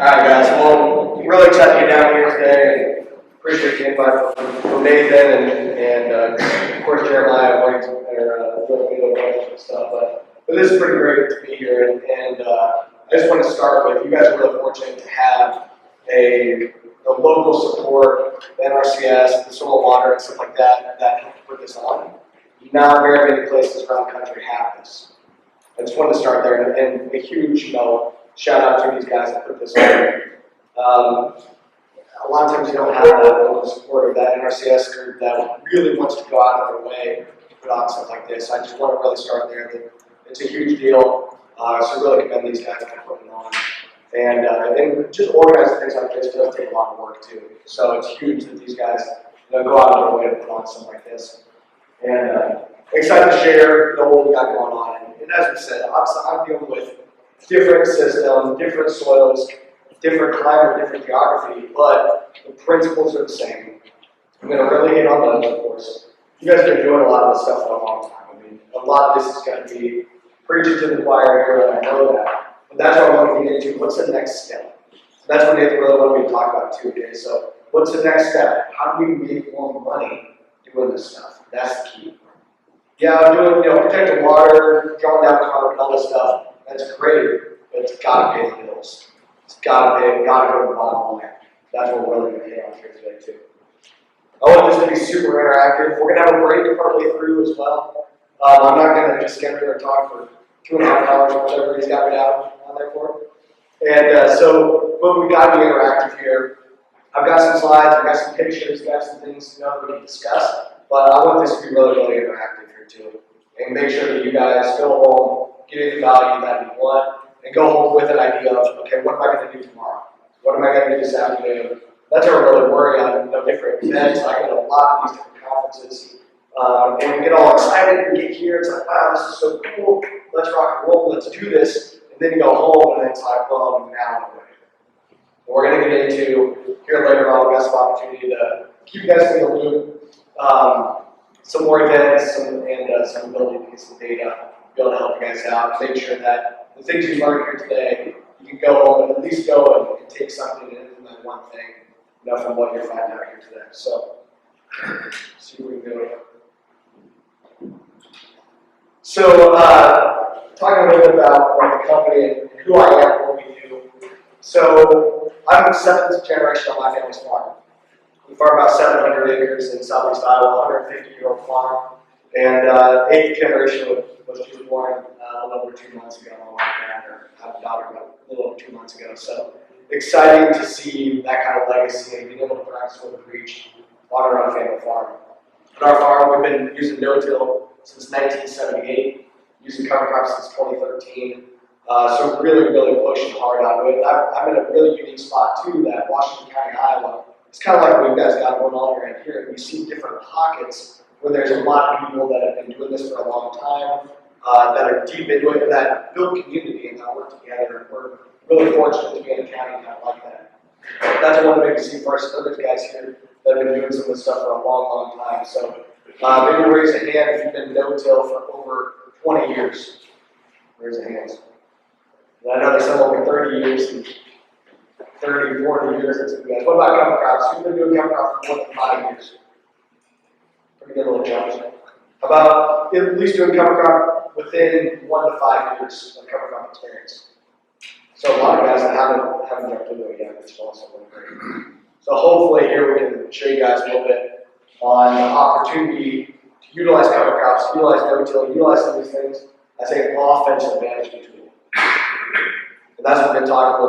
Alright guys, well, really excited to be down here today and appreciate the invite from Nathan and of course Jeremiah, doing a bunch of stuff, but this is pretty great to be here and I just want to start with, you guys are really fortunate to have the local support, the NRCS, the soil and water and stuff like that helped put this on. Not very many places around the country have this. I just wanted to start there and a huge, shout out to these guys that put this on. A lot of times you don't have that local support of that NRCS group that really wants to go out of their way to put on stuff like this. I just want to really start there. It's a huge deal, so really commend these guys for putting it on. And just organizing things like this does take a lot of work too. So it's huge that these guys go out of their way to put on something like this. And excited to share what we got going on. And as we said, obviously I'm dealing with different systems, different soils, different climate, different geography, but the principles are the same. I'm going to really hit on those, of course. You guys have been doing a lot of this stuff for a long time. I mean, a lot of this is going to be preaching to the choir here, and I know that. But that's what I want to get into. What's the next step? So that's what Nathan really wanted me to talk about too, okay? So what's the next step? How do we make more money doing this stuff? That's the key. Yeah, I'm doing, protecting water, drawing down carbon, all this stuff. That's great, but it's got to pay the bills. It's got to go to the bottom line. That's what we're really going to hit on here today too. I want this to be super interactive. We're going to have a break partway through as well. I'm not going to just get here and talk for 2.5 hours or whatever he's got me down on there for. And but we got to be interactive here. I've got some slides, I've got some pictures, got some things that we can discuss. But I want this to be really, really interactive here too. And make sure that you guys go home, get the value that you want, and go home with an idea of, okay, what am I going to do tomorrow? What am I going to do this afternoon? That's our really worry on different events. I get a lot of these different conferences. And we get all excited and get here. It's like, wow, this is so cool. Let's rock and roll. Let's do this. And then you go home and it's like, well, now I'm ready. We're going to get into here later on. We've got some opportunity to keep you guys in the loop. Some more events and some ability to get some data, be able to help you guys out, make sure that the things you learned here today, you can go home and at least go and take something and implement one thing, from what you're finding out here today. So, see where we can go. So, talking a little bit about the company and who I am, what we do. So, I'm the 7th generation on my family's farm. We farm about 700 acres in southeast Iowa, 150-year-old farm. And 8th generation was just born a little over 2 months ago. My wife and I had a daughter about a little over 2 months ago. So exciting to see that kind of legacy and being able to practice what we preach on our own family farm. On our farm, we've been using no-till since 1978, using cover crops since 2013. So really, really pushing hard on it. I'm in a really unique spot too, that Washington County, Iowa. It's kind of like what you guys got going on right here. We see different pockets where there's a lot of people that have been doing this for a long time, that are deep into it, that build community and that work together. We're really fortunate to be in a county kind of like that. That's one thing to see for us. Other guys here that have been doing some of this stuff for a long, long time. So maybe raise a hand if you've been no-till for over 20 years. Raise a hand. And I know there's some over 30 years, and 30, 40 years. That's good guys. What about cover crops? Who's been doing cover crops for more than 5 years? Pretty good little challenge. How about at least doing cover crop within 1 to 5 years of cover crop experience? So a lot of guys that haven't jumped into it yet, which is also really great. So hopefully here we can show you guys a little bit on the opportunity to utilize cover crops, utilize no-till, utilize some of these things as an offensive management tool. And that's what we're going to talk a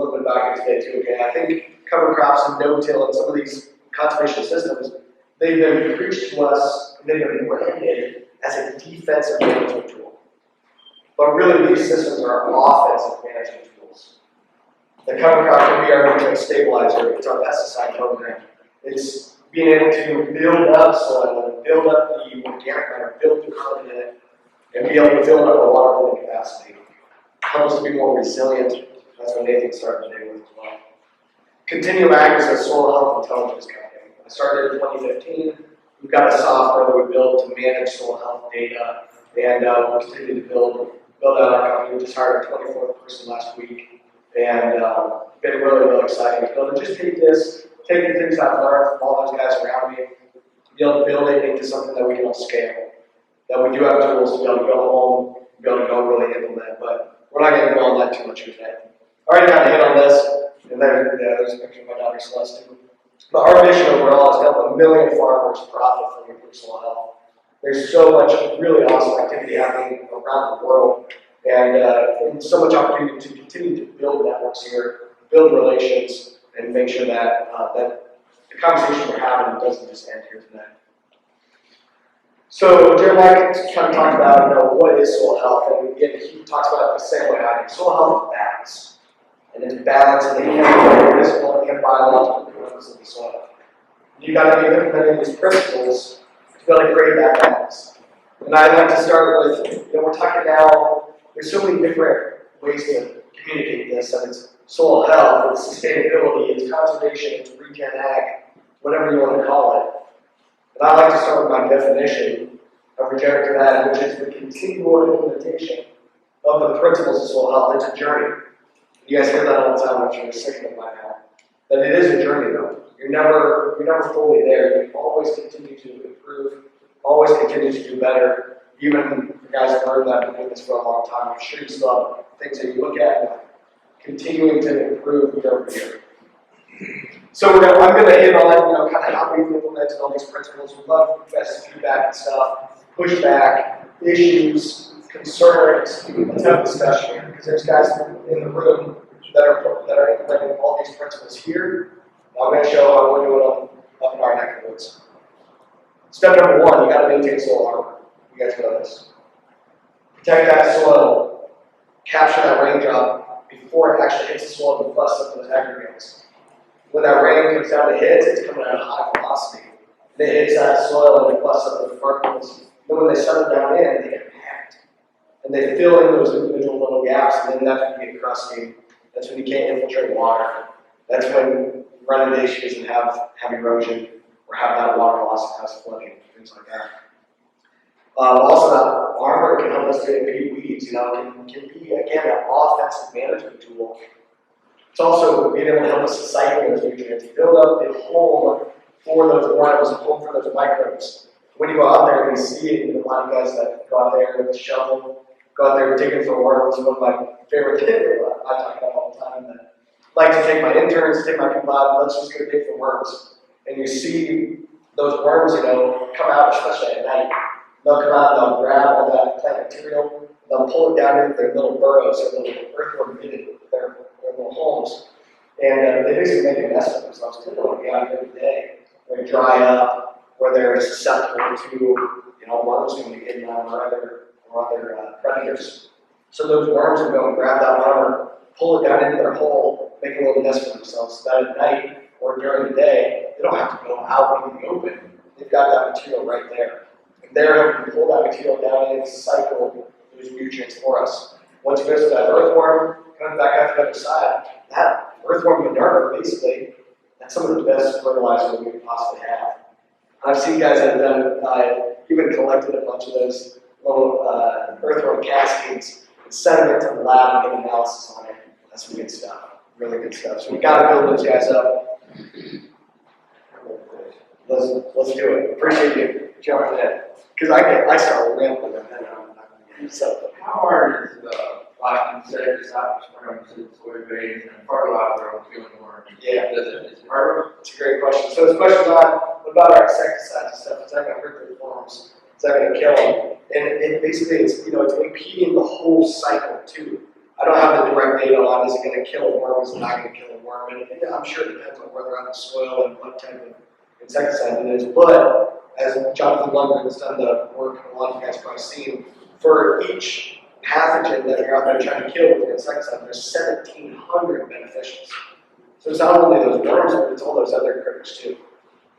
little bit about here today too. Okay, I think cover crops and no-till and some of these conservation systems, they've been preached to us and they've been branded as a defensive management tool. But really these systems are offensive management tools. The cover crop can be our nutrient stabilizer, it's our pesticide program. It's being able to build up soil and build up the organic matter, build the carbon in it, and be able to build up our water holding capacity. Help us to be more resilient. That's what Nathan started today with as well. Continuum Ag is a soil health intelligence company. I started in 2015. We've got a software that we built to manage soil health data, and we'll continue to build out our company. We just hired our 24th person last week. And been really, really exciting to be able to just take the things I've learned from all those guys around me, be able to build it into something that we can all scale. That we do have tools to be able to go home, be able to go really implement, but we're not going to go on that too much today. I already kind of hit on this, and there's a picture of my daughter Celeste too. But our mission overall is to help 1 million farmers profit from improved soil health. There's so much really awesome activity happening around the world, and so much opportunity to continue to build networks here, build relations, and make sure that that the conversation we're having doesn't just end here tonight. So Jeremiah kind of talked about, what is soil health, and again, he talks about it the same way I do. Soil health is balance, and it's balance in the physical and biological components of the soil. You got to be implementing these principles to be able to create that balance. And I'd like to start with, we're talking now. There's so many different ways to communicate this, and it's soil health, it's sustainability, it's conservation, it's regen ag, whatever you want to call it. And I'd like to start with my definition of regenerative ag, which is the continual implementation of the principles of soil health. It's a journey. You guys hear that all the time, I'm sure you're sick of it by now. But it is a journey though. You're never fully there. You always continue to improve, always continue to do better. Even the guys that learned that have been doing this for a long time, I'm sure you still have things that you look at and continuing to improve year over year. So I'm going to hit on, kind of how we've implemented all these principles. We'd love best feedback and stuff, pushback, issues, concerns. Let's have a discussion here, because there's guys in the room that are implementing all these principles here. I'm going to show how we're doing them up in our neck of the woods. Step number 1, you got to maintain soil armor. You guys know this. Protect that soil, capture that raindrop before it actually hits the soil and busts up those aggregates. When that rain comes down and hits, it's coming at a high velocity. It hits that soil and it busts up those particles. Then when they settle down in, they get packed. And they fill in those individual little gaps, and then that's when you get crusty. That's when you can't infiltrate water. That's when you run into issues and have erosion, or have that water loss and has flooding, things like that. Also, that armor can help us to impede weeds. Can be, again, an offensive management tool. It's also being able to help us cycle those nutrients, build up the home for those worms, a home for those microbes. When you go out there and you see it, a lot of guys that go out there with a shovel, go out there digging for worms. One of my favorite things I talk about all the time. That I like to take my interns, take my people out, and let's just go dig for worms. And you see those worms, come out, especially at night. They'll come out and they'll grab all that plant material, they'll pull it down into their little burrows, their little earthworm knitted, their little homes. And they basically make a mess of themselves. Typically, be out here every day. They dry up, or they're susceptible to, worms when you get on or other predators. So those worms will go and grab that worm, pull it down into their hole, make a little nest for themselves. So that at night or during the day, they don't have to go out in the open. They've got that material right there. And they're able to pull that material down and cycle those nutrients for us. Once it goes to that earthworm, comes back out the other side, that earthworm manure, basically, that's some of the best fertilizer we could possibly have. I've seen guys that have done, even collected a bunch of those little earthworm cascades and sent them into the lab and get analysis on it. That's some good stuff, really good stuff. So we got to build those guys up. Let's do it. Appreciate you jumping in. Because I start rambling and then so. How hard is like insecticides, soybeans, and fertilizer on killing worms? Yeah. Is it harder? It's a great question. So this question's on what about our insecticides and stuff? Is that going to hurt their worms? Is that going to kill them? And it basically, it's impeding the whole cycle too. I don't have the direct data on is it going to kill a worm, is it not going to kill a worm? And I'm sure it depends on where they're on the soil and what type of insecticide it is. But as Jonathan Lundgren has done the work, and a lot of you guys have probably seen, for each pathogen that you're out there trying to kill with an insecticide, there's 1,700 beneficials. So it's not only those worms, but it's all those other critters too.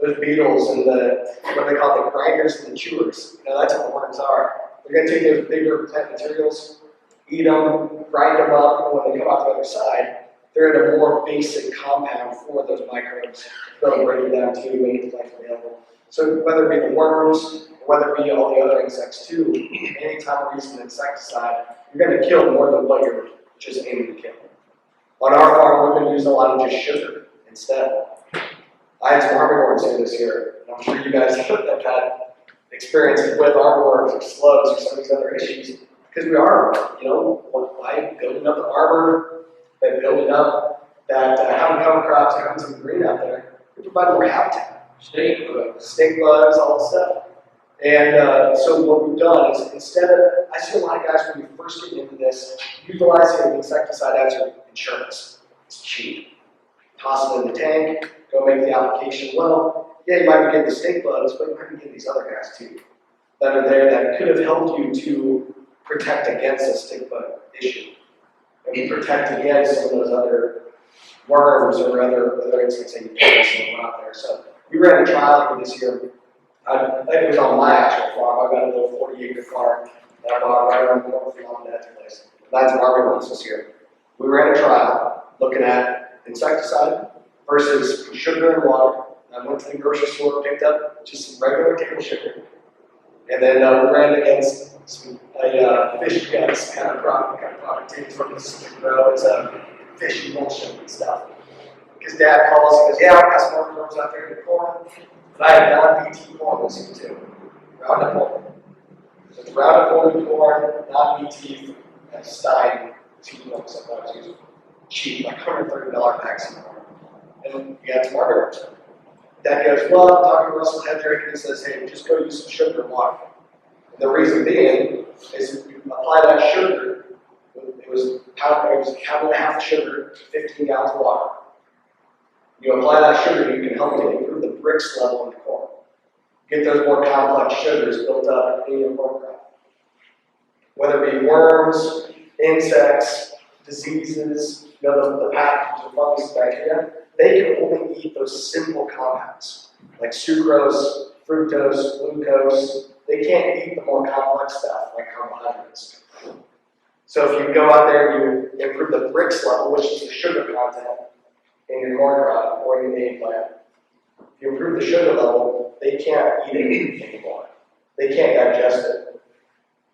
Those beetles and what they call the grinders and the chewers. That's what worms are. They're going to take those bigger plant materials, eat them, grind them up, and when they come out the other side, they're in a more basic compound for those microbes. They'll break it down too, make the plant available. So whether it be the worms, or whether it be all the other insects too, anytime we use an insecticide, you're going to kill more than what you're just aiming to kill. On our farm, we've been using a lot of just sugar instead. I had some herbivores here this year, and I'm sure you guys have had experiences with herbivores or slugs or some of these other issues, because we are, by building up the arbor, by building up that having cover crops, having some green out there, we provide more habitat. Stink bugs, all that stuff. And so what we've done is instead of, I see a lot of guys when you first get into this, utilizing insecticide as your insurance. It's cheap. Toss it in the tank, go make the application. Well, yeah, you might be getting the stink bugs, but you might be getting these other guys too that are there that could have helped you to protect against a stink bug issue. And protect against some of those other worms or other insects that you can't out there. So we ran a trial for this year. It was on my actual farm. I've got a little 40-acre farm that I bought right around the corner from Mom and Dad's place. That's Marvin ones this year. We ran a trial looking at insecticide versus sugar and water. I went to the grocery store, picked up just some regular table sugar, and then we ran it against some fish guts kind of product too from this grow. It's a fish emulsion and stuff. Because Dad calls, he goes, yeah, I've got some worms out there in the corn. But I have non-BT corn this year too. Roundup corn. So it's Roundup corn, non-BT, and Stein, sometimes use cheap, like $130 bags of corn. And you got some market. Dad goes, well, I'm talking to Russell Hedrick, and he says, hey, just go use some sugar and water. And the reason being is if you apply that sugar, it was a pound and a half of sugar, 15 gallons of water. You apply that sugar, you can help to improve the Brix level in the corn. Get those more complex sugars built up in your corn crop. Whether it be worms, insects, diseases, the pathogens of fungus, bacteria, they can only eat those simple compounds, like sucrose, fructose, glucose. They can't eat the more complex stuff, like carbohydrates. So if you go out there and you improve the Brix level, which is the sugar content, in your corn crop or your main plant. If you improve the sugar level, they can't eat it anymore. They can't digest it.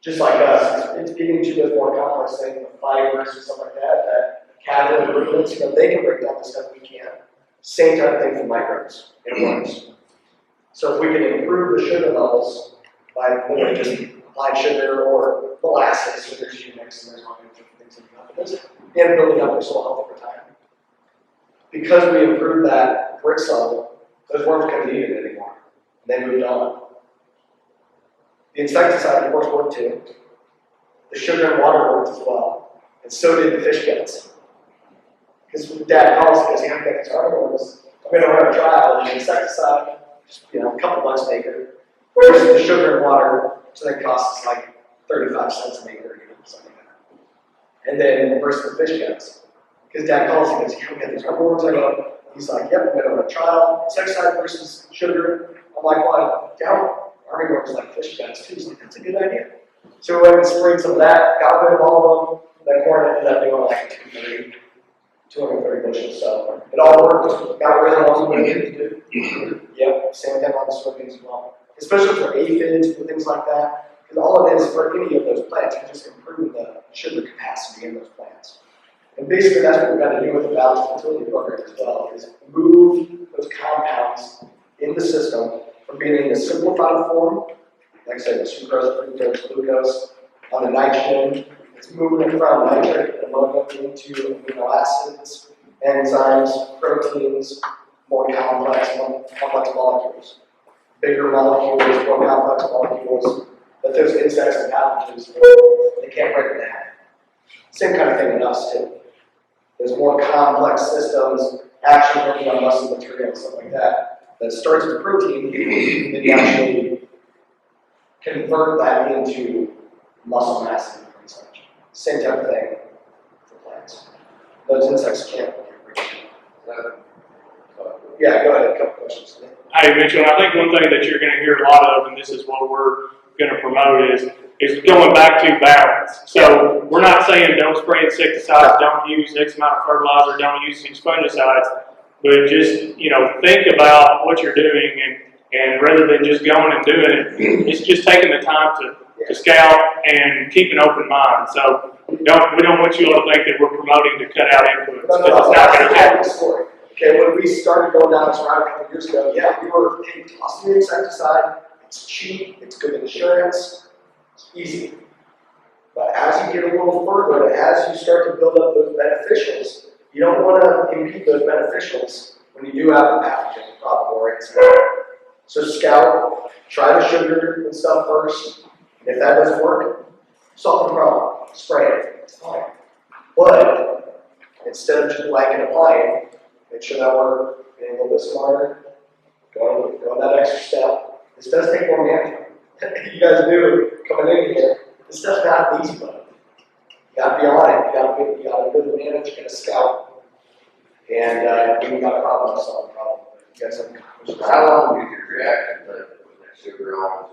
Just like us, it's getting to those more complex things, the fibers and stuff like that cattle and ruminants, they can break down the stuff we can't. Same type of thing for microbes and worms. So if we can improve the sugar levels by literally just applying sugar or molasses, so there's humix and there's all kinds of things like that, and building up their soil health over time. Because we improved that Brix level, those worms couldn't eat it anymore. And they moved on. The insecticide, of course, worked too. The sugar and water worked as well. And so did the fish guts. Because Dad calls and goes, yeah, I've got these herbivores. I'm going to run a trial of the insecticide, a couple bucks an acre. Versus the sugar and water, so that costs like 35 cents an acre, something like that. And then versus the fish guts. Because Dad calls and goes, yeah, we got these herbivores. I go, he's like, yep, we're going to trial insecticide versus sugar. I'm like, well, down herbivores like fish guts too. He's like, that's a good idea. So we went and sprayed some of that, got rid of all of them. That corn ended up doing like 230 bushels. So it all worked. Got rid of all the weeds. Yep, same thing on the soybeans as well. Especially for aphids and things like that. Because all it is for any of those plants, you're just improving the sugar capacity in those plants. And basically that's what we've got to do with the balanced fertility program as well, is move those compounds in the system from being in a simplified form, like I said, the sucrose, fructose, glucose, on the nitrogen. It's moving it from nitrate and ammonia into amino acids, enzymes, proteins, more complex molecules. Bigger molecules, more complex molecules, but those insects and pathogens, they can't break it down. Same kind of thing in us too. There's more complex systems, action working on muscle material and stuff like that, that starts with protein, and you actually convert that into muscle mass and such. Same type of thing for plants. Those insects can't break it down. Yeah, go ahead, a couple questions. Hey, Mitchell, I think one thing that you're going to hear a lot of, and this is what we're going to promote, is going back to balance. So we're not saying don't spray insecticides, don't use X amount of fertilizer, don't use these fungicides, but just think about what you're doing, and rather than just going and doing it, it's just taking the time to scout and keep an open mind. So we don't want you all to think that we're promoting to cut out inputs, No, because no, it's not that's gonna the happen. story. Okay, when we started going down this route a couple years ago, yeah, we were, hey, toss the insecticide, it's cheap, it's good insurance, it's easy. But as you get a little further, as you start to build up those beneficials, you don't want to impede those beneficials when you do have a pathogen problem or incident. So scout, try the sugar and stuff first. If that doesn't work, solve the problem, spray it, it's fine. But instead of just blanket applying, make sure that we're being a little bit smarter, going that extra step. This does take more management. You guys knew coming in here, this stuff's not easy, but you gotta be on it. You gotta be the manager, you gotta scout. And when you got a problem, solve the problem. You got some. How long do you react to that sugar on?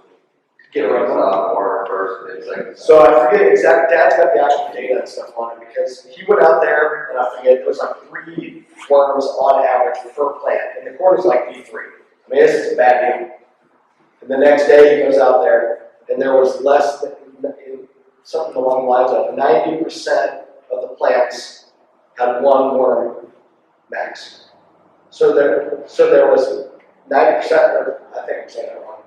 Get rid of it. Water first, and then So I forget exact, Dad's got the actual data and stuff on it because he went out there and I forget, it was like 3 worms on average per plant. And the corn is like B3. I mean, this is a bad deal. And the next day he goes out there and there was less than, something along the lines of 90% of the plants had 1 worm max. So there was 90%, or I think I'm saying that wrong.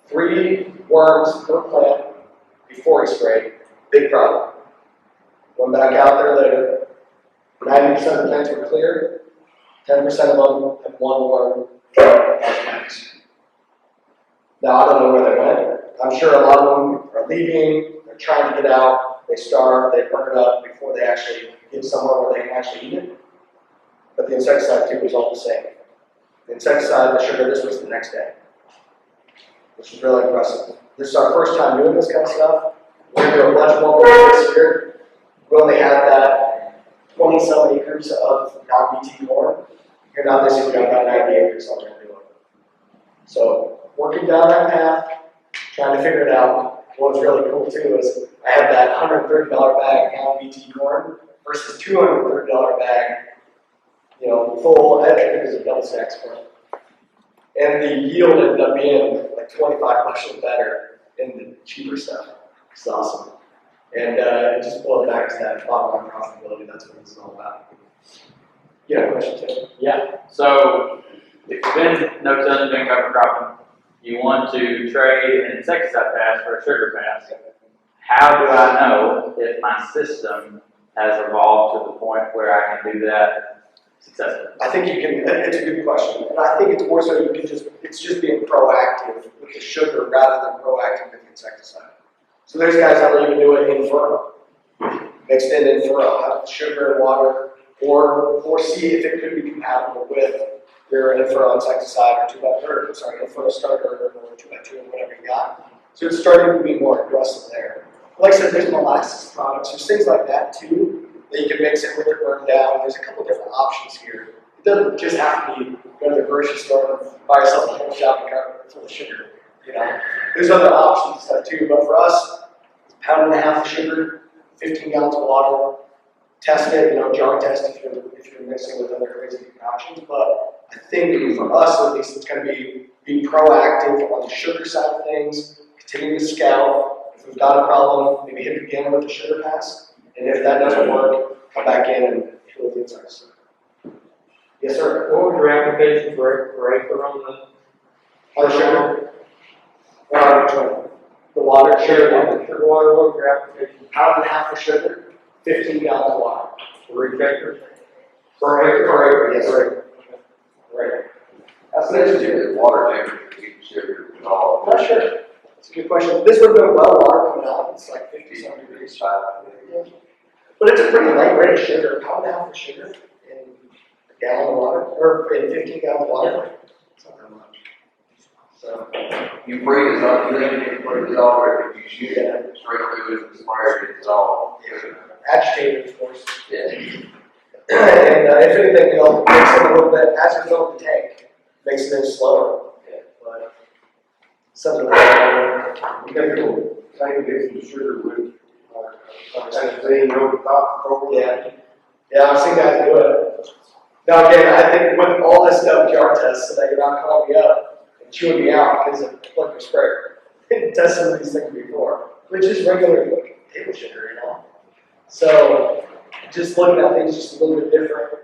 3 worms per plant before he sprayed, big problem. Went back out there later, 90% of the plants were clear, 10% of them had 1 worm max. Now I don't know where they went. I'm sure a lot of them are leaving, they're trying to get out, they starve, they burn it up before they actually get somewhere where they can actually eat it. But the insecticide too was all the same. The insecticide, the sugar, this was the next day, which is really impressive. This is our first time doing this kind of stuff. We're gonna do a bunch more this year. We only had that 20-some acres of non-BT corn. Here now this year we got about 90 acres on there doing. So working down that path, trying to figure it out. What's really cool too is I had that $130 bag of non-BT corn versus $230 bag, full, I think it was a double stack corn. And the yield ended up being like 25 bushels better in the cheaper stuff. It's awesome. And it just boils back to that bottom line profitability. That's what this is all about. Yeah, question, Tim? Yeah, so if you've been no-till doing cover cropping, you want to trade an insecticide pass for a sugar pass. How do I know if my system has evolved to the point where I can do that successfully? I think you can, it's a good question. And I think it's more so it's just being proactive with the sugar rather than proactive with the insecticide. So there's guys that will even do it in furrow. Mixed in furrow, have sugar and water, or see if it could be compatible with your in-furrow insecticide or 2x, in-furrow starter or 2x2 or whatever you got. So it's starting to be more aggressive there. Like I said, there's molasses products, there's things like that too, that you can mix it with or burn down. There's a couple different options here. It doesn't just have to be go to the grocery store and buy yourself a whole shopping cart full of sugar. There's other options and stuff too, but for us, it's a pound and a half of sugar, 15 gallons of water. Test it, jar test if you're mixing with other crazy concoctions. But I think for us at least, it's going to be proactive on the sugar side of things, continue to scout. If we've got a problem, maybe hit it again with the sugar pass. And if that doesn't work, come back in and kill the insects. Yes, sir. What was your application for acre on On the sugar? Which one? The water, sugar. sugar water? What was your application Pound and a half of sugar, 15 gallons of water. for each acre? Per acre, yes, sir. Right. That's interesting, water temperature to keep sugar and all. I'm not sure. That's a good question. This would have been well water coming out. It's like 50-some degrees. But it's a pretty light rate of sugar. A pound and a half of sugar in a gallon of water, or in 15 gallons of water. It's not that much. So, You freeze it up, you think you put it all right, if you shoot it straight through it, spray it, it's all. agitated, of course. Yeah. And if anything, mix it a little bit as we fill up the tank. Makes things slower. Yeah. But something like that. You got to take this and sugar with, over top. Yeah. Yeah, I've seen guys do it. Now again, I think with all this stuff, jar tests, so that you're not calling me up and chewing me out because of liquor sprayer. I didn't test some of these things before. Which is regular table sugar, So just looking at things just a little bit different,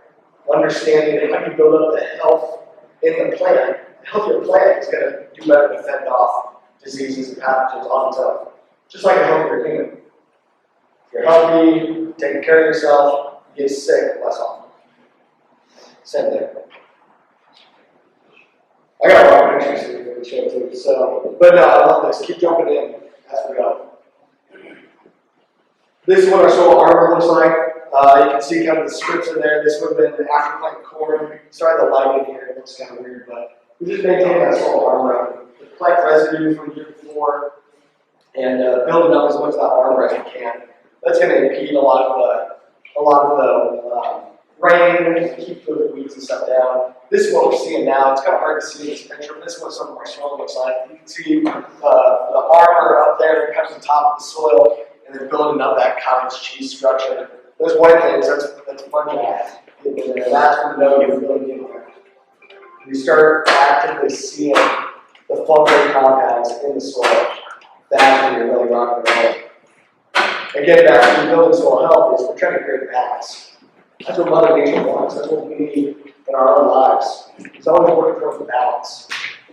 understanding how you build up the health in the plant. A healthier plant is going to do better to fend off diseases and pathogens on its own, just like a healthier human. If you're healthy, taking care of yourself, you get sick less often. Same thing. I got a lot of pictures here for the show too, so, but no, I love this. Keep jumping in as we go. This is what our soil armor looks like. You can see kind of the strips in there. This would have been after planting corn. Sorry, the lighting here, it looks kind of weird, but we just maintain that soil armor. The plant residue from the year before, and building up as much of that armor as we can. That's going to impede a lot of the rain, and keep the weeds and stuff down. This is what we're seeing now. It's kind of hard to see in this picture, but this is what some of our soil looks like. You can see the armor up there that comes on top of the soil, and then building up that cottage cheese structure. Those white things, that's fungi. And that's when you know you're really getting there. You start actively seeing the fungal compounds in the soil. That's when you're really rocking and rolling. Again, back to building soil health is we're trying to create balance. That's what Mother Nature wants. That's what we need in our own lives. It's always working towards balance.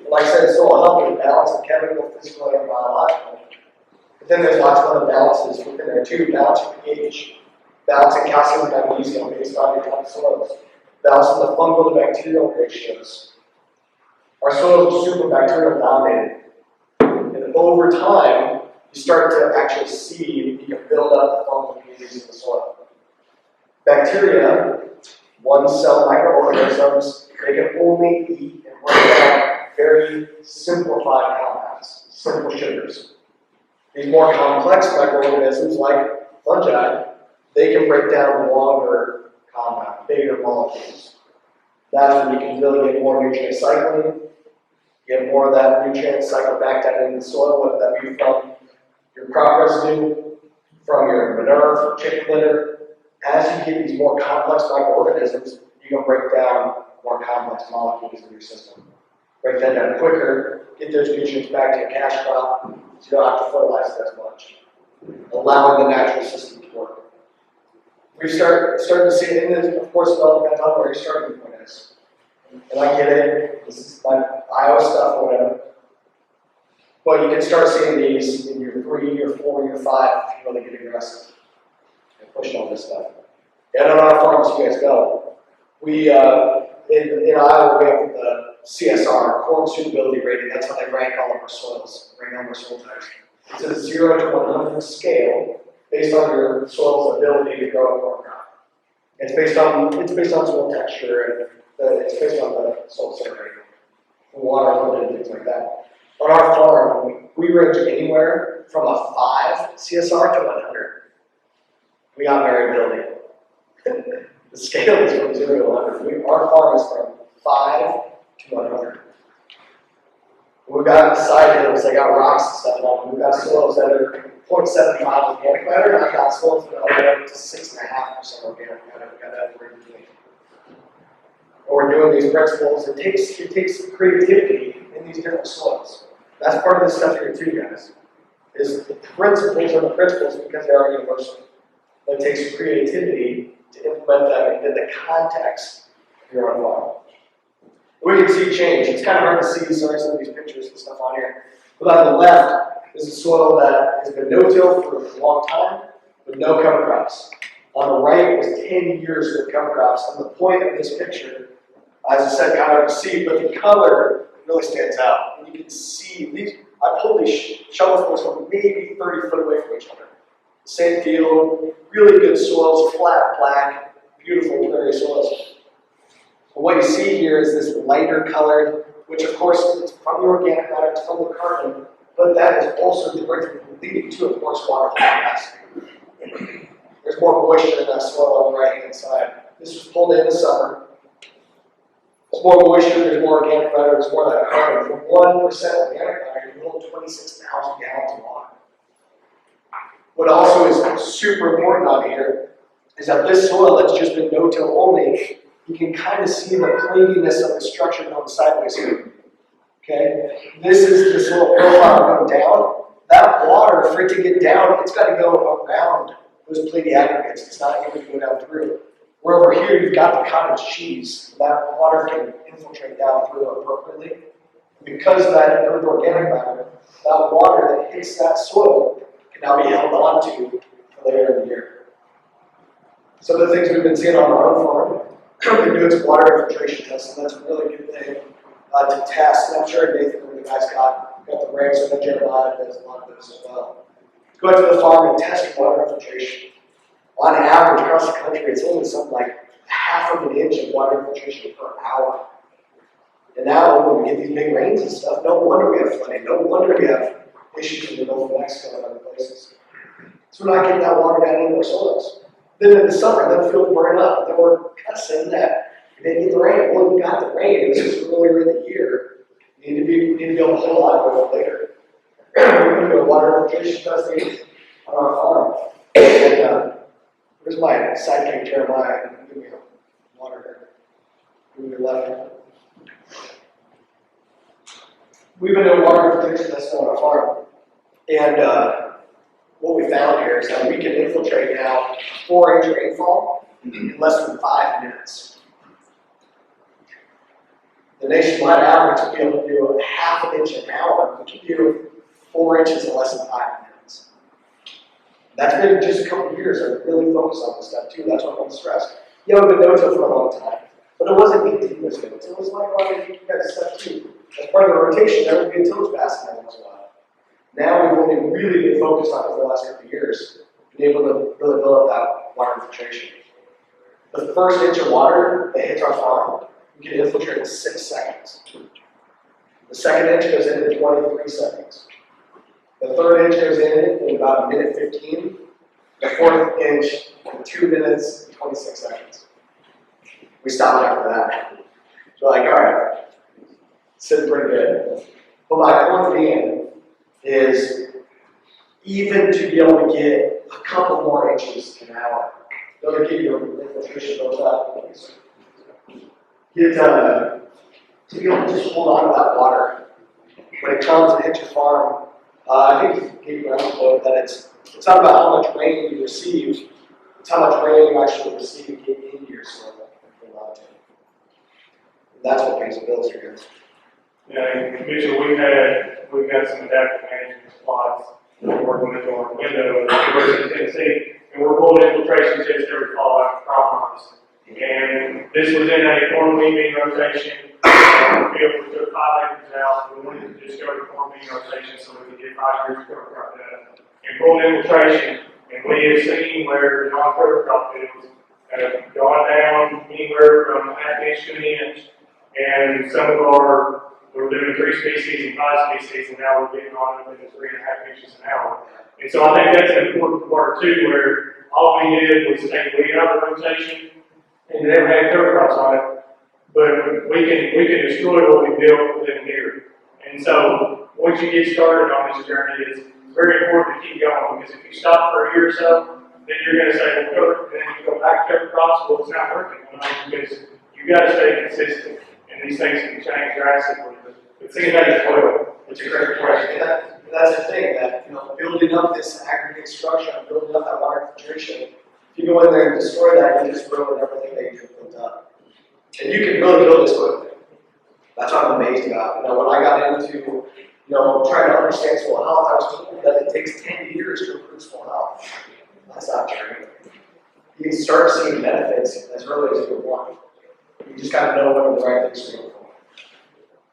Like I said, soil health is balance of chemical, physical, and biological. But then there's lots of other balances within there too. Balancing pH, balancing calcium and magnesium based on your type of soils, balancing the fungal to bacterial ratios. Our soils are super bacterial dominated. And over time, you start to actually see you can build up the fungal communities in the soil. Bacteria, one-cell microorganisms, they can only eat and break down very simplified compounds, simple sugars. These more complex microorganisms, like fungi, they can break down longer compounds, bigger molecules. That's when you can really get more nutrient cycling, get more of that nutrient cycle back down into the soil, whether that be from your crop residue, from your manure, from chicken litter. As you get these more complex microorganisms, you can break down more complex molecules in your system. Break that down quicker, get those nutrients back to your cash crop, so you don't have to fertilize it as much. Allowing the natural system to work. We starting to see it, and of course it all depends on where your starting point is. And I get it, this is my Iowa stuff or whatever. But you can start seeing these in your 3, year 4, year 5 if you really get aggressive and push all this stuff. And on our farms, you guys go. We, in Iowa, we have the CSR, corn suitability rating. That's how they rank all of our soils, rank all of our soil types. It's a 0 to 100 scale based on your soil's ability to grow a corn crop. It's based on soil texture, and it's based on the soil survey, water, and things like that. On our farm, we range anywhere from a 5 CSR to 100. We got variability. The scale is from 0 to 100. Our farm is from 5 to 100. We've got side hills, they got rocks and stuff on them. We've got soils that are 0.75 organic matter, and I've got soils that are all the way up to 6.5% organic matter. We've got that in between. When we're doing these principles, it takes creativity in these different soils. That's part of the stuff here too, guys. Is the principles are the principles because they are universal. But it takes creativity to implement them in the context of your own farm. We can see change. It's kind of hard to see, sorry, some of these pictures and stuff on here. But on the left is a soil that has been no-till for a long time with no cover crops. On the right was 10 years with cover crops. And the point of this picture, as I said, kind of hard to see, but the color really stands out. And you can see these. I pulled these shovel forks from maybe 30 foot away from each other. Same field, really good soils, flat black, beautiful prairie soils. And what you see here is this lighter colored, which of course is from the organic matter, it's from the carbon, but that is also directly leading to, of course, water capacity. There's more moisture in that soil on the right hand side. This was pulled in the summer. There's more moisture, there's more organic matter, there's more of that carbon. From 1% organic matter, you hold 26,000 gallons of water. What also is super important on here is that this soil that's just been no-till only, you can kind of see the platiness of the structure going sideways here. Okay? This is the soil profile going down. That water, for it to get down, it's got to go around those plenty aggregates, it's not able to go down through. Where over here, you've got the cottage cheese, that water can infiltrate down through appropriately. Because of that improved organic matter, that water that hits that soil can now be held on to for later in the year. Some of the things we've been seeing on our own farm, we're doing some water infiltration tests, and that's a really good thing to test. And I'm sure Nathan and the guys got the rigs, and then Jeremiah does a lot of those as well. Go out to the farm and test water infiltration. On average, across the country, it's only something like 1/2 inch of water infiltration per hour. And now, when we get these big rains and stuff, no wonder we have flooding, no wonder we have issues in the Gulf of Mexico and other places. So we're not getting that water down into our soils. Then in the summer, then fields burn up, and then we're cussing that we didn't get the rain. Well, we got the rain, it was just earlier in the year. We need to be able to hold on to it later. We're going to do a water infiltration testing on our farm. And where's my sidekick Jeremiah? Give me a water here. Give me your left. We've been doing water infiltration testing on our farm. And what we found here is that we can infiltrate now 4-inch rainfall in less than 5 minutes. The nationwide average would be able to do 1/2 inch an hour. We can do 4 inches in less than 5 minutes. That's been just a couple of years. I've really focused on this stuff too. That's what I want to stress. Yeah, we've been no-till for a long time, but it wasn't continuous no-till. It was like, well, I think you guys stuff too. As part of the rotation, there would be a tillage passing every once in a while. Now we've only really been focused on it for the last couple of years, being able to really build up that water infiltration. The first inch of water that hits our farm, we can infiltrate in 6 seconds. The second inch goes in 23 seconds. The third inch goes in about 1:15. The fourth inch in 2 minutes and 26 seconds. We stopped after that. So like, all right, sitting pretty good. But my point being is even to be able to get a couple more inches an hour, in order to get your infiltration built up, get to be able to just hold on to that water. When it comes and hits your farm, I think you gave ground quote that it's not about how much rain you receive, it's how much rain you actually receive getting into your soil. That's what pays the bills here. Yeah, and Mitchell, we've had some adaptive management plots we're working with on window at the University of Tennessee, and we're pulling infiltration tests every fall after crop harvest. And this was in a corn bean rotation. We took 5 acres out. We wanted to just go to corn bean rotation so we could get 5 years of cover crop data. And pulled infiltration, and we have seen where the non-cover crop fields have gone down anywhere from 1/2 inch to 1 inch. And some of we're doing 3 species and 5 species, and now we're getting on up into 3.5 inches an hour. And so I think that's an important part too, where all we did was take the weed out of the rotation and never had cover crops on it. But we can destroy what we built within here. And so once you get started on this journey, it's very important to keep going, because if you stop for a year or so, then you're going to say, well, cover, and then you go back to cover crops, well, it's not working. Because you got to stay consistent, and these things can change drastically. But seeing that as well, it's a great question. And that's the thing, that building up this aggregate structure, building up that water infiltration, if you go in there and destroy that, you just ruin everything that you've built up. And you can really build this quickly. That's what I'm amazed about. When I got into trying to understand soil health, I was told that it takes 10 years to improve soil health. That's not true. You can start seeing benefits as early as year 1. You just got to know what are the right things to do.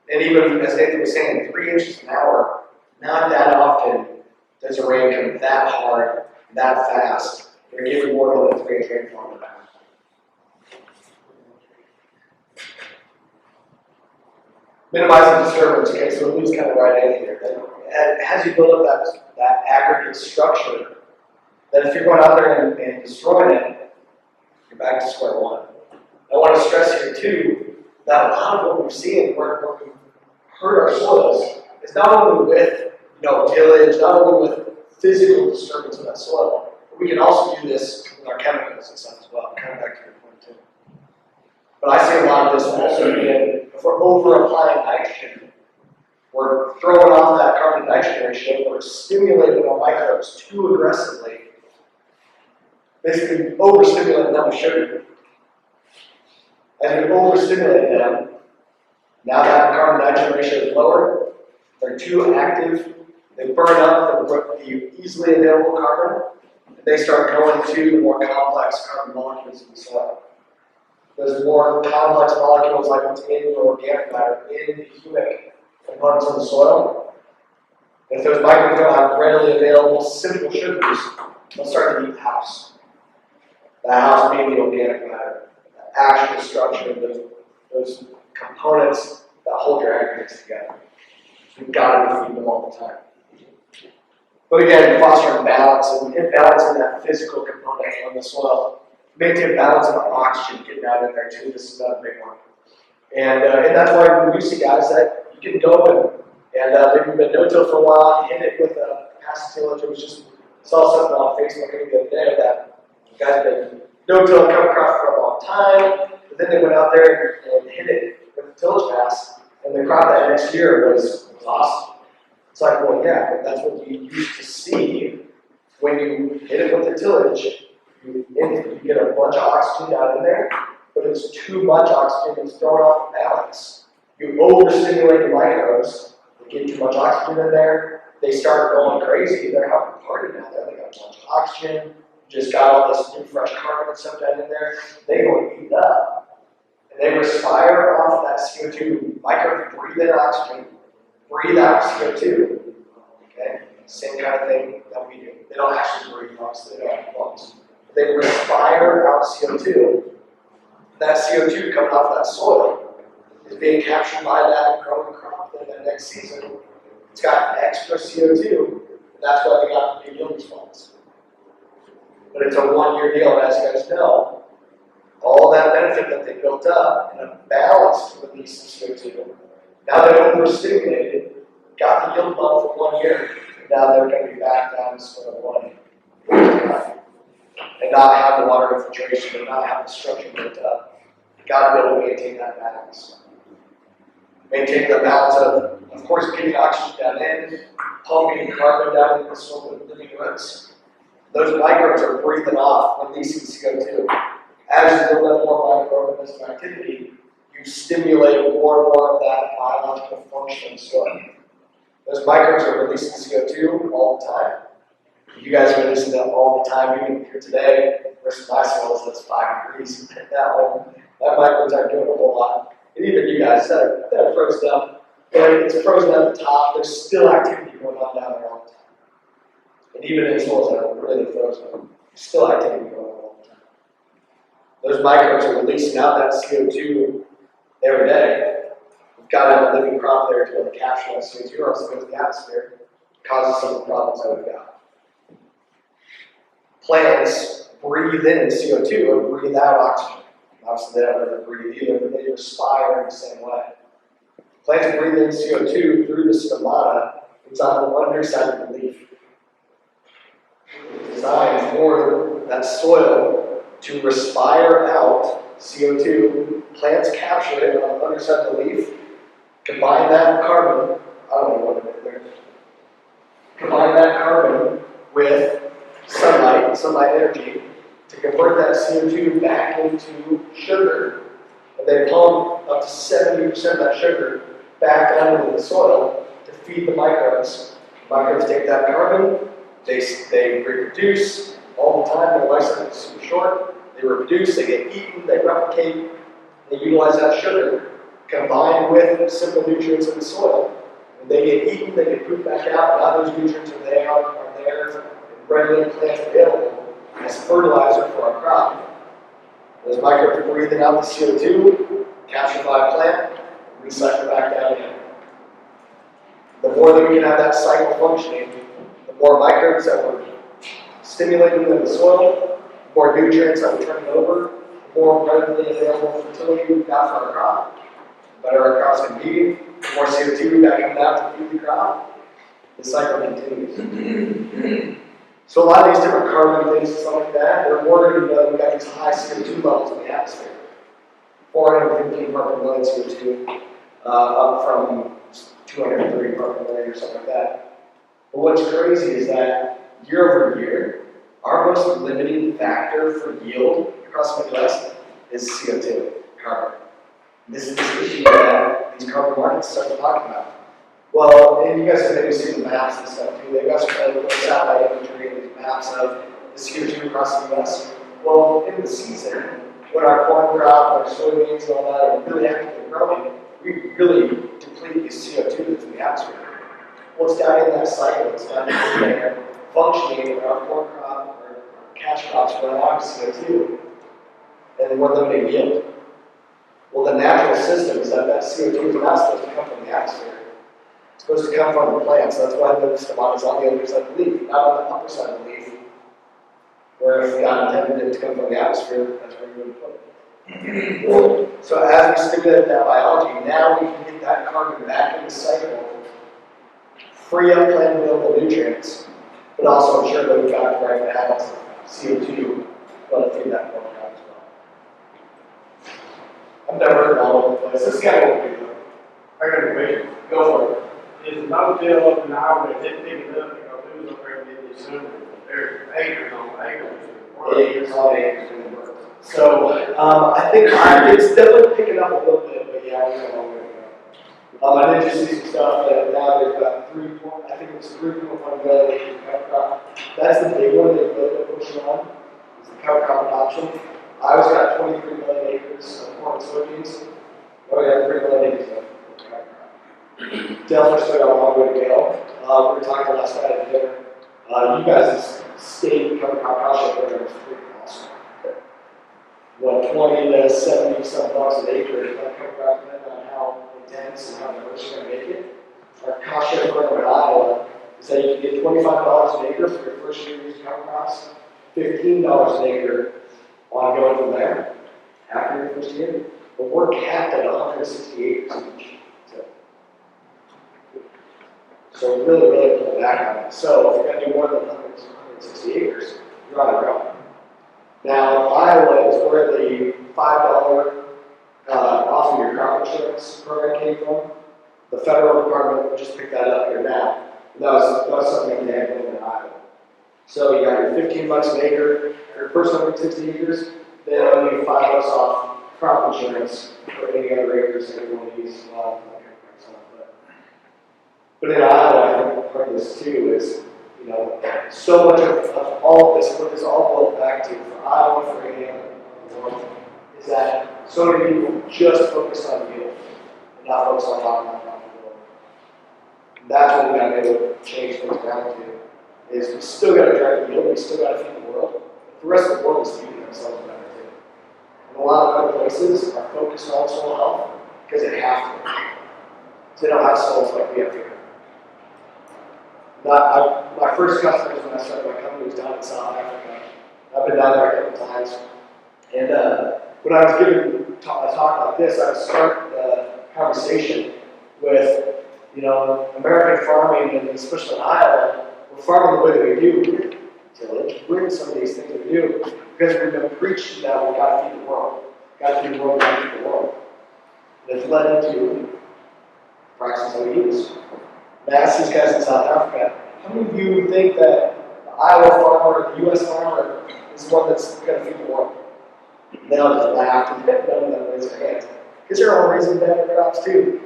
And even as Nathan was saying, 3 inches an hour, not that often does the rain come that hard, that fast. They're giving more than a 3 inch rainfall in the back. Minimizing disturbance, okay, so it moves kind of right in here. And as you build up that aggregate structure, that if you're going out there and destroying it, you're back to square one. I want to stress here too, that a lot of what we're seeing where we hurt our soils is not only with tillage, not only with physical disturbance of that soil, but we can also do this with our chemicals and stuff as well, kind of back to your point too. But I see a lot of this also again, if we're over applying nitrogen, we're throwing off that carbon nitrogen ratio, we're stimulating our microbes too aggressively. basically overstimulate them with sugar. As we overstimulate them, now that carbon nitrogen ratio is lower, they're too active, they burn up the easily available carbon, and they start going to the more complex carbon molecules in the soil. Those more complex molecules, like what's in the organic matter, in the humic components of the soil, if those microbes don't have readily available simple sugars, they'll start to eat the house. The house being the organic matter, the actual structure of those components that hold your aggregates together. You've got to feed them all the time. But again, fostering balance and imbalance in that physical component of the soil. Maintain balance of oxygen getting out in there too. This is another big one. And that's why we see guys that you can go and they've been no-till for a while, hit it with a capacity tillage. It was just, saw something on Facebook the other day that guys been no-till cover crop for a long time, but then they went out there and hit it with the tillage pass, and the crop that next year was awesome. It's like, well, yeah, but that's what you used to see when you hit it with the tillage. You get a bunch of oxygen down in there, but it's too much oxygen, it's thrown off balance. You overstimulate the microbes, they get too much oxygen in there, they start going crazy, they're having a party down there, they got a bunch of oxygen, just got all this new fresh carbon and stuff down in there, they go and eat it up. And they respire off that CO2, microbes breathe in oxygen, breathe out CO2. Okay? Same kind of thing that we do. They don't actually breathe, obviously, they don't have lungs. They respire out CO2. That CO2 coming off that soil is being captured by that growing crop in the next season. It's got extra CO2. That's why they got the big yield response. But it's a one-year deal, and as you guys know, all that benefit that they built up in a balanced release of CO2, now they're overstimulated, got the yield bump for 1 year, and now they're going to be back down to sort of 1 and not have the water infiltration and not have the structure built up. You got to be able to maintain that balance. Maintain the balance of course, getting oxygen down in, pumping carbon down in the soil with living roots. Those microbes are breathing off, releasing CO2. As you build up more microorganism activity, you stimulate more and more of that biological function in the soil. Those microbes are releasing CO2 all the time. You guys are releasing that all the time, even here today, versus my soils, that's 5 degrees. That microbes aren't doing a whole lot. And even you guys that are frozen up, but it's frozen at the top, there's still activity going on down there all the time. And even in soils that are really frozen, there's still activity going on all the time. Those microbes are releasing out that CO2 every day. We've got to have a living crop there to be able to capture that CO2, or else it goes to the atmosphere, causes some of the problems that we've got. Plants breathe in CO2 and breathe out oxygen. Obviously, they don't really breathe either, but they respire in the same way. Plants breathe in CO2 through the stomata. It's on the underside of the leaf. It's designed for that soil to respire out CO2. Plants capture it on the underside of the leaf, combine that carbon, I don't know what it is, combine that carbon with sunlight energy, to convert that CO2 back into sugar, and they pump up to 70% of that sugar back down into the soil to feed the microbes. The microbes take that carbon, they reproduce all the time, their life cycle is super short, they reproduce, they get eaten, they replicate, they utilize that sugar, combined with simple nutrients in the soil. When they get eaten, they get pooped back out, now those nutrients are there, readily plants available as fertilizer for our crop. Those microbes breathing out the CO2, captured by a plant, recycled back down in. The more that we can have that cycle functioning, the more microbes that we're stimulating in the soil, the more nutrients that we're turning over, the more readily available fertility we've got for our crop. The better our crop's going to be, the more CO2 we've got coming out to feed the crop. The cycle continues. So a lot of these different carbon things and stuff like that, they're warning that we've got these high CO2 levels in the atmosphere. 415 parts per million CO2, up from 230 parts per million or something like that. But what's crazy is that year over year, our most limiting factor for yield across the Midwest is CO2, carbon. This is the issue that these carbon markets start talking about. Well, and you guys have maybe seen the maps and stuff too. They've got some satellite imagery and these maps of the CO2 across the US. Well, in the season, when our corn crop, our soybeans and all that are really actively growing, we really deplete these CO2 that's in the atmosphere. Well, it's down in that cycle, it's down in there, functioning when our corn crop or cash crops run out of CO2, and we're limiting yield. Well, the natural system is that CO2 is not supposed to come from the atmosphere. It's supposed to come from the plants. That's why the stomach is on the other side of the leaf, not on the upper side of the leaf. Where if God intended it to come from the atmosphere, that's where you would put it. So as we stimulate that biology, now we can get that carbon back in the cycle, free up plant available nutrients, but also ensure that we've got the right balance of CO2 going through that corn crop as well. I've never heard all over the place. This guy won't do that. I got a question. Go for it. Is the motel up in the highway, they pick it up because who's up there in December? There's acres on acres. Acres on acres in the world. So I think it's definitely picking up a little bit, but yeah, we're going to go. I did just see some stuff that now they've got 3.1 billion acres of cover crop. That's the big one they've really been pushing on, is the cover crop adoption. Iowa's got 23 million acres of corn and soybeans. Oh yeah, 3 million acres of cover crop. Delaware still got a long way to go. We were talking last night at dinner. You guys' state cover crop house program is pretty awesome. What, 20 to 70 some bucks an acre, that cover crop depending on how intense and how diverse you're going to make it. Our cost share program in Iowa is that you can get $25 an acre for your first year using cover crops, $15 an acre ongoing from there after your first year. But we're capped at 160 acres each. So really, really pull back on it. So if you're going to do more than 160 acres, you're on the ground. Now, Iowa is where the $5 off of your crop insurance program came from. The federal department just picked that up here now. And that was something they had in Iowa. So you got your 15 bucks an acre, your first 160 acres, then only $5 off crop insurance for any other acres that you want to use as well. But in Iowa, I think part of this too is, so much of all of this, what this all boils back to for Iowa, for any other world, is that so many people just focus on yield and not focus on profitability. That's what we got to be able to change things down to. Is we still got to drive yield, we still got to feed the world. The rest of the world is feeding themselves better too. And a lot of other places are focused on soil health because they have to. They don't have soils like we have here. My first customers when I started my company was down in South Africa. I've been down there a couple times. And when I was giving a talk like this, I would start the conversation with, American farming, and especially in Iowa, we're farming the way that we do. Tillage, we're in some of these things that we do because we've been preached that we've got to feed the world. Got to feed the world, got to feed the world. And it's led into practices that we use. And I asked these guys in South Africa, how many of you think that the Iowa farmer or the U.S. farmer is one that's going to feed the world? And they all just laughed and none of them raised their hands. Because they're all raising better crops too.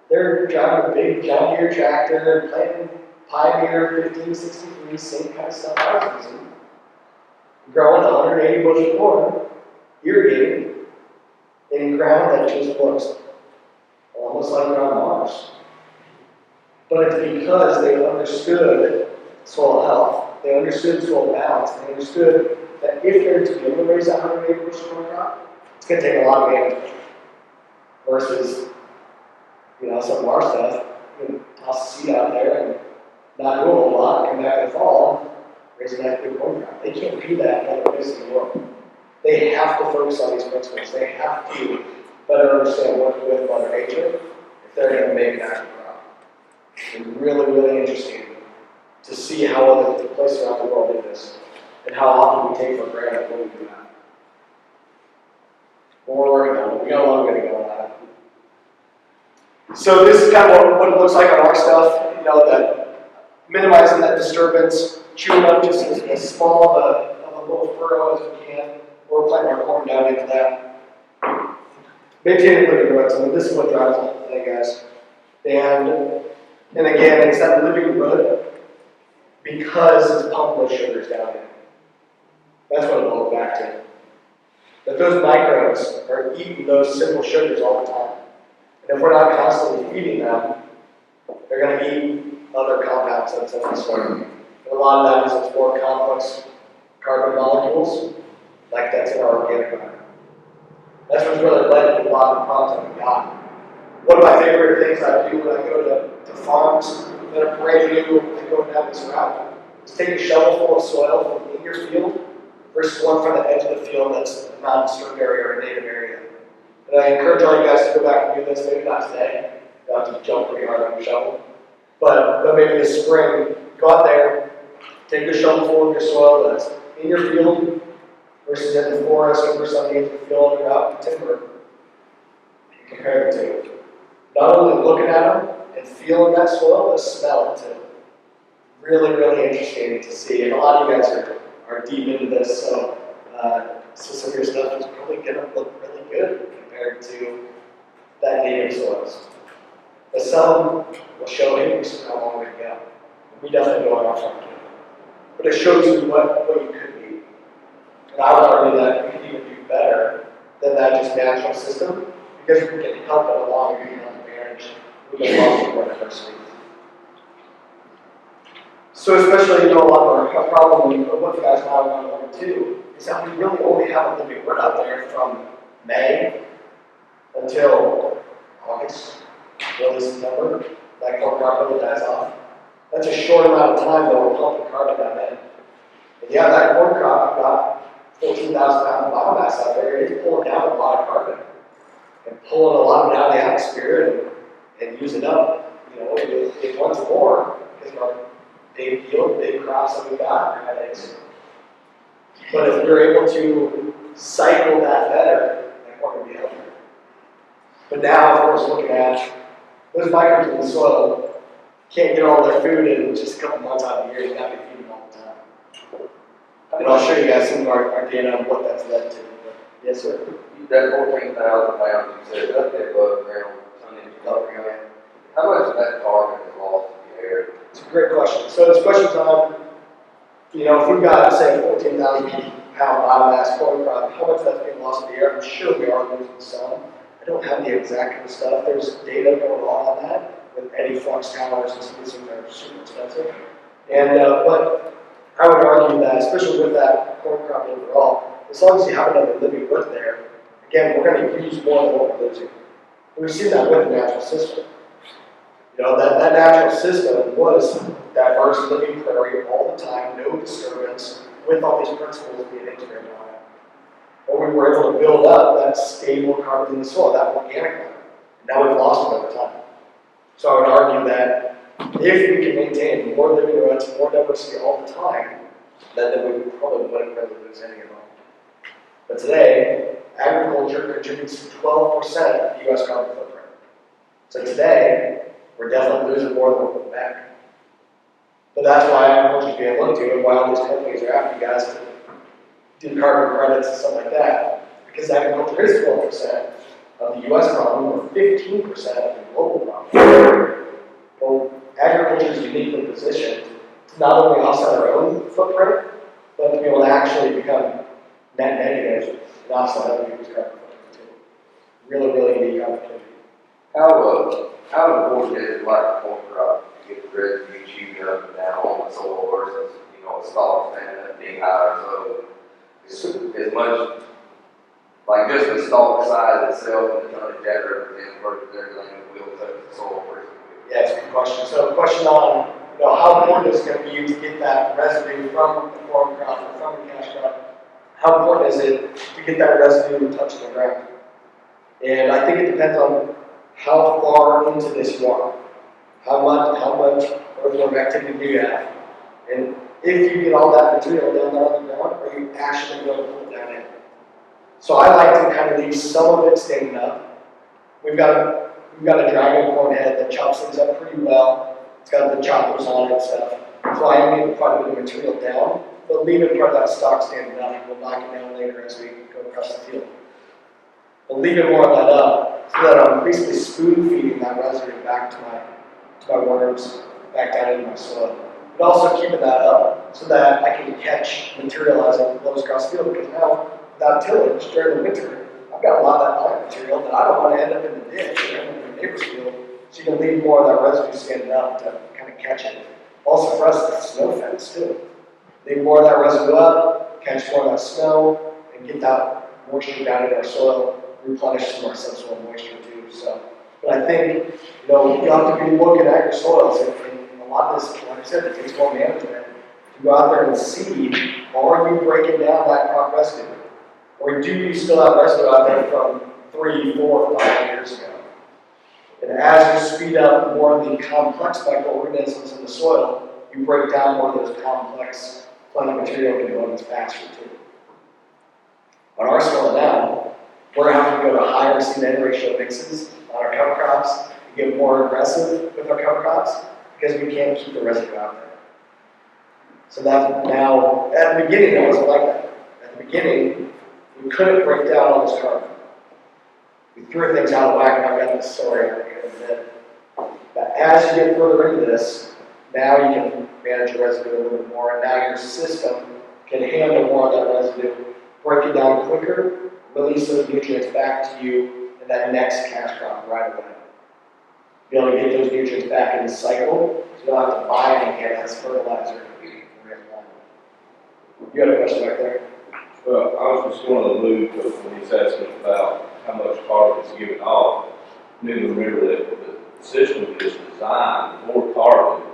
They're driving a big John Deere tractor, planting Pioneer 1563, same kind of stuff I was using. Growing 180 bushel corn, irrigating, in ground that just looks almost like we're on Mars. But it's because they understood soil health, they understood soil balance, they understood that if they're to be able to raise a 180 bushel corn crop, it's going to take a lot of management. Versus, some of our stuff, you can toss a seed out there and not do a whole lot, come back in the fall, raise a nice big corn crop. They can't do that in other places in the world. They have to focus on these principles. They have to better understand working with Mother Nature if they're going to make an actual crop. It's really, really interesting to see how other places around the world do this and how often we take for granted when we do that. We got a long way to go on that. So this is kind of what it looks like on our stuff, that minimizing that disturbance, chewing up just as small of a little furrow as we can. We're planting our corn down into that. Maintaining living roots, I mean, this is what drives the whole thing, guys. And again, it's that living root because it's pumping those sugars down in. That's what it boils back to. That those microbes are eating those simple sugars all the time. And if we're not constantly feeding them, they're going to eat other compounds that's in the soil. And a lot of that is those more complex carbon molecules, like that's in our organic matter. That's what's really led to a lot of the problems that we got. One of my favorite things I do when I go to farms that are brand new and go down this route is take a shovel full of soil from in your field versus one from the edge of the field that's a non-disturbed area or a native area. And I encourage all you guys to go back and do this, maybe not today, you don't have to jump pretty hard on your shovel, but maybe this spring, go out there, take a shovel full of your soil that's in your field versus in the forest or versus on the edge of the field or out in the timber, and compare the two. Not only looking at them and feeling that soil, but smell it too. Really, really interesting to see. And a lot of you guys are deep into this, so some of your stuff is probably going to look really good compared to that native soils. But some will show you how long we go. We definitely go on our farm. But it shows you what you could be. And I would argue that we can even do better than that just natural system because we can help it along and help manage with a lot more diversity. So especially, a lot of our problem with what you guys now want to learn too is that we really only have a living root out there from May until August, early September. That corn crop really dies off. That's a short amount of time that we're pumping carbon down in. And yeah, that corn crop got 14,000 pounds of biomass out there. It's pulling down a lot of carbon and pulling a lot of it out of the atmosphere and using up, it wants more because of our big yield, big crops that we got nowadays. But if we're able to cycle that better, then we're going to be healthier. But now, of course, looking at those microbes in the soil can't get all their food in just a couple months out of the year. You got to be feeding them all the time. And I'll show you guys some of our data on what that's led to. But yes, sir. That 14,000 pounds you said, that's above ground tonnage. How much of that carbon is lost in the air? It's a great question. So this question's on, if we've got, say, 14,000 pound biomass corn crop, how much that's being lost in the air? I'm sure we are losing some. I don't have the exact kind of stuff. There's data going on that with eddy flux towers and some of these things that are super expensive. And but I would argue that, especially with that corn crop overall, as long as you have another living root there, again, we're going to use more than what we're losing. And we've seen that with the natural system. That natural system was diverse living prairie all the time, no disturbance, with all these principles being integrated on it. And we were able to build up that stable carbon in the soil, that organic matter. And now we've lost it over time. So I would argue that if we can maintain more living roots, more diversity all the time, then we probably wouldn't really lose any at all. But today, agriculture contributes to 12% of the U.S. carbon footprint. So today, we're definitely losing more than we're putting back. But that's why agriculture is being looked to and why all these companies are after you guys to do carbon credits and stuff like that. Because agriculture is 12% of the U.S. problem or 15% of the global problem. Well, agriculture is uniquely positioned to not only offset our own footprint, but to be able to actually become net negative and offset other people's carbon footprint too. Really, really unique opportunity. How important is it like corn crop to get the residue chewed up and down on the soil versus, a stalk standing up being higher? So it's as much, like just the stalk size itself and the tonnage that represents versus everything that will touch the soil versus. Yeah, it's a good question. So the question on, how important is it going to be to get that residue from the corn crop or from the cash crop? How important is it to get that residue touching the ground? And I think it depends on how far into this you are. How much earthworm activity do you have? And if you get all that material down there on the ground, are you actually going to pull it down in? So I like to kind of leave some of it standing up. We've got a dragon corn head that chops things up pretty well. It's got the choppers on it and stuff. So I am leaving quite a bit of material down, but leaving part of that stock standing up, we'll knock it down later as we go across the field. But leaving more of that up, so that I'm basically spoon feeding that residue back to my worms, back down into my soil. But also keeping that up so that I can catch material as it blows across the field, because now, without tillage during the winter, I've got a lot of that plant material that I don't want to end up in the ditch or end up in the neighbor's field, so you can leave more of that residue standing up to kind of catch it. Also for us, it's snow fence too. Leave more of that residue up, catch more of that snow, and get that moisture down in our soil, replenish some of our subsoil moisture too. So, but I think, you have to be looking at your soils, and a lot of this, like I said, it takes more management. To go out there and seed, are you breaking down that crop residue? Or do you still have residue out there from 3, 4, 5 years ago? And as you speed up more of the complex microorganisms in the soil, you break down more of those complex plant material components faster too. On our soil now, we're having to go to higher seed-end ratio mixes on our cover crops and get more aggressive with our cover crops because we can't keep the residue out there. So that now, at the beginning, it wasn't like that. At the beginning, we couldn't break down all this carbon. We threw things out of whack, and I've got this story in a bit. But as you get further into this, now you can manage your residue a little bit more, and now your system can handle more of that residue, break it down quicker, release those nutrients back to you in that next cash crop right away. Be able to get those nutrients back in the cycle, so you don't have to buy them again as fertilizer. You had a question back there? Well, I was just going to allude to when he's asking about how much carbon is given off. You need to remember that the system is designed for carbon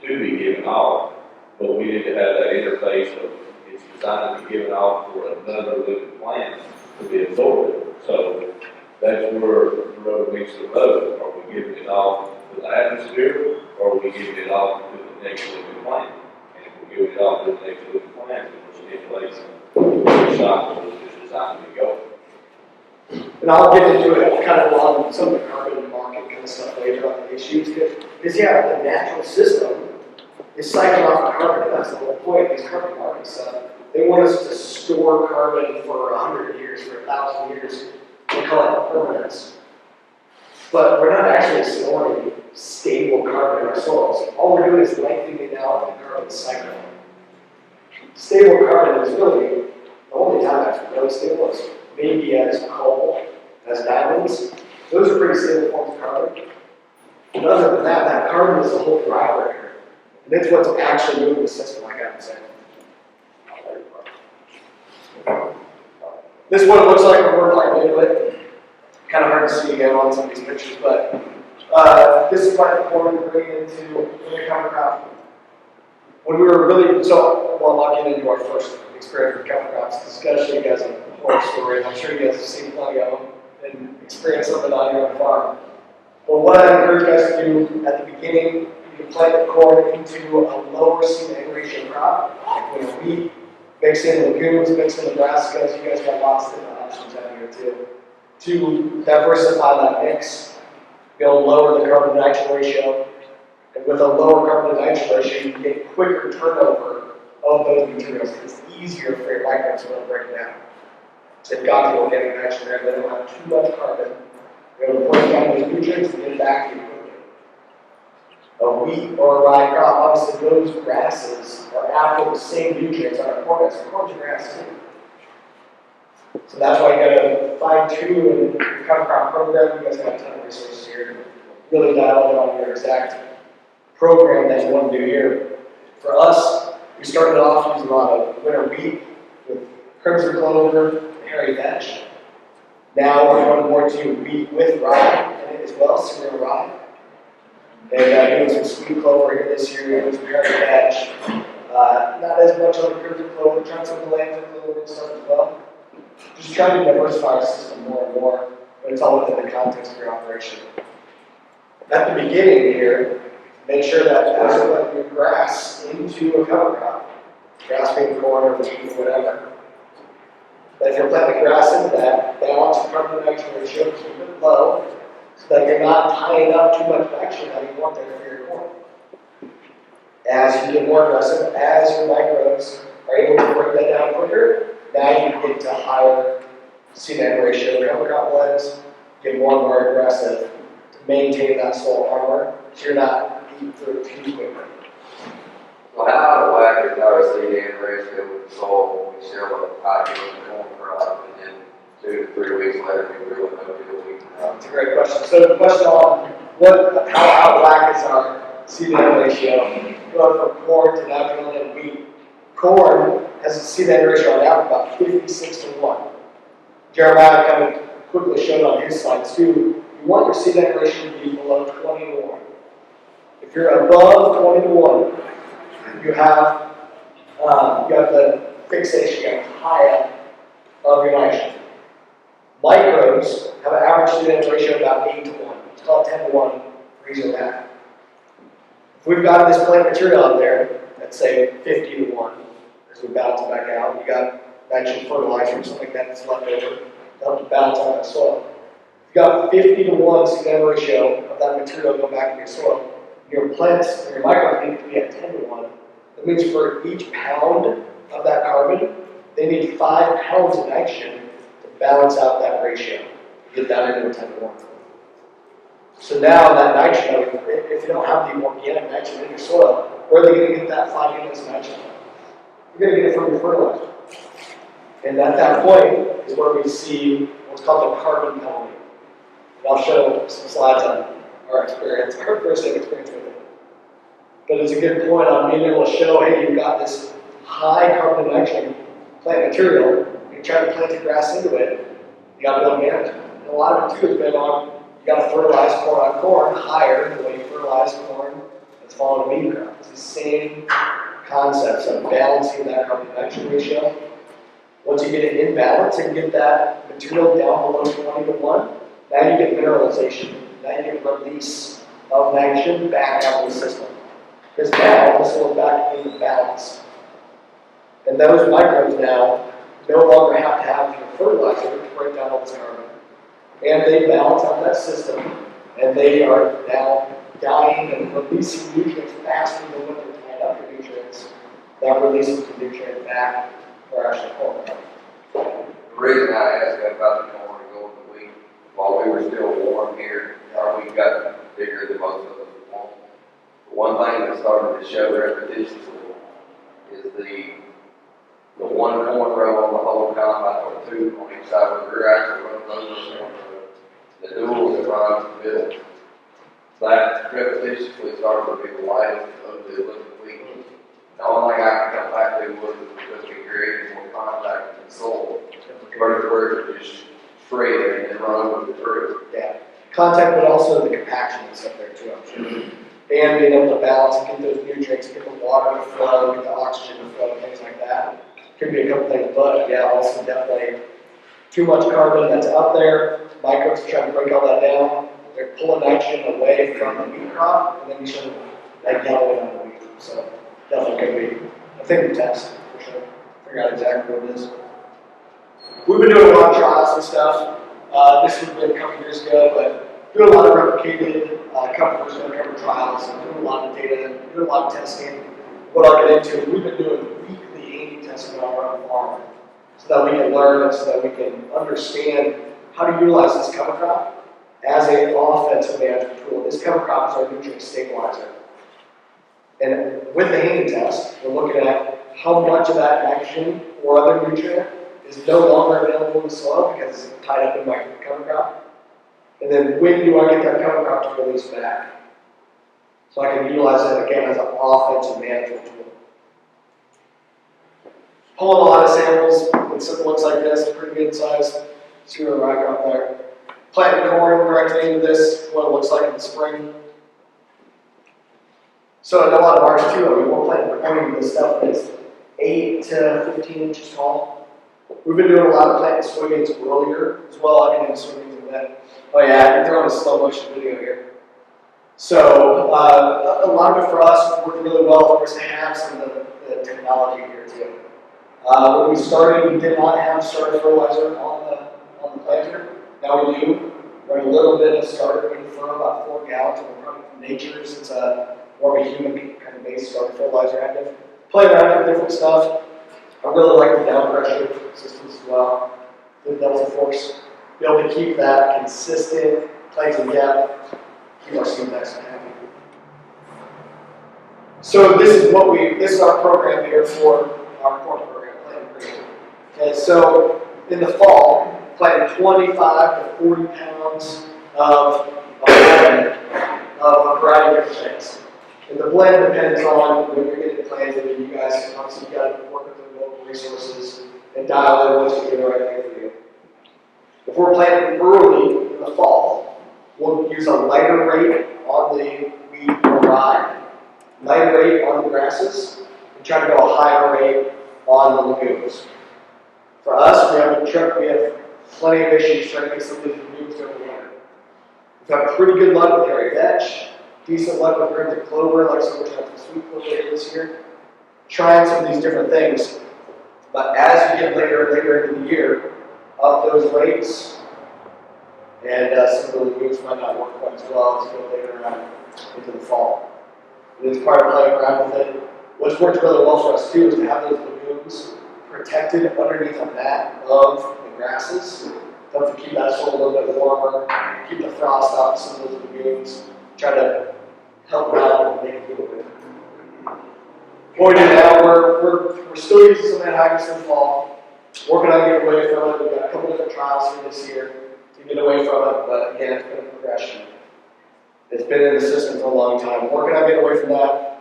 to be given off, but we need to have that interface of it's designed to be given off for another living plant to be absorbed. So that's where the road meets the road. Are we giving it off to the atmosphere, or are we giving it off to the next living plant? And if we're giving it off to the next living plant, then we're stimulating the cycle that it's designed to go. And I'll get into it kind of on some of the carbon market kind of stuff later on the issues, because yeah, the natural system is cycling off of carbon, and that's the whole point of these carbon market stuff. They want us to store carbon for 100 years, for 1,000 years. They call it permanence. But we're not actually storing stable carbon in our soils. All we're doing is lengthening out the carbon cycle. Stable carbon is really the only time that's really stable is maybe as coal, as diamonds. Those are pretty stable forms of carbon. But other than that, that carbon is the whole driver here. And it's what's actually moving the system, like I'm saying. This is what it looks like when we're plugging into it. Kind of hard to see again on some of these pictures, but this is like the corn we're bringing into the cover crop. When we were really, I'll get into our first experience with cover crops. This is going to show you guys a horror story, and I'm sure you guys have seen plenty of them and experienced something on your own farm. But what I encourage you guys to do at the beginning, you can plant the corn into a lower seed-to-egg ratio crop, like wheat, mix in legumes, mix in Nebraskas. You guys got lots of different options out here too. To diversify that mix, be able to lower the carbon to nitrogen ratio. And with a lower carbon to nitrogen ratio, you can get quicker turnover of those materials. It's easier for your microbes to break down. They've got the organic nitrogen there, they don't have too much carbon. They're able to break down those nutrients and get it back to you quickly. A wheat or a rye crop, obviously those grasses are after the same nutrients on our corn as corn's a grass too. So that's why you gotta fine-tune and your cover crop program. You guys got a ton of resources here to really dial in on your exact program that you want to do here. For us, we started off using a lot of winter wheat with crimson clover and hairy vetch. Now we're going more to wheat with rye in it as well, cereal rye. And doing some sweet clover here this year, doing some hairy vetch. Not as much on the crimson clover, trying some glands clover and stuff as well. Just trying to diversify our system more and more, but it's all within the context of your operation. At the beginning here, make sure that as you're letting your grass into a cover crop, grass being corn or wheat or whatever, that if you're planting grass into that, balance the carbon to nitrogen ratio, keep it low, so that you're not tying up too much nitrogen that you want there for your corn. As you get more aggressive, as your microbes are able to break that down quicker, now you get to higher seed-to-end ratio cover crop blends, get more and more aggressive to maintain that soil armor, so you're not eating through it too quickly. So how out of whack is our seed-to-end ratio with the soil when we share what I do in the corn crop, and then 2 to 3 weeks later, we really know that we It's a great question. So the question on how out of whack is our seed-to-end ratio, going from corn to nitrogen and wheat. Corn has a seed-to-end ratio on average about 56 to 1. Jeremiah kind of quickly showed on his slides too. You want your seed-to-end ratio to be below 20 to 1. If you're above 20 to 1, you have the fixation, you have tie-up of your nitrogen. Microbes have an average seed-to-end ratio of about 8 to 1. It's called 10 to 1 reason that. If we've got this plant material out there, let's say 50 to 1, as we balance it back out, you got nitrogen fertilizer or something like that that's left over to help balance out that soil. If you got 50 to 1 seed-to-end ratio of that material go back in your soil, your plants and your microbes need to be at 10 to 1. That means for each pound of that carbon, they need 5 pounds of nitrogen to balance out that ratio, to get that into a 10 to 1. So now that nitrogen, if you don't have the organic nitrogen in your soil, where are they going to get that 5 units of nitrogen? You're going to get it from your fertilizer. And at that point is where we see what's called the carbon penalty. And I'll show some slides on our experience, our first-hand experience with it. But it's a good point on being able to show, hey, you've got this high carbon nitrogen plant material, you try to plant the grass into it, you got to build management. And a lot of it too has been on, you got to fertilize corn on corn higher than the way you fertilize corn that's following a wheat crop. It's the same concepts of balancing that carbon nitrogen ratio. Once you get it in balance and get that material down below 20 to 1, now you get mineralization. Now you get release of nitrogen back out of the system. Because now the soil is back into balance. And those microbes now no longer have to have your fertilizer to break down all this carbon. And they balance out that system. And they are now dying and releasing nutrients faster than what they're tying up for nutrients. That releases the nutrient back for actually corn. The reason I asked about the corn and going to wheat, while we were still warm here, our wheat got bigger than most of us would want. But one thing that started to show repetitiously is the one corn row on the whole combine, or 2 on each side of the rear axle running over the corn row. The duals that run in the middle. That repetitiously started to be the lightest of the liquid wheat. The only thing I can come back to was because we created more contact with the soil. Where it just shred and then run over the tree. Yeah. Contact, but also the compaction that's up there too, I'm sure. And being able to balance and get those nutrients, get the water to flow, get the oxygen to flow, things like that. Could be a couple things, but yeah, also definitely too much carbon that's out there. Microbes are trying to break all that down. They're pulling nitrogen away from the wheat crop, and then you sort of like yellow on the wheat. So definitely could be a thing to test for sure. Figure out exactly what it is. We've been doing a lot of trials and stuff. This has been a couple years ago, but doing a lot of replicated, couple years ago, cover trials, and doing a lot of data, doing a lot of testing. What I'll get into is we've been doing weekly A/B testing on our own farm, so that we can learn and so that we can understand how to utilize this cover crop as an offensive management tool. This cover crop is our nutrient stabilizer. And with the Haney test, we're looking at how much of that nitrogen or other nutrient is no longer available in the soil because it's tied up in my cover crop. And then when do I get that cover crop to release back? So I can utilize that again as an offensive management tool. Pulling a lot of samples, it looks like this, pretty good size. See where I got there. Planting corn directly into this, what it looks like in the spring. So in a lot of ours too, I mean, we're planting corn into this stuff that's 8 to 15 inches tall. We've been doing a lot of planting soybeans earlier as well. I've been doing soybeans in that. Oh yeah, I'm throwing a slow motion video here. So a lot of it for us worked really well for us to have some of the technology here too. When we started, we did not have starter fertilizer on the planter. Now we do. We're a little bit of starter in the front, about 4 gallons. We're running from Nature's. It's a more of a human kind of base garden fertilizer active. Play around with different stuff. I really like the down pressure systems as well. The Delta Force. Be able to keep that consistent, plays in depth, keep our seed nice and happy. So this is our program here for our corn program, planting green. Okay, so in the fall, planting 25 to 40 pounds of blend of a variety of different things. And the blend depends on when you're getting planted, and you guys obviously got to work with the local resources and dial in what's going to be the right thing for you. If we're planting early in the fall, we'll use a lighter rate on the wheat or rye, lighter rate on the grasses, and try to go a higher rate on the legumes. For us, we have plenty of issues trying to get some of these legumes over the winter. We've had pretty good luck with hairy vetch, decent luck with crimson clover, like some of the sweet clover this year. Trying some of these different things. But as we get later and later into the year, up those rates, and some of the legumes might not work quite as well as go later on into the fall. It is part of playing around with it. What's worked really well for us too is to have those legumes protected underneath a mat of the grasses. Help to keep that soil a little bit warmer, keep the frost off some of those legumes, try to help them out and make it a little bit. What we do now, we're still using some anhydrous in the fall. Working on getting away from it. We've got a couple different trials here this year to get away from it, but again, it's been a progression. It's been in the system for a long time. Working on getting away from that.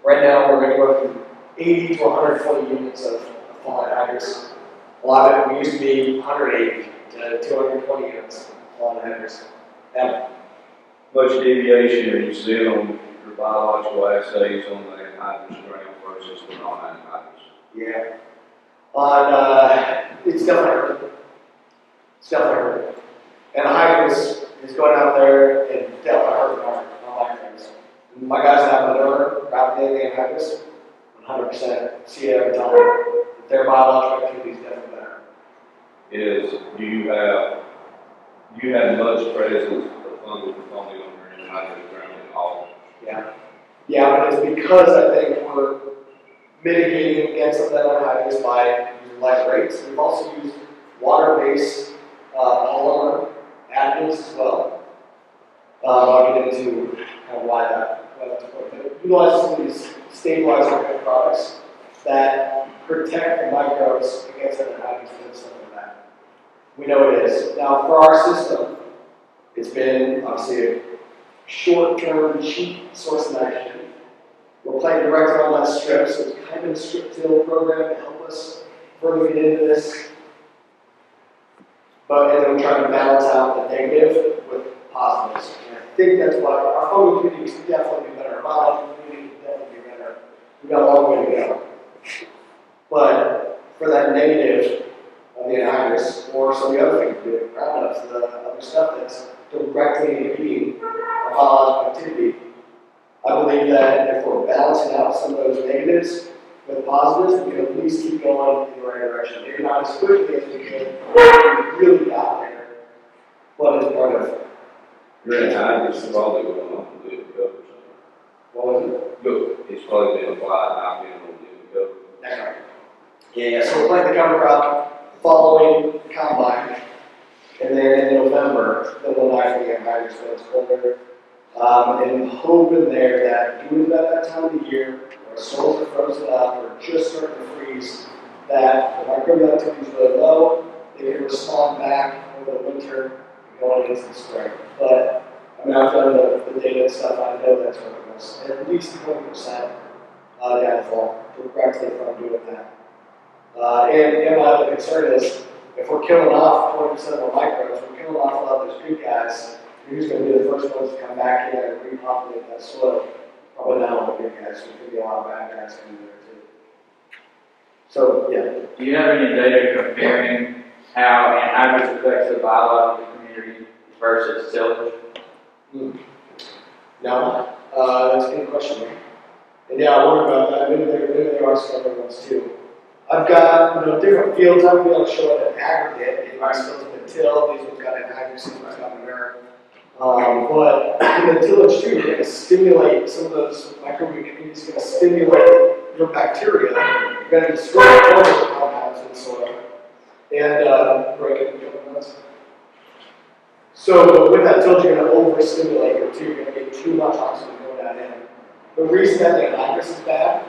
Right now, we're anywhere from 80 to 120 units of fall anhydrous. A lot of it, we used to be 180 to 220 units of fall anhydrous. Yeah. Much deviation are you seeing on your biological assays on the anhydrous ground versus the non-anhydrous? Yeah. It's definitely hurting. It's definitely hurting. And anhydrous is going out there and definitely hurting our things. My guys have manure, wrapped in the anhydrous, 100% see it every time. Their biological activity is definitely better. Do you have much presence of fungal component on your anhydrous ground at all? Yeah. Yeah, but it's because I think we're mitigating against some of that anhydrous by using light rates. We've also used water-based polymer additives as well. I'll get into kind of why that's important. But utilize some of these stabilizer type products that protect the microbes against that anhydrous and stuff like that. We know it is. Now, for our system, it's been obviously a short-term, cheap source of nitrogen. We're playing directly on that strip, so it's kind of a strip till program to help us further get into this. And then we're trying to balance out the negative with positives. And I think that's why our fungal community can definitely be better. Our biological community can definitely be better. We've got a long way to go. But for that negative of the anhydrous, or some of the other things, the roundups, the other stuff that's directly impeding our biological activity, I believe that if we're balancing out some of those negatives with positives, we can at least keep going in the right direction. Maybe not as quickly as we could if we really got there, but it's part of Your anhydrous is probably going on the different covers. what was it? Good. It's probably been applied, not been on the different cover. That's right. Yeah, so we're planting the cover crop following combine, and then in November, then we'll die for the anhydrous when it's colder. And hoping there that doing it at that time of the year, where soils are frozen up or just starting to freeze, that the microbial activity is really low, they can respond back over the winter and going into the spring. But I mean, I've done the data and stuff, I know that's what it was. At least 20% downfall directly from doing that. And my other concern is if we're killing off 20% of our microbes, we're killing off a lot of those good guys. Who's going to be the first ones to come back in and repopulate that soil? Probably not all the good guys, so there could be a lot of bad guys coming there too. So, yeah. Do you have any data comparing how anhydrous affects the biological community versus tillage? No, that's a good question, man. And yeah, I wonder about that. Maybe there are some other ones too. I've got different fields. I'm going to be able to show it in aggregate. These fields have been tilled. These ones got anhydrous. These ones got manure. But in the tillage too, you're going to stimulate some of those micronutrients, going to stimulate your bacteria, you're going to destroy all those compounds in the soil, and break it into components. So with that tillage, you're going to overstimulate it too. You're going to get too much oxygen going down in. The reason that anhydrous is bad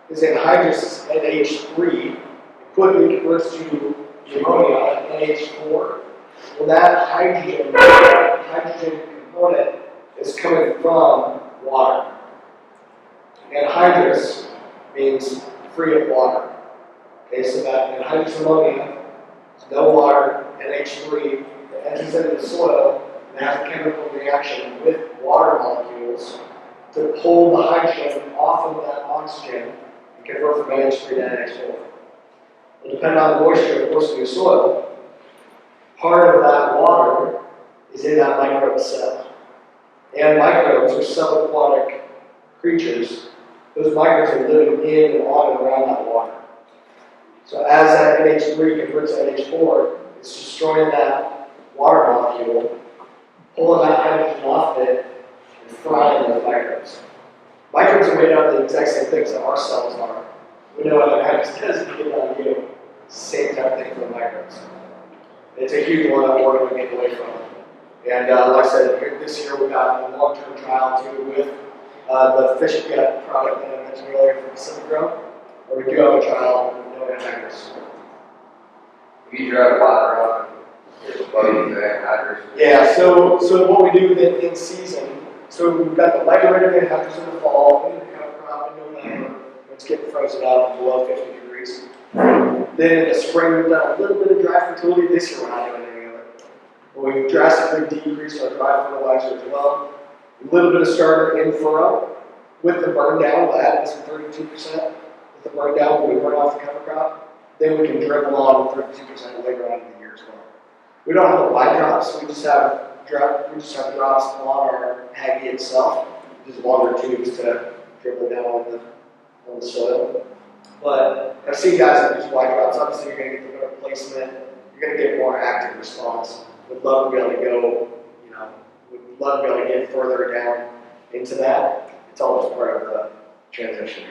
is anhydrous NH3 quickly converts to ammonia, NH4. Well, that hydrogen component is coming from water. Anhydrous means free of water. Okay, so that anhydrous ammonia, no water, NH3, that enters into the soil and has a chemical reaction with water molecules to pull the hydrogen off of that oxygen and convert from NH3 to NH4. Well, depending on the moisture, of course, in your soil, part of that water is in that microbe cell. And microbes are subaquatic creatures. Those microbes are living in and on and around that water. So as that NH3 converts to NH4, it's destroying that water molecule, pulling that hydrogen off it, and frying those microbes. Microbes are made out of the exact same things that our cells are. We know what anhydrous does to get on you. Same type of thing for the microbes. It's a huge one that we're going to get away from. And like I said, this year we've got a long-term trial too with the fish gut product that I mentioned earlier from Pacific Grow, where we do have a trial with no anhydrous. If you drive water on, it's above the anhydrous. Yeah, so what we do then in season, so we've got the lighter rate of anhydrous in the fall, we cover crop in November, when it's getting frozen up below 50 degrees. Then in the spring, we've done a little bit of dry fertility. This year, we're not doing any of it. But we've drastically decreased our dry fertilizer as well. A little bit of starter in furrow. With the burn down, we'll add in some 32%. With the burn down, when we burn off the cover crop, then we can dribble on 32% later on in the year as well. We don't have the wide drops. We just have drops on our Haggy itself, just longer tubes to dribble down on the soil. But I've seen guys that use wide drops. Obviously, you're going to get the better placement. You're going to get more active response. Would love to be able to go, would love to be able to get further down into that. It's all just part of the transition.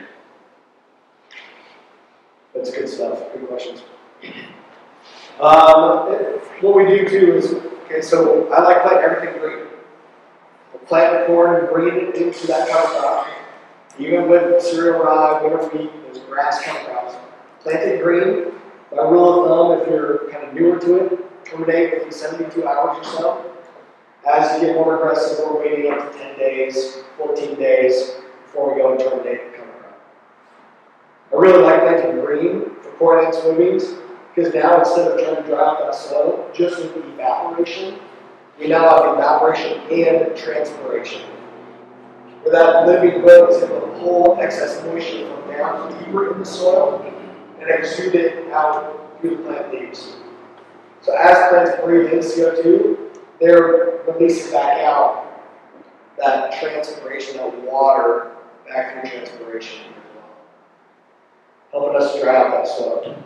That's good stuff. Good questions. What we do too is, okay, so I like planting everything green. We'll plant corn green into that cover crop. Even with cereal rye, winter wheat, those grass cover crops, plant it green. My rule of thumb, if you're kind of newer to it, terminate within 72 hours or so. As you get more aggressive, we're waiting up to 10 days, 14 days before we go and terminate the cover crop. I really like planting green for corn and soybeans because now instead of trying to dry out that soil, just with the evaporation, we now have evaporation and transpiration. Where that living will is able to pull excess moisture from down deeper in the soil and exude it out through the plant leaves. So as plants breathe in CO2, they're releasing back out that transpiration, that water, back through transpiration as well. Helping us dry out that soil.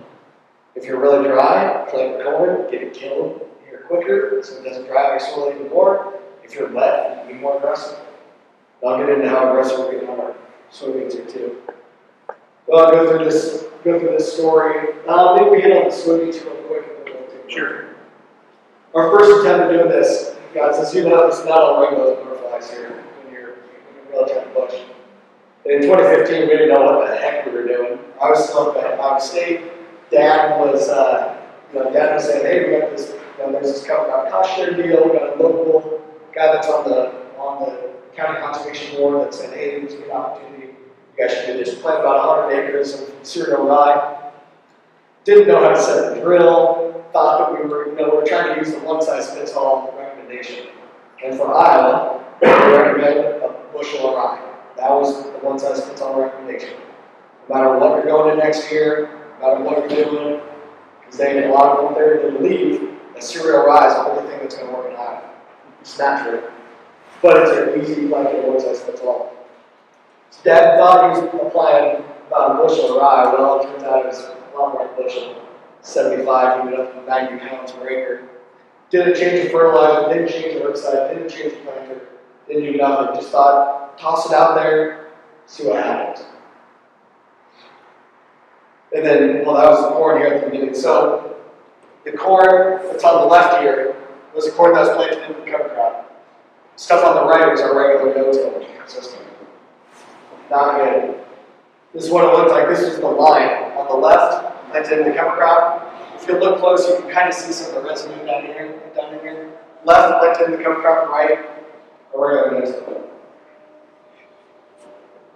If you're really dry, plant corn, get it killed here quicker so it doesn't dry out your soil even more. If you're wet, you can be more aggressive. I'll get into how aggressive we're getting on our soybeans here too. Well, I'll go through this story. Maybe we hit on the soybeans real quick and then we'll take Sure. Our first attempt at doing this, guys, as you know, it's not all rainbows and butterflies here when you're really trying to push. In 2015, we didn't know what the heck we were doing. I was still at Ohio State. Dad was saying, hey, we got this, there's this cover crop cost share deal. We got a local guy that's on the county conservation board that said, hey, there's a good opportunity. You guys should do this. Plant about 100 acres of cereal rye. Didn't know how to set the drill. Thought that we were trying to use the one-size-fits-all recommendation. And for Iowa, we recommend a bushel of rye. That was the one-size-fits-all recommendation. No matter what you're going to next year, no matter what you're doing, because they had a lot of them there to believe that cereal rye is the only thing that's going to work in Iowa. It's not true. But it's an easy blanket one-size-fits-all. So Dad thought he was applying about a bushel of rye. Well, it turns out it was a lot more than a bushel. 75, even up to 90 pounds per acre. Didn't change the fertilizer, didn't change the herbicide, didn't change the planter, didn't do nothing. Just thought, toss it out there, see what happens. And then, well, that was the corn here at the beginning. So the corn that's on the left here was the corn that was planted into the cover crop. Stuff on the right was our regular no-till system. Not good. This is what it looked like. This was the line. On the left, planted into the cover crop. If you look close, you can kind of see some of the residue down here, down in here. Left, planted into the cover crop, right, our regular no-till.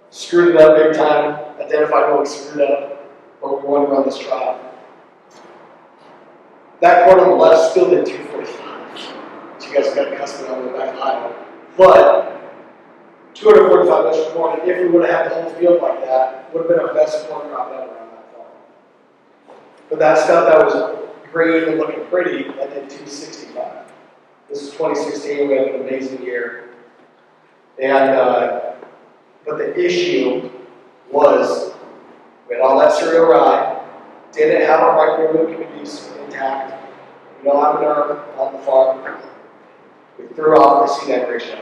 Screwed it up big time. Identified what we screwed up, but we wanted to run this trial. That corn on the left still did 245, which you guys got accustomed on the back high. But 245 bushel corn, if we would have had the whole field like that, would have been our best corn crop ever on that farm. But that stuff that was green and looking pretty, that did 265. This is 2016, we had an amazing year. And, but the issue was, we had all that cereal rye, didn't have our microbial communities intact, we don't have an arm on the farm. We threw off the seed egg ratio.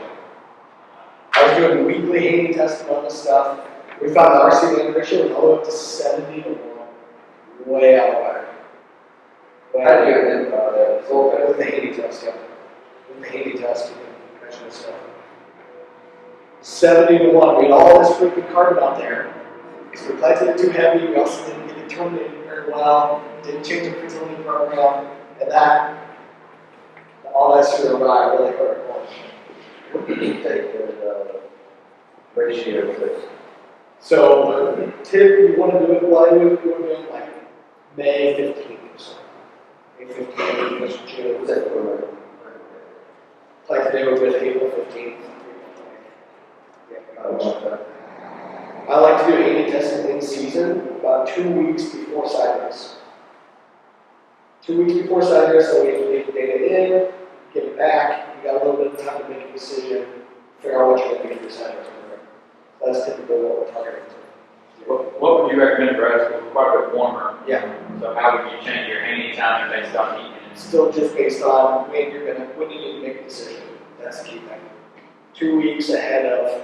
I was doing weekly Haney testing on this stuff. We found that our seed egg ratio was all the way up to 70 to 1. Way out of whack. How do you identify that? So, With the Haney test, yeah. With the Haney test, we can measure this stuff. 70 to 1. We had all this freaking carbon out there. Because we planted it too heavy, we also didn't get it terminated very well, didn't change the fertility program, and that, all that cereal rye really hurt our corn. what did you take the ratio of this? So, typically, you want to do it, well, we would do it like May 15th or so. May 15th, May 1st, June. Was that for Like today would be April 15th. I like to do A/B testing in season about 2 weeks before side dress. 2 weeks before side dress, so we can get the data in, get it back, you got a little bit of time to make a decision, figure out what you're going to get your side dress program. That's typically what we're targeting. What would you recommend for us? It's quite a bit warmer. Yeah. So how would you change your hanging time based on heat? Still just based on when you need to make a decision. That's the key thing. 2 weeks ahead of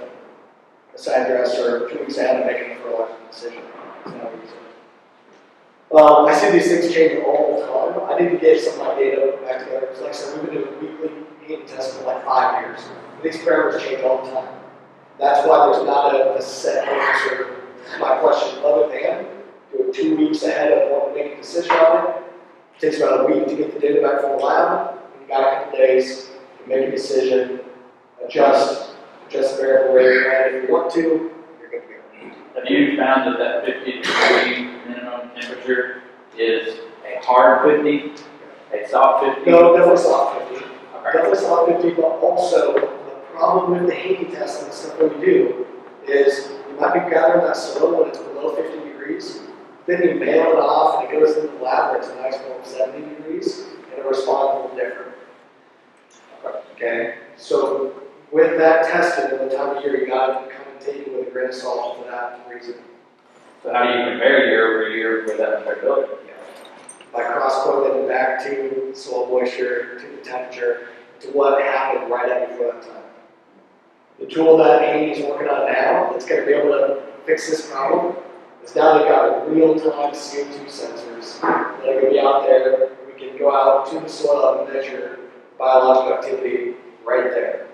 a side dress or 2 weeks ahead of making a fertilizer decision. That's how we use it. I see these things change all the time. I need to get some of my data back together. Because like I said, we've been doing weekly heat tests for like 5 years. These parameters change all the time. That's why there's not a set answer to my question, other than do it 2 weeks ahead of when we make a decision on it. It takes about a week to get the data back from the lab. You got a couple days to make a decision, adjust the variable rate, and if you want to, you're good to go. Have you found that 50 degree minimum temperature is a hard 50, a soft 50? No, definitely soft 50. Okay. Definitely soft 50, but also the problem with the Haney test and the stuff that we do is you might be gathering that soil when it's below 50 degrees, then you mail it off and it goes into the lab where it's a nice warm 70 degrees, and it responds a little different. Okay? So with that tested at the time of year, you gotta kind of take it with a grain of salt for that reason. So how do you compare year over year with that variability? By cross-correlating back to soil moisture, to the temperature, to what happened right up before that time. The tool that Amy's working on now that's going to be able to fix this problem is now they've got real-time CO2 sensors that are going to be out there. We can go out to the soil and measure biological activity right there.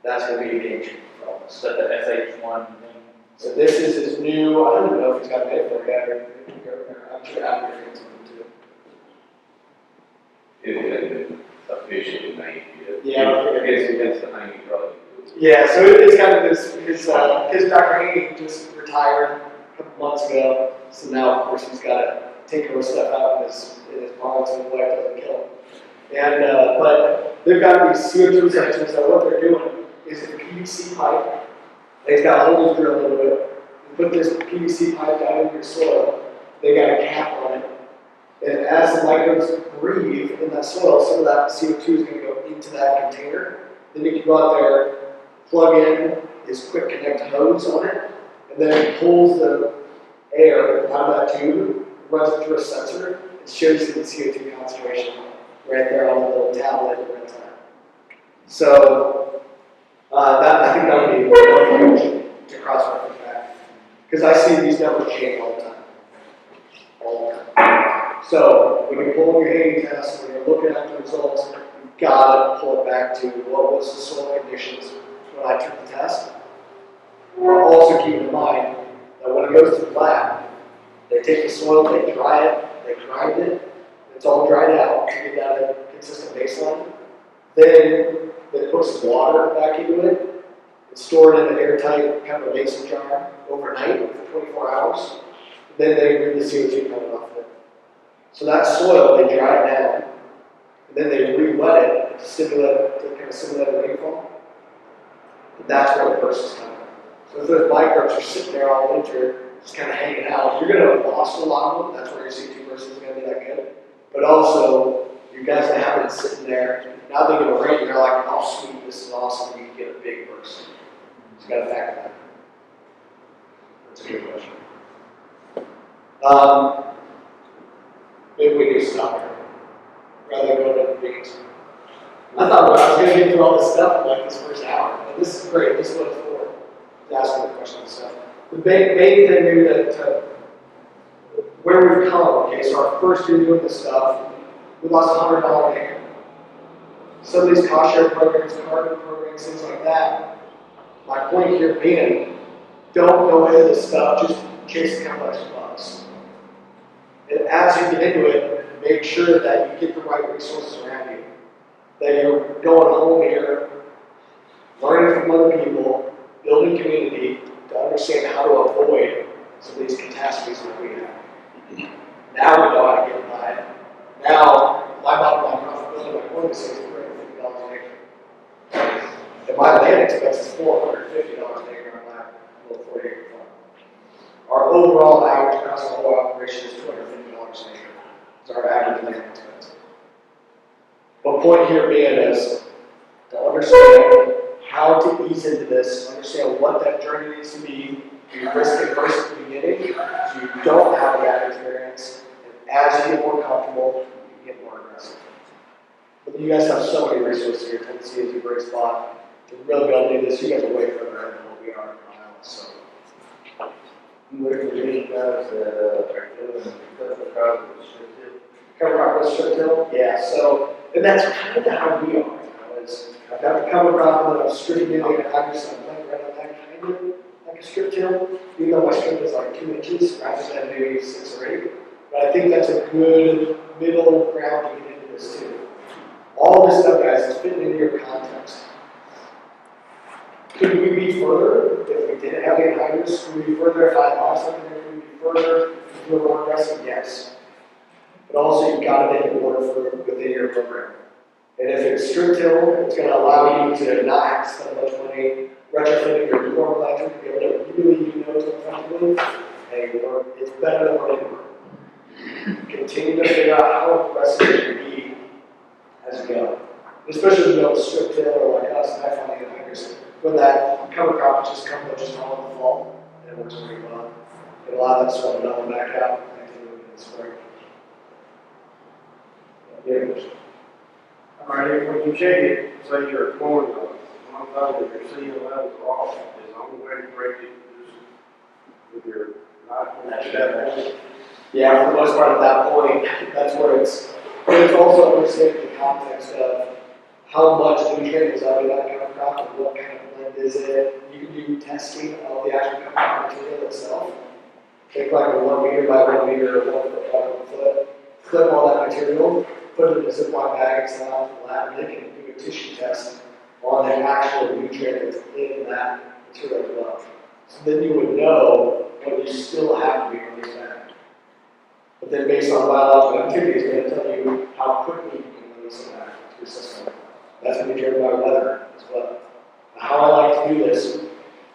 That's going to be a game changer for all of us. So the SH1 thing? So this is his new, I don't even know if he's got a name for it yet, or I'm sure Adam can something too. It hasn't been officially named yet. Yeah. It's the Haney project. Yeah, so it's kind of his Dr. Haney just retired a couple months ago, so now of course he's got to take more stuff out in his barn so the wife doesn't kill him. And, but they've got these CO2 sensors that what they're doing is a PVC pipe. They've got holes drilled into it. You put this PVC pipe down in your soil, they got a cap on it. And as the microbes breathe in that soil, some of that CO2 is going to go into that container. Then you can go out there, plug in his quick connect hose on it, and then it pulls the air out of that tube, runs it through a sensor, and shows you the CO2 concentration. right there on the little tablet in real time. So, I think that would be huge to cross-reference back. Because I see these numbers change all the time. All the time. So, when you pull your Haiti test, when you're looking at the results, you've got to pull it back to what was the soil conditions when I took the test. But also keep in mind that when it goes to the lab, they take the soil, they dry it, they grind it, it's all dried out to get down a consistent baseline. Then they put some water back into it, it's stored in an airtight kind of a mason jar overnight for 24 hours. Then they read the CO2 coming off it. So that soil, they dry it down, and then they re-wet it to kind of simulate a rainfall. And that's where the burst is coming. So if those microbes are sitting there all winter, just kind of hanging out, you're going to have lost a lot of them. That's where your CO2 burst is going to be that good. But also, you guys that have been sitting there, now they're going to rain, you're like, oh sweet, this is awesome, you can get a big burst. So you got to factor that. That's a good question. Maybe we do stop here, rather than go to the beans. I thought I was going to get through all this stuff in like this first hour, but this is great, this is what it's for, to ask me the questions. So the main thing maybe that, where we've come, okay, so our first year doing this stuff, we lost $100 an acre. Some of these cost share programs, carbon programs, things like that, my point here being, don't go into this stuff just chasing how much bucks. And as you get into it, make sure that you get the right resources around you. That you're going home here, learning from other people, building community to understand how to avoid some of these catastrophes that we have. Now we know how to get by. Now, my bottom line profitability, my point is $350 an acre. And my land expense is $450 an acre on my little 40-acre farm. Our overall average across the whole operation is $250 an acre. It's our average land expense. But point here being is to understand how to ease into this, understand what that journey needs to be, be risk adverse at the beginning, so you don't have a bad experience, and as you get more comfortable, you get more aggressive. But you guys have so many resources here. Tennessee is a great spot to really be able to do this. You guys are way further ahead than what we are in Ohio. So. Where do you guys are doing the crop restricted? Cover crop with strip till? Yeah, so, and that's kind of how we are. You know, is I've got the cover crop that I'm stripping in there, and I'm just like right on that kind of like a strip till, even though my strip is like 2 inches, rather than maybe 6 or 8. But I think that's a good middle ground to get into this too. All this stuff, guys, is fitting into your context. Could we be further if we didn't have anhydrous? Could we be further if I lost something? Could we be further if we were more aggressive? Yes. But also, you've got to make it work for within your program. And if it's strip till, it's going to allow you to not have to spend much money retrofitting your corn planter to be able to really use those effectively. Hey, it's better than what it works. Continue to figure out how aggressive you can be as you go. Especially if you go strip till or like us, and I find the anhydrous. When that cover crop just comes up just all in the fall, and it works pretty well. And a lot of that stuff will back out in the spring. All right, when you check it, say your corn, one thing that your seal levels are off, is the only way to break it is with your knife. Yeah, for the most part at that point, that's where it's also understanding the context of how much nutrient is out of that cover crop and what kind of blend is it. You can do testing of the actual cover crop material itself. Take like a 1 meter by 1 meter or 1 foot by 1 foot, clip all that material, put it in a Ziploc bag and send it out to the lab, and they can do a tissue test on the actual nutrient that's in that material as well. So then you would know whether you still have to be released back. But then based on biological activity, it's going to tell you how quickly you can release it back to your system. That's going to be driven by weather as well. How I like to do this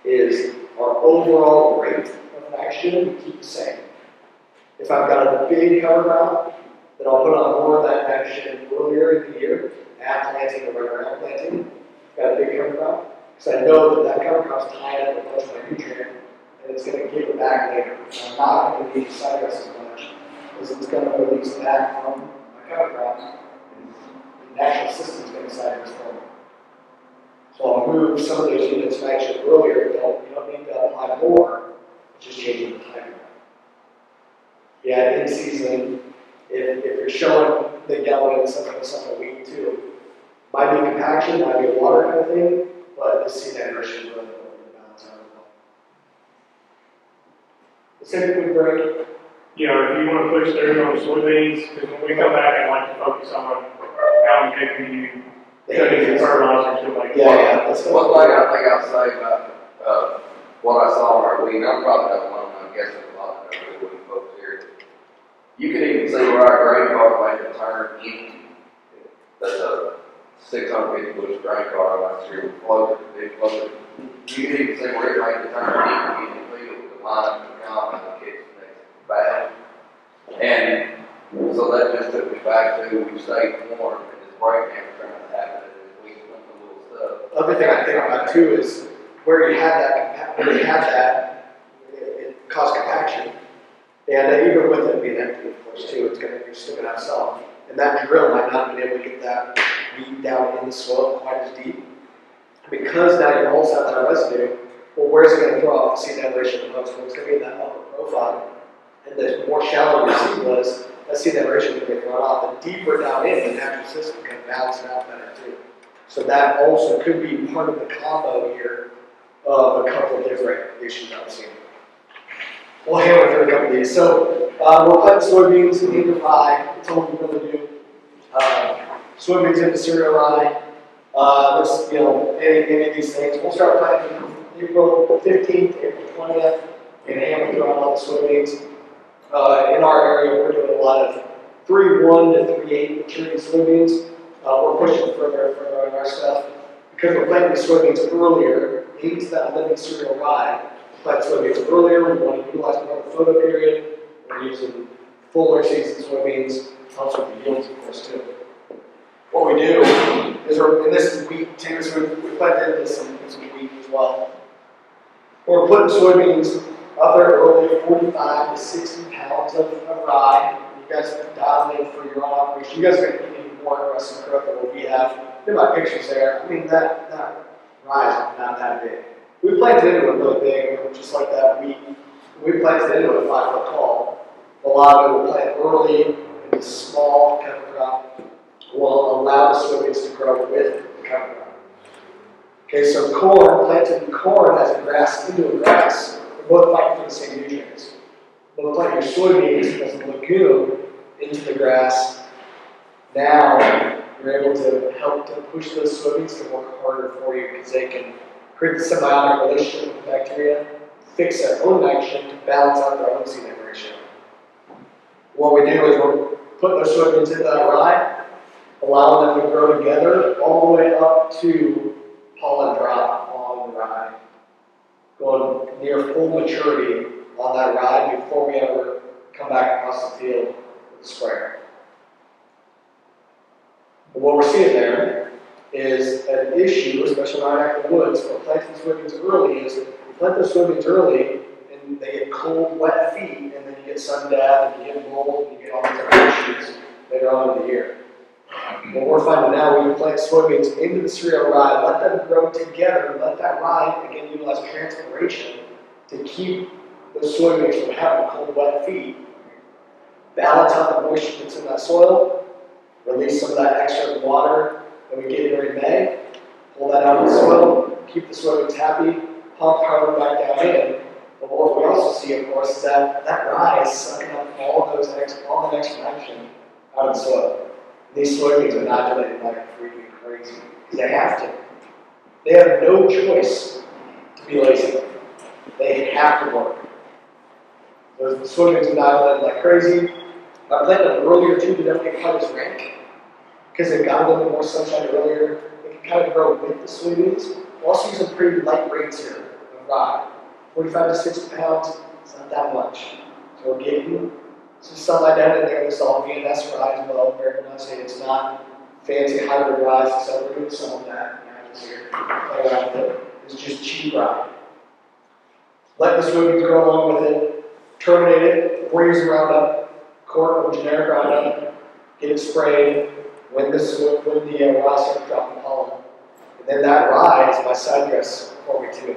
is our overall rate of nitrogen we keep the same. If I've got a big cover crop, then I'll put on more of that nitrogen earlier in the year, at planting or right around planting. Got a big cover crop, because I know that cover crop's tied up with a bunch of my nutrient, and it's going to give it back later. I'm not going to need to cypress as much, because it's going to release back from my cover crops and system's gonna decide what's wrong. So I'll move some of those units to action earlier, you don't need to apply more, just changing the timing. Yeah, in season, if you're showing the gallon in something week too, might be compaction, might be a water kind of thing, but the seed aggregation really will balance out well. Let's take a quick break. Yeah, if you want to push through on soybeans, because when we come back, I'd like to focus on how heavy you put in your fertilizer to like. Yeah, let's go. One thing I think I'll say about, what I saw in our weed, I'm probably not alone, I'm guessing a lot of the weed folks here. You can even see where our grain cart made a turn empty. That's a 650 bushel grain cart last year, floated, big floated. You can even see where it made the turn empty in the field, the line to come and catch the next bag. And so that just took me back to, we stayed warm and this breakdown trying to happen, and we went a little stuff. Other thing I think about too is where you had that, it caused compaction. And even with it being empty, of course, too, you're still gonna have some. And that drill might not be able to get that weed down in the soil quite as deep. Because now you also have that residue, well, where's it gonna throw off the seed aggregation the most? Well, it's gonna be in that upper profile. And the more shallow your seed was, that seed aggregation can get thrown off. The deeper down in, the natural system can balance it out better too. So that also could be part of the combo here of a couple of different issues I've seen. We'll hammer through a couple of these. So we're planting soybeans into rye. That's all we really do. Soybeans into cereal rye. This, any of these things. We'll start planting April 15th, April 20th, and hammer through all the soybeans. In our area, we're doing a lot of 3.1 to 3.8 maturity soybeans. We're pushing further and further on our stuff. Because we're planting the soybeans earlier into that living cereal rye, plant soybeans earlier, we want to utilize more of the photo period. We're using fuller season soybeans, helps with the yields, of course, too. What we do is, and this is wheat too, so we planted into some wheat as well. We're putting soybeans up there early, 45 to 60 pounds of rye. You guys can dial in for your own operation. You guys are going to be even more aggressive growth than what we have. Look at my pictures there. I mean, that rye is not that big. We planted into it really big, just like that wheat. We planted into a 5-foot tall. A lot of it will plant early in the small cover crop. Will allow the soybeans to grow with the cover crop. Okay, so corn, planting corn as a grass into a grass, they're both fighting for the same nutrients. But planting your soybeans as a legume into the grass, now you're able to help to push those soybeans to work harder for you because they can create the symbiotic relationship with the bacteria, fix their own nitrogen to balance out their own seed ratio. What we do is we're putting those soybeans into that rye, allowing them to grow together all the way up to pollen drop on the rye, going near full maturity on that rye before we ever come back across the field with the sprayer. But what we're seeing there is an issue, especially right after the woods, for planting soybeans early is you plant those soybeans early and they get cold, wet feet, and then you get sun death, and you get mold, and you get all these other issues later on in the year. What we're finding now, we can plant soybeans into the cereal rye, let them grow together, let that rye, again, utilize transpiration to keep those soybeans from having cold, wet feet, balance out the moisture that's in that soil, release some of that extra water that we get during May, pull that out of the soil, keep the soybeans happy, pump carbon back down in. But what we also see, of course, is that rye is sucking up all the extra nitrogen out of the soil. These soybeans are nodulated like freaking crazy because they have to. They have no choice to be lazy. They have to work. Those soybeans are nodulated like crazy. I planted them earlier too, they don't get quite as rank because they've got a little bit more sunshine earlier. They can kind of grow with the soybeans. We're also using pretty light rates here of rye. 45 to 60 pounds, it's not that much. So we're getting some sunlight down in there. This is all VNS rye as well, very much. It's not fancy hybrid rye, so we're doing some of that. Here, play around with it. It's just cheap rye. Let the soybeans grow along with it, terminate it, we're using Roundup, corn or generic Roundup, get it sprayed, when the rye starts dropping pollen. And then that rye is my side dress for me too.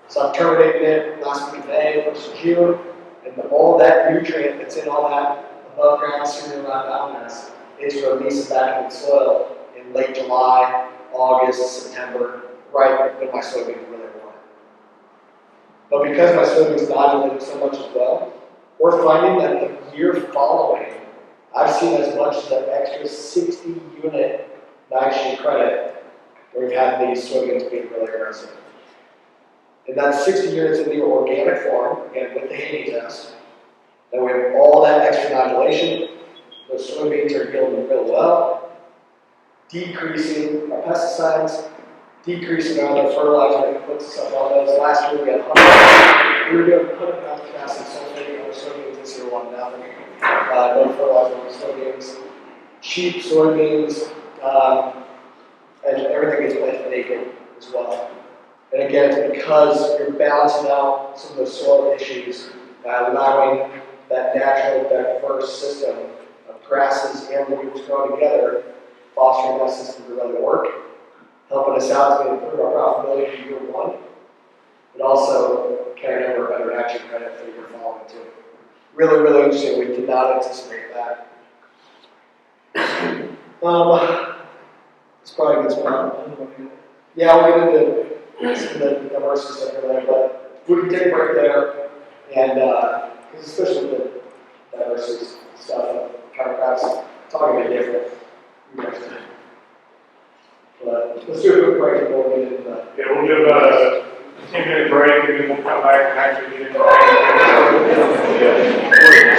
So I'm terminating it last week of May, 1st of June, and all that nutrient that's in all that above ground cereal rye biomass is released back in the soil in late July, August, September, right when my soybeans really want it. But because my soybeans nodulated so much as well, we're finding that the year following, I've seen as much as an extra 60 unit nitrogen credit where we've had these soybeans being really aggressive. And that's 60 units in the organic form, again with the Haney test. Then we have all that extra nodulation. Those soybeans are yielding real well, decreasing our pesticides, decreasing our other fertilizer inputs and stuff on those. Last year we had 100, we were doing 100 pounds of potassium sulfate on our soybeans. This year 1 nothing. No fertilizer on soybeans, cheap soybeans, and everything gets planted naked as well. And again, it's because you're balancing out some of those soil issues by allowing that natural, diverse system of grasses and weeds growing together, fostering that system to really work, helping us out to improve our profitability in year 1, but also carrying over a better action credit for year following too. Really, really interesting. We did not anticipate that. It's probably a good spot. Yeah, we'll get into some of the diversity stuff here later, but we can take a break there, and because especially with the diversity stuff, kind of perhaps talking a bit different. But let's do a quick break before we get into that. Yeah, we'll give a 10-minute break, and then we'll come back and actually get into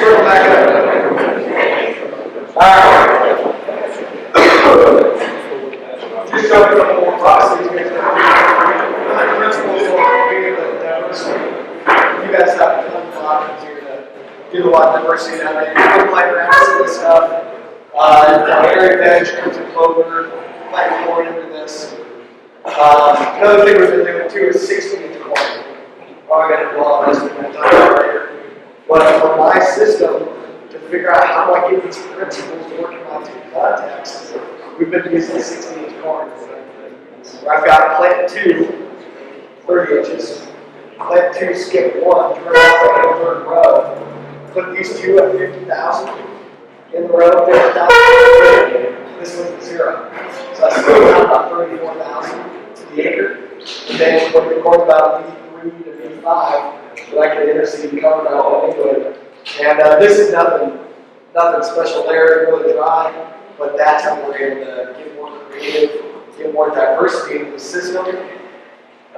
Circle back up. Just show you a couple more processes. Principles of being the diversity. You guys have a ton of options here to do a lot of diversity down there. You can plant grasses and stuff. Area veg, crimson clover, plant corn into this. Another thing we've been doing too is 16-inch corn. I'm going to go on this later. But for my system, to figure out how do I get these principles to work in my two contexts, we've been using 16-inch corn. Where I've got plant 2, 30 inches, plant 2, skip 1, turn off the third row, put these two at 50,000 in the row, 50,000, this one's at 0. So I still have about 34,000 to the acre. And then when the corn's about V3 to V5, so I can interseed cover all into it. And this is nothing special there, it's really dry, but that's how we're able to get more creative, get more diversity into the system. I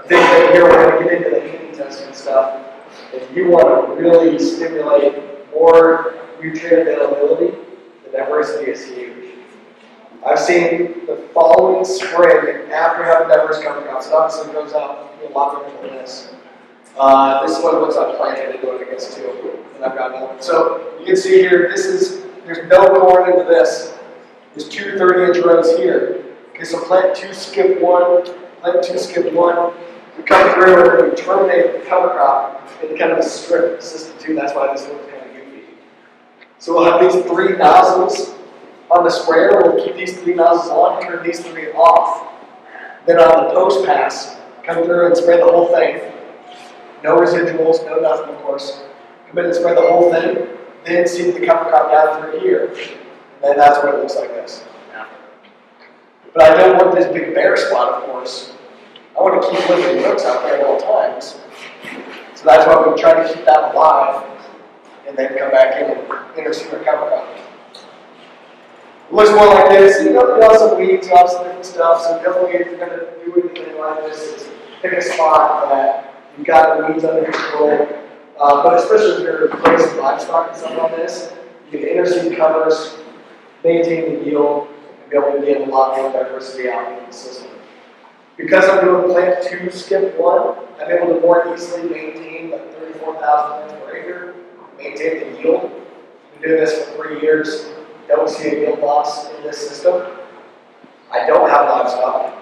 think that here we're going to get into the Haney testing stuff. If you want to really stimulate more nutrient availability, the diversity is huge. I've seen the following spring, after having diverse cover crops, it obviously goes out a lot different than this. This is what it looks like planted into it, I guess, too. And I've got another one. So you can see here, there's no corn into this. There's 2 30-inch rows here. Okay, so plant 2, skip 1, plant 2, skip 1. We come through and we terminate the cover crop in kind of a strip system too. That's why this looks kind of goofy. So we'll have these 3 nozzles on the sprayer. We'll keep these 3 nozzles on, turn these 3 off. Then on the post pass, come through and spray the whole thing. No residuals, no nothing, of course. Come in and spray the whole thing. Then seed the cover crop down through here. And then that's what it looks like this. But I don't want this big bare spot, of course. I want to keep living roots out there at all times. So that's why we try to keep that alive and then come back in and interseed our cover crop. It looks more like this. You got some weeds, got some different stuff, so definitely if you're going to do anything like this, is pick a spot that you've got the weeds under control. But especially if you're placing livestock and stuff on this, you can interseed covers, maintain the yield, and be able to get a lot more diversity out in the system. Because I'm doing plant 2, skip 1, I'm able to more easily maintain the 34,000 plants per acre, maintain the yield. I've been doing this for 3 years. Don't see a yield loss in this system. I don't have livestock.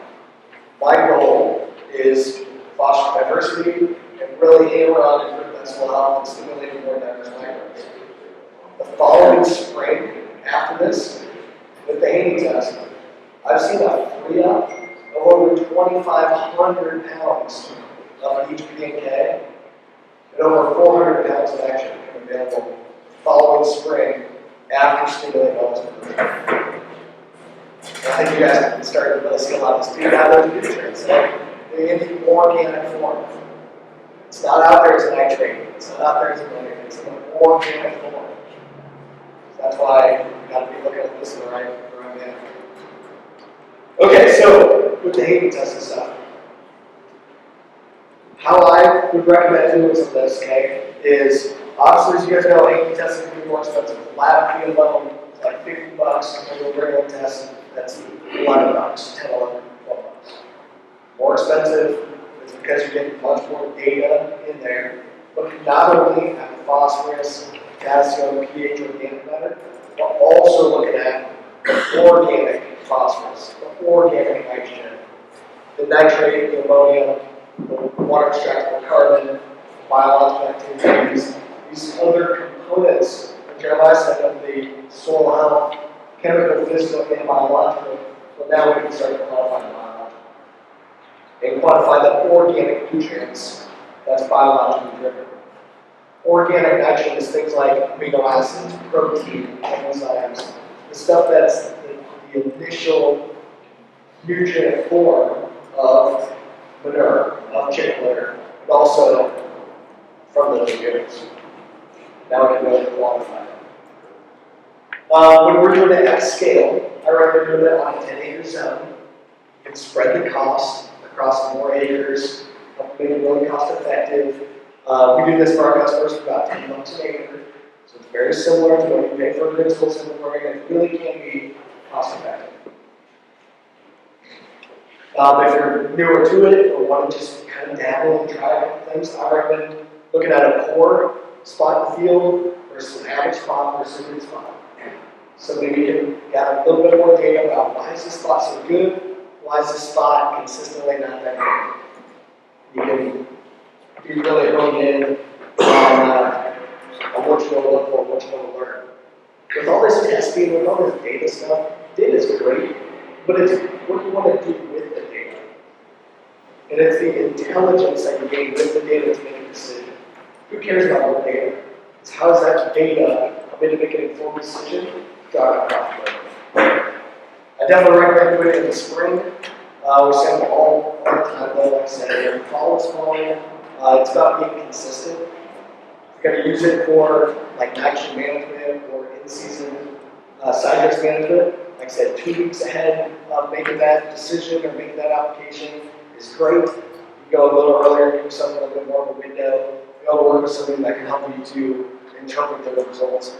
My goal is foster diversity and really hammer on improvements will help in stimulating more diverse microbes. The following spring, after this, with the Haney test, I've seen a free up of over 2,500 pounds of each P&K and over 400 pounds of action become available the following spring after stimulating all this. I think you guys can start to see a lot of this. Do now those nutrients in the organic form. It's not out there as a nitrate. It's not out there as a nitrate. It's in an organic form. So that's why you got to be looking at this in the right manner. Okay, so with the Haney test and stuff, how I would recommend doing some of this, okay, is obviously as you guys know, Haney testing can be more expensive. Lab fee alone is like $50, and the regular test that's $11, $10, $11, $12. More expensive. It's because you're getting much more data in there. Looking not only at the phosphorus, potassium, pH, organic matter, but also looking at organic phosphorus, the organic nitrogen, the nitrate, the ammonia, the water extractable carbon, biological activities, these other components that Jeremiah said of the soil health, chemical, physical, and biological. But now we can start to quantify the biological. And quantify the organic nutrients that's biologically driven. Organic nitrogen is things like amino acids, protein, enzymes, the stuff that's the initial nutrient form of manure, of chicken litter, but also from the lagoons. Now we can really quantify it. When we're doing it at scale, I recommend doing it on a 10-acre zone. You can spread the cost across more acres, help make it really cost effective. We do this for our customers for about $10 an acre. So it's very similar to what you pay for a municipal inventory, and it really can be cost effective. If you're newer to it or want to just kind of dabble and try a couple things, I recommend looking at a core spot in the field versus an average spot versus a good spot. So maybe you can gather a little bit more data about why is this spot so good, why is this spot consistently not that good. You can really hone in on what you want to look for, what you want to learn. With all this testing, with all this data stuff, data is great, but it's what you want to do with the data. And it's the intelligence that you gain with the data to make a decision. Who cares about more data? It's how does that data help me to make an informed decision? Drive profitability. I definitely recommend doing it in the spring. We sample all the time, though, like I said, fall is falling. It's about being consistent. You're going to use it for like nitrogen management or in-season side management. Like I said, 2 weeks ahead of making that decision or making that application is great. You go a little earlier, give yourself a little bit more of a window. You go work with something that can help you to interpret the results.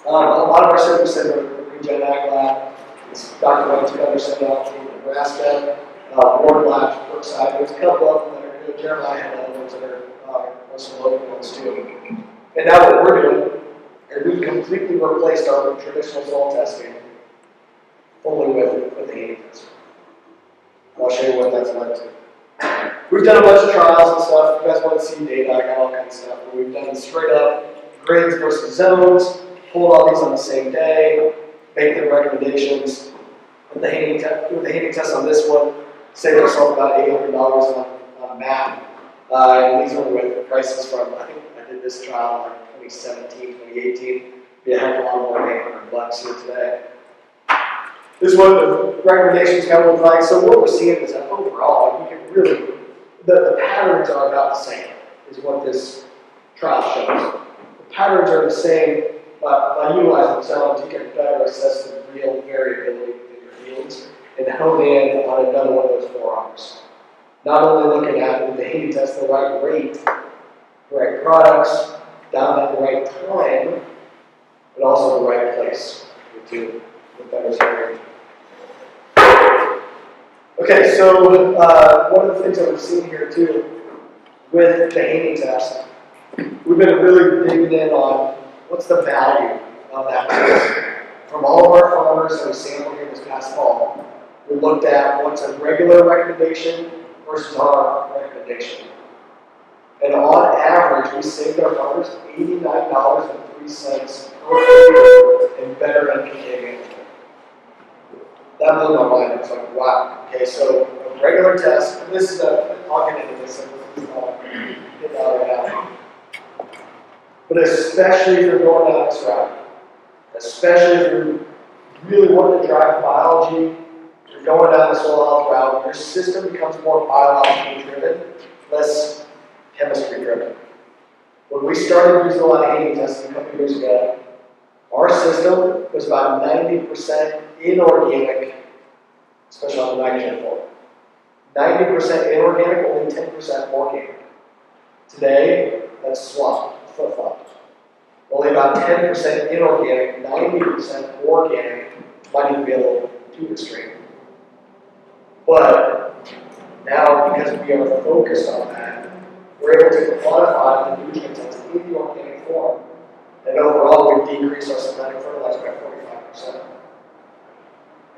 A lot of our service center, Regen Ag Lab, is Dr. White's other center out in Nebraska. Ward Lab, Brookside, there's a couple of them that are good. Jeremiah had other ones that are some local ones too. And now what we're doing is we've completely replaced our traditional soil testing fully with the Haney test. I'll show you what that's led to. We've done a bunch of trials and stuff. If you guys want to see data, I got all kinds of stuff. But we've done straight up grids versus zones, pulled all these on the same day, make the recommendations. With the Haney test on this one, saved ourselves about $800 on a map. And these are with prices from, I think I did this trial in 2017, 2018. Be a heck of a lot more than $800 here today. This is what the recommendations kind of look like. So what we're seeing is that overall, you can really, the patterns are about the same, is what this trial shows. The patterns are the same, but by utilizing zones, you can better assess the real variability in your fields and hone in on another one of those 4 R's. Not only looking at with the Haney test the right rate, the right products, down at the right time, but also the right place with better storage. Okay, so one of the things that we've seen here too with the Haney test, we've been really digging in on what's the value of that test. From all of our farmers that we sampled here this past fall, we looked at what's a regular recommendation versus our recommendation. And on average, we saved our farmers $89.03 per year in better NPK management. That blew my mind. It's like, wow. Okay, so a regular test, and this is I'll get into this, get that right now. But especially if you're going down this route, especially if you're really wanting to drive biology, you're going down the soil health route, your system becomes more biologically driven, less chemistry driven. When we started using a lot of heating testing a couple years ago, our system was about 90% inorganic, especially on the nitrogen form. 90% inorganic, only 10% organic. Today, that's swapped, flip-flopped. Only about 10% inorganic, 90% organic. Might even be a little too extreme. But now, because we are focused on that, we're able to quantify the nutrients that's in the organic form. And overall, we've decreased our synthetic fertilizer by 45%.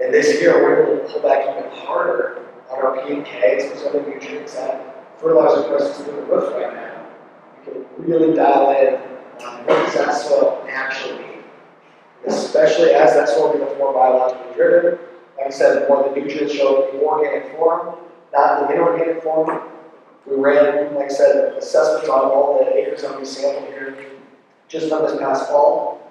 And this year, we're able to pull back even harder on our P and K, and some other nutrients that fertilizer prices through the roof right now. We can really dial in what does that soil actually need, especially as that soil becomes more biologically driven. Like I said, more of the nutrients show up in the organic form, not in the inorganic form. We ran, like I said, assessments on all the acres that we sampled here just on this past fall.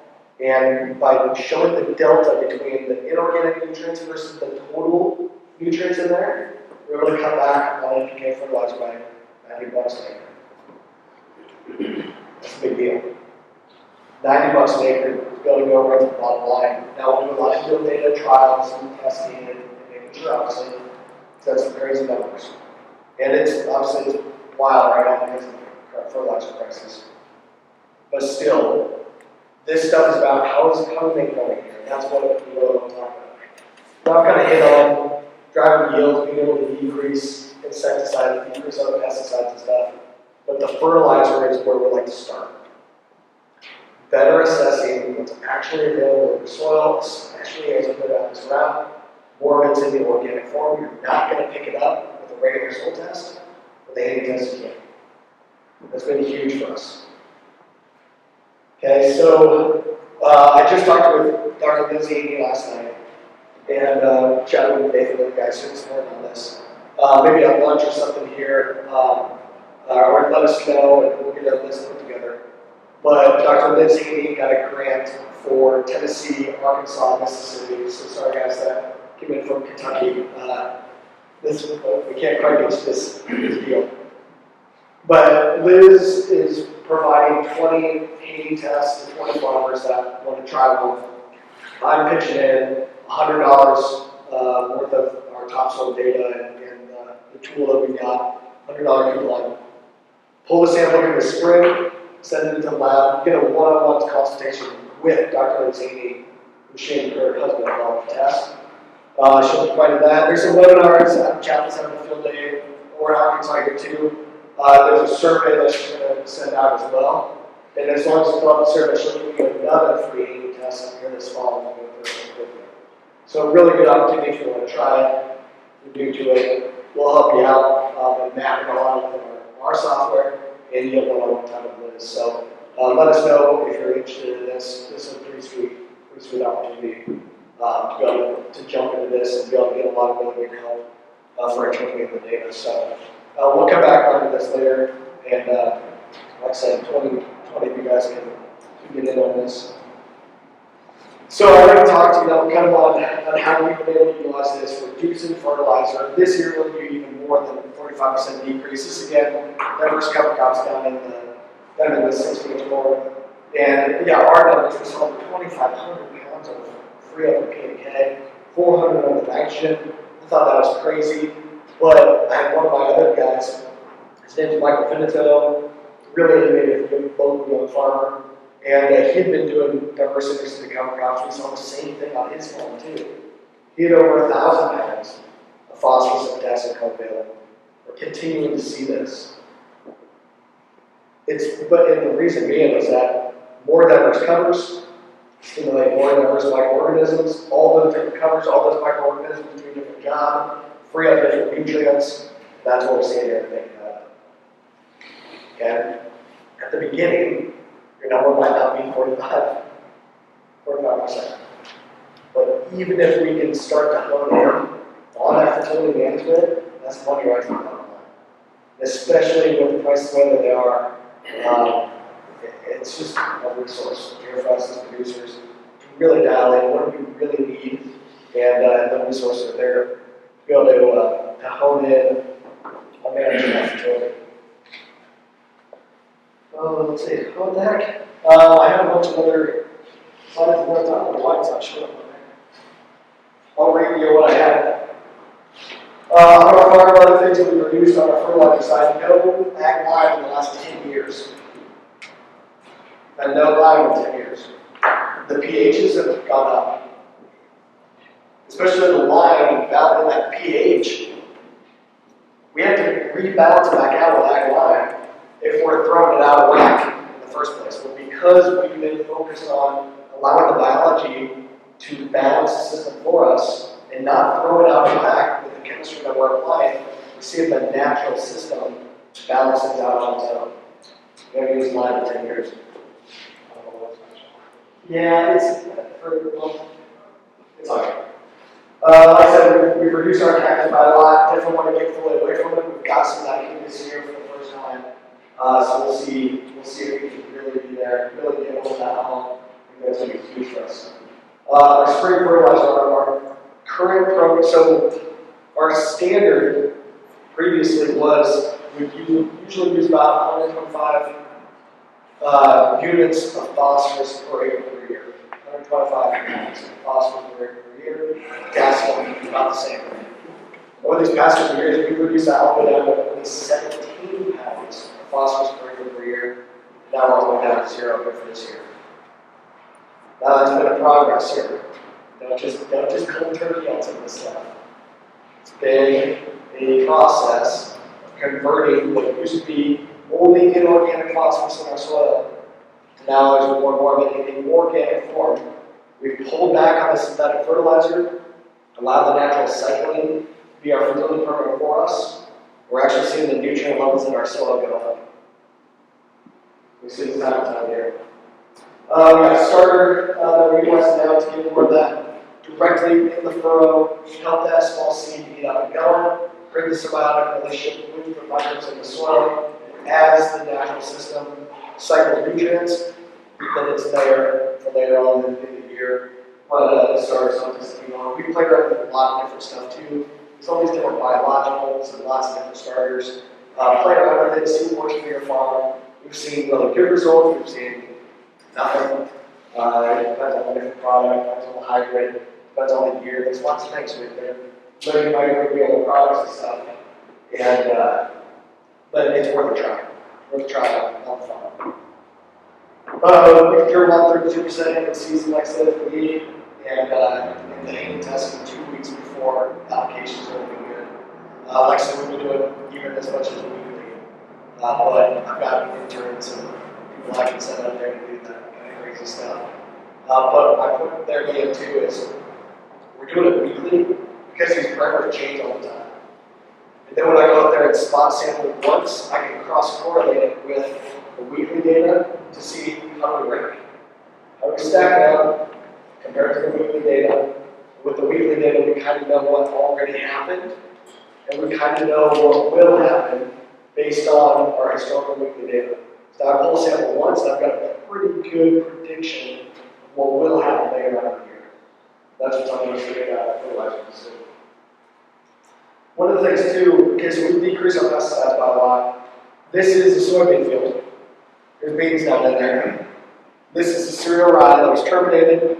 And by showing the delta between the inorganic nutrients versus the total nutrients in there, we're able to cut back on NPK fertilizer by $90 an acre. That's a big deal. $90 an acre is going to go right to the bottom line. Now we'll do a lot of field data trials and testing and making sure, obviously, that's some crazy numbers. And it's obviously wild right now because of current fertilizer prices. But still, this stuff is about how to make money here. And that's what we really want to talk about. Now I've kind of hit on driving yields, being able to decrease insecticides, decrease other pesticides and stuff. But the fertilizer is where we like to start. Better assessing what's actually available in the soil, especially as you go down this route. More of it's in the organic form. You're not going to pick it up with a regular soil test, but the heating test you can. That's been huge for us. Okay, so I just talked with Dr. Lindsay last night and chatted with Nathan and the guys who this morning on this. Maybe at lunch or something here, or let us know and we'll get a list put together. But Dr. Lindsay got a grant for Tennessee, Arkansas, Mississippi. So sorry guys that came in from Kentucky. We can't quite get to this deal. But Liz is providing 20 heating tests to 20 farmers that want to try one. I'm pitching in $100 worth of our topsoil data and the tool that we've got, $100 coupon. Pull the sample in the spring, send it to the lab, get a one-on-one consultation with Dr. Lindsay, who she and her husband developed the test. She'll provide that. There's some webinars. Chapel's having a field day over in Arkansas here too. There's a survey that she's going to send out as well. And as long as you fill out the survey, she'll give you another free heating test here this fall. So a really good opportunity if you want to try it, if you're new to it. We'll help you out and map it all out with our software, and you'll one-on-one time with Liz. So let us know if you're interested in this. This is a pretty sweet opportunity to be able to jump into this and be able to get a lot of really good help for interpreting the data. So we'll come back onto this later, and like I said, 20 of you guys can get in on this. So I'd like to talk to you kind of on how we've been able to utilize this, reducing fertilizer. This year will be even more than 45% decrease. This again, diverse cover crops down in the 16 more. And yeah, our numbers, we saw 2,500 pounds of free up K&K, 400 of nitrogen. I thought that was crazy. But I had one of my other guys, his name's Michael Finito, really innovative, local young farmer. And he'd been doing diverse interest cover crops. We saw the same thing on his farm too. He had over 1,000 pounds of phosphorus and potassium covalent. We're continuing to see this. And the reason being is that more diverse covers stimulate more diverse microorganisms. All those different covers, all those microorganisms do a different job, free up different nutrients. That's what we're seeing everything. And at the beginning, your number might not be 45%. But even if we can start to hone in on that fertility management, that's money right from the bottom line. Especially with the prices the way that they are, it's just a resource here for us as producers to really dial in what do we really need, and the resources are there to be able to hone in on managing that fertility. Let's see, what the heck? I have a bunch of other slides and notes on the lights I showed up on there. I'll review what I had. I'm going to talk about the things that we produced on our fertilizer side. No ag line in the last 10 years. And no line in 10 years. The pHs have gone up. Especially the line out in that pH. We have to rebalance back out with ag line if we're throwing it out of whack in the first place. But because we've been focused on allowing the biology to balance the system for us and not throw it out of whack with the chemistry that we're applying, we see if the natural system balances out on its own. We haven't used line in 10 years. Yeah, it's okay. Like I said, we've reduced our taxes by a lot. Definitely want to get fully away from it. We've got some activity this year for the first time. So we'll see if we can really be there, really get hold of that home. I think that's going to be huge for us. Our spring fertilizer, our current program, so our standard previously was we usually use about 125 units of phosphorus per acre per year. 125 units of phosphorus per acre per year. Potassium about the same. Over these past couple years, we've reduced that all the way down to only 17 pounds of phosphorus per acre per year. Now we're all the way down to 0 here for this year. Now that's been a progress here. Don't just cold turkey on some of this stuff. It's been a process of converting what used to be only inorganic phosphorus in our soil to now there's more and more of it in organic form. We've pulled back on the synthetic fertilizer, allowed the natural cycling to be our fertility program for us. We're actually seeing the nutrient levels in our soil go up. We see this time and time here. We got a starter that we utilize now to get more of that directly in the furrow, help that small seed to get up and going, create the symbiotic relationship with the microbes in the soil. As the natural system cycles nutrients, then it's there for later on in the year. But the starter something we want. We play around with a lot of different stuff too. There's all these different biologicals and lots of different starters. Play around with it, see what works for your farm. We've seen really good results. We've seen nothing. It depends on the different product, depends on the hybrid, depends on the year. There's lots of things with there. Learning microbial products and stuff. And but it's worth a try. Worth a try on the farm. We can turn about 32% in the season, like I said, if we need, and the hanging test 2 weeks before applications are looking good. Like I said, we've been doing even as much as weekly. But I've got interns and people I can send out there to do that kind of crazy stuff. But I put their game too is we're doing it weekly because these parameters change all the time. And then when I go out there and spot sample once, I can cross-correlate it with the weekly data to see how we rank. How we stack up compared to the weekly data. With the weekly data, we kind of know what already happened, and we kind of know what will happen based on our historical weekly data. So I pull a sample once, and I've got a pretty good prediction of what will happen later on in the year. That's what's I'm going to say about fertilizer decision. One of the things too, because we decrease our pesticides by a lot, this is a soybean field. There's beans down in there. This is a cereal rye that was terminated.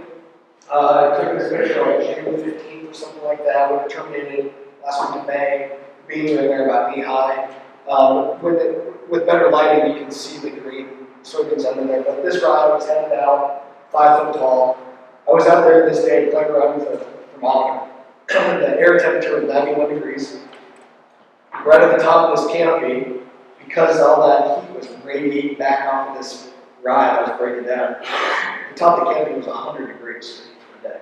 I took this picture on June 15th or something like that. We were terminated last week in May. Beans are in there about knee high. With better lighting, you can see the green soybeans under there. But this rye was headed out 5 foot tall. I was out there this day playing around with a thermometer. The air temperature was 91 degrees. Right at the top of this canopy, because all that heat was radiating back off of this rye that was breaking down, the top of the canopy was 100 degrees per day.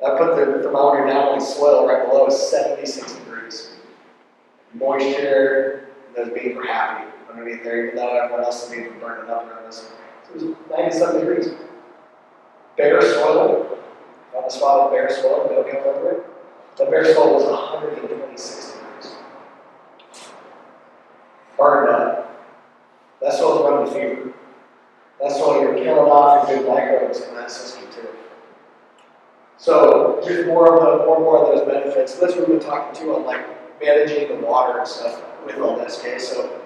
I put the thermometer down on the soil right below is 76 degrees. Moisture, those beans were happy underneath there, even though everyone else beans were burning up around us. So it was 97 degrees. Bare soil. on the spot of bare soil, no cover over it. The bare soil was 126 degrees. Burned up. That soil's running fever. That soil, you're killing off your good microbes in that system too. So, just more and more of those benefits. That's what we've been talking to on like managing the water and stuff with all this, okay? So,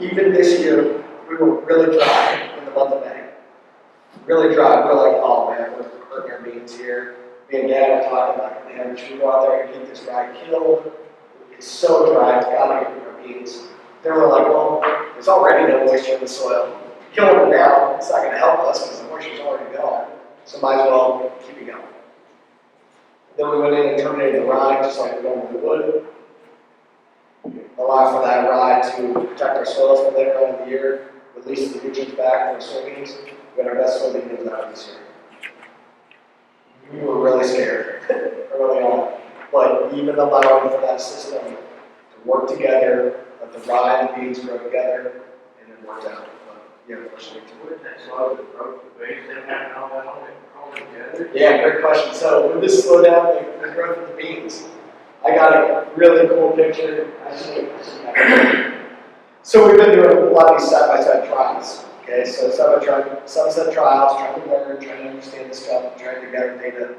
even this year, we were really dry in the month of May. Really dry. We're like, oh man, we're hurting our beans here. Me and Dad were talking like, man, should we go out there and keep this rye killed? It's so dry, it's gotta get rid of our beans. Then we're like, well, there's already no moisture in the soil. Killing it now, it's not gonna help us because the moisture's already gone. So might as well keep it going. Then we went in and terminated the rye just like we normally would. Allow for that rye to protect our soils for later on in the year, release the nutrients back for soybeans. We got our best soybean yields out this year. We were really scared early on, but even allowing for that system to work together, let the rye and the beans grow together, and it worked out. But yeah, unfortunately, Wouldn't that slow the growth of the beans, them having all that on it, all together? yeah, great question. So would this slow down the growth of the beans? I got a really cool picture. So we've been doing a lot of these side-by-side trials. Okay, so side-by-side trials, trying to learn, trying to understand this stuff, trying to gather data.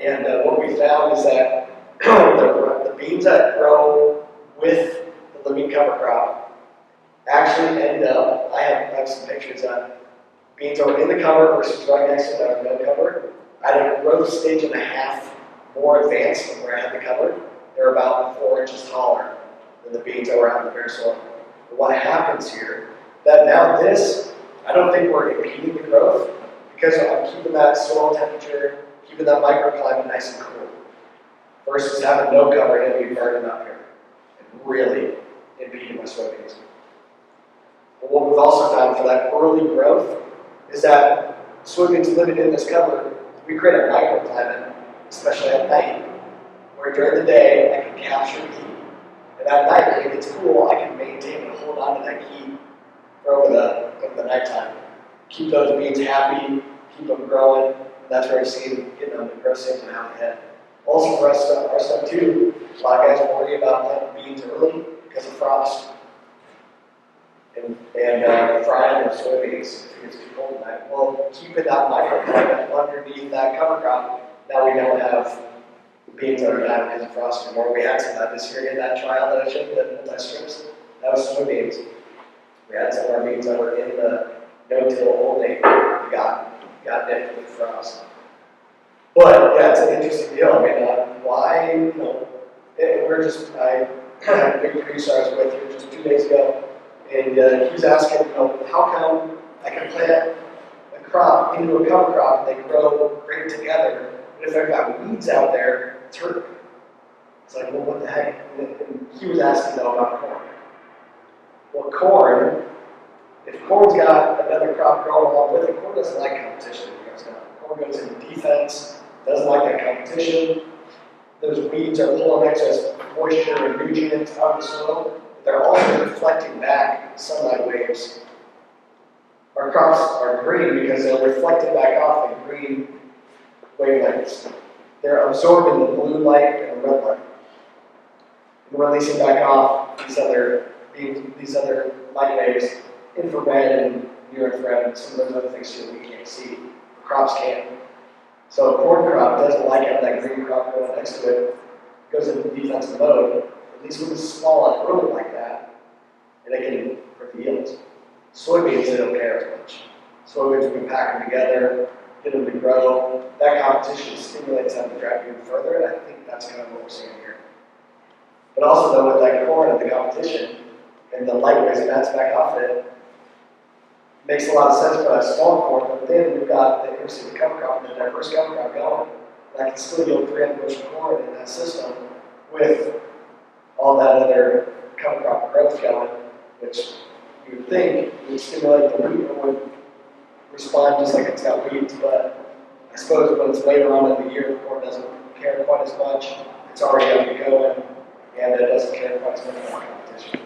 And what we found is that the beans that grow with the living cover crop actually end up, I have some pictures of beans are in the cover versus right next to that no cover. At a growth stage and a half more advanced than where I had the cover. They're about 4 inches taller than the beans that were out in the bare soil. But what happens here, that now this, I don't think we're impeding the growth because I'm keeping that soil temperature, keeping that microclimate nice and cool. Versus having no cover and it be burning up here and really impeding my soybeans. But what we've also found for that early growth is that soybeans living in this cover, we create a microclimate, especially at night, where during the day I can capture heat. And at night, when it gets cool, I can maintain and hold on to that heat for over the nighttime. Keep those beans happy, keep them growing, and that's where I see them getting on the growth stage and out ahead. Also for us, our stuff too, a lot of guys worry about planting beans early because of frost. And frying their soybeans if it gets too cold at night. Well, keeping that microclimate underneath that cover crop, now we don't have beans that are down because of frost anymore. We had some of that this year in that trial that I showed you, the multi-strips. That was soybeans. We had some of our beans that were in the no-till only. We got nipped with frost. But yeah, it's an interesting deal. I mean, why, I had a big producer I was with here just 2 days ago. And he was asking, how come I can plant a crop into a cover crop and they grow great together, but if I've got weeds out there, it's hurting me. It's like, well, what the heck? And he was asking though about corn. Well, corn, if corn's got another crop growing along with it, corn doesn't like competition. Corn goes into defense, doesn't like that competition. Those weeds are pulling excess moisture and nutrients out of the soil. They're also reflecting back sunlight waves. Our crops are green because they're reflecting back off the green wavelengths. They're absorbing the blue light and the red light. And releasing back off these other light waves, infrared and near infrared, and some of those other things too that we can't see. Crops can't. So a corn crop doesn't like having that green crop growing next to it. It goes into defensive mode. At least when it's small and early like that, and it can hurt the yields. Soybeans, they don't care as much. Soybeans, we can pack them together, get them to grow. That competition stimulates them to drive even further, and I think that's kind of what we're seeing here. But also, though, with that corn and the competition, and the light waves bounce back off it, makes a lot of sense for that small corn, but then we've got the interesting cover crop and the diverse cover crop going. And I can still yield 300 bushel corn in that system with all that other cover crop growth going, which you would think would stimulate the wheat or would respond just like it's got weeds, but I suppose when it's later on in the year, the corn doesn't care quite as much. It's already up and going, and it doesn't care quite as much about competition.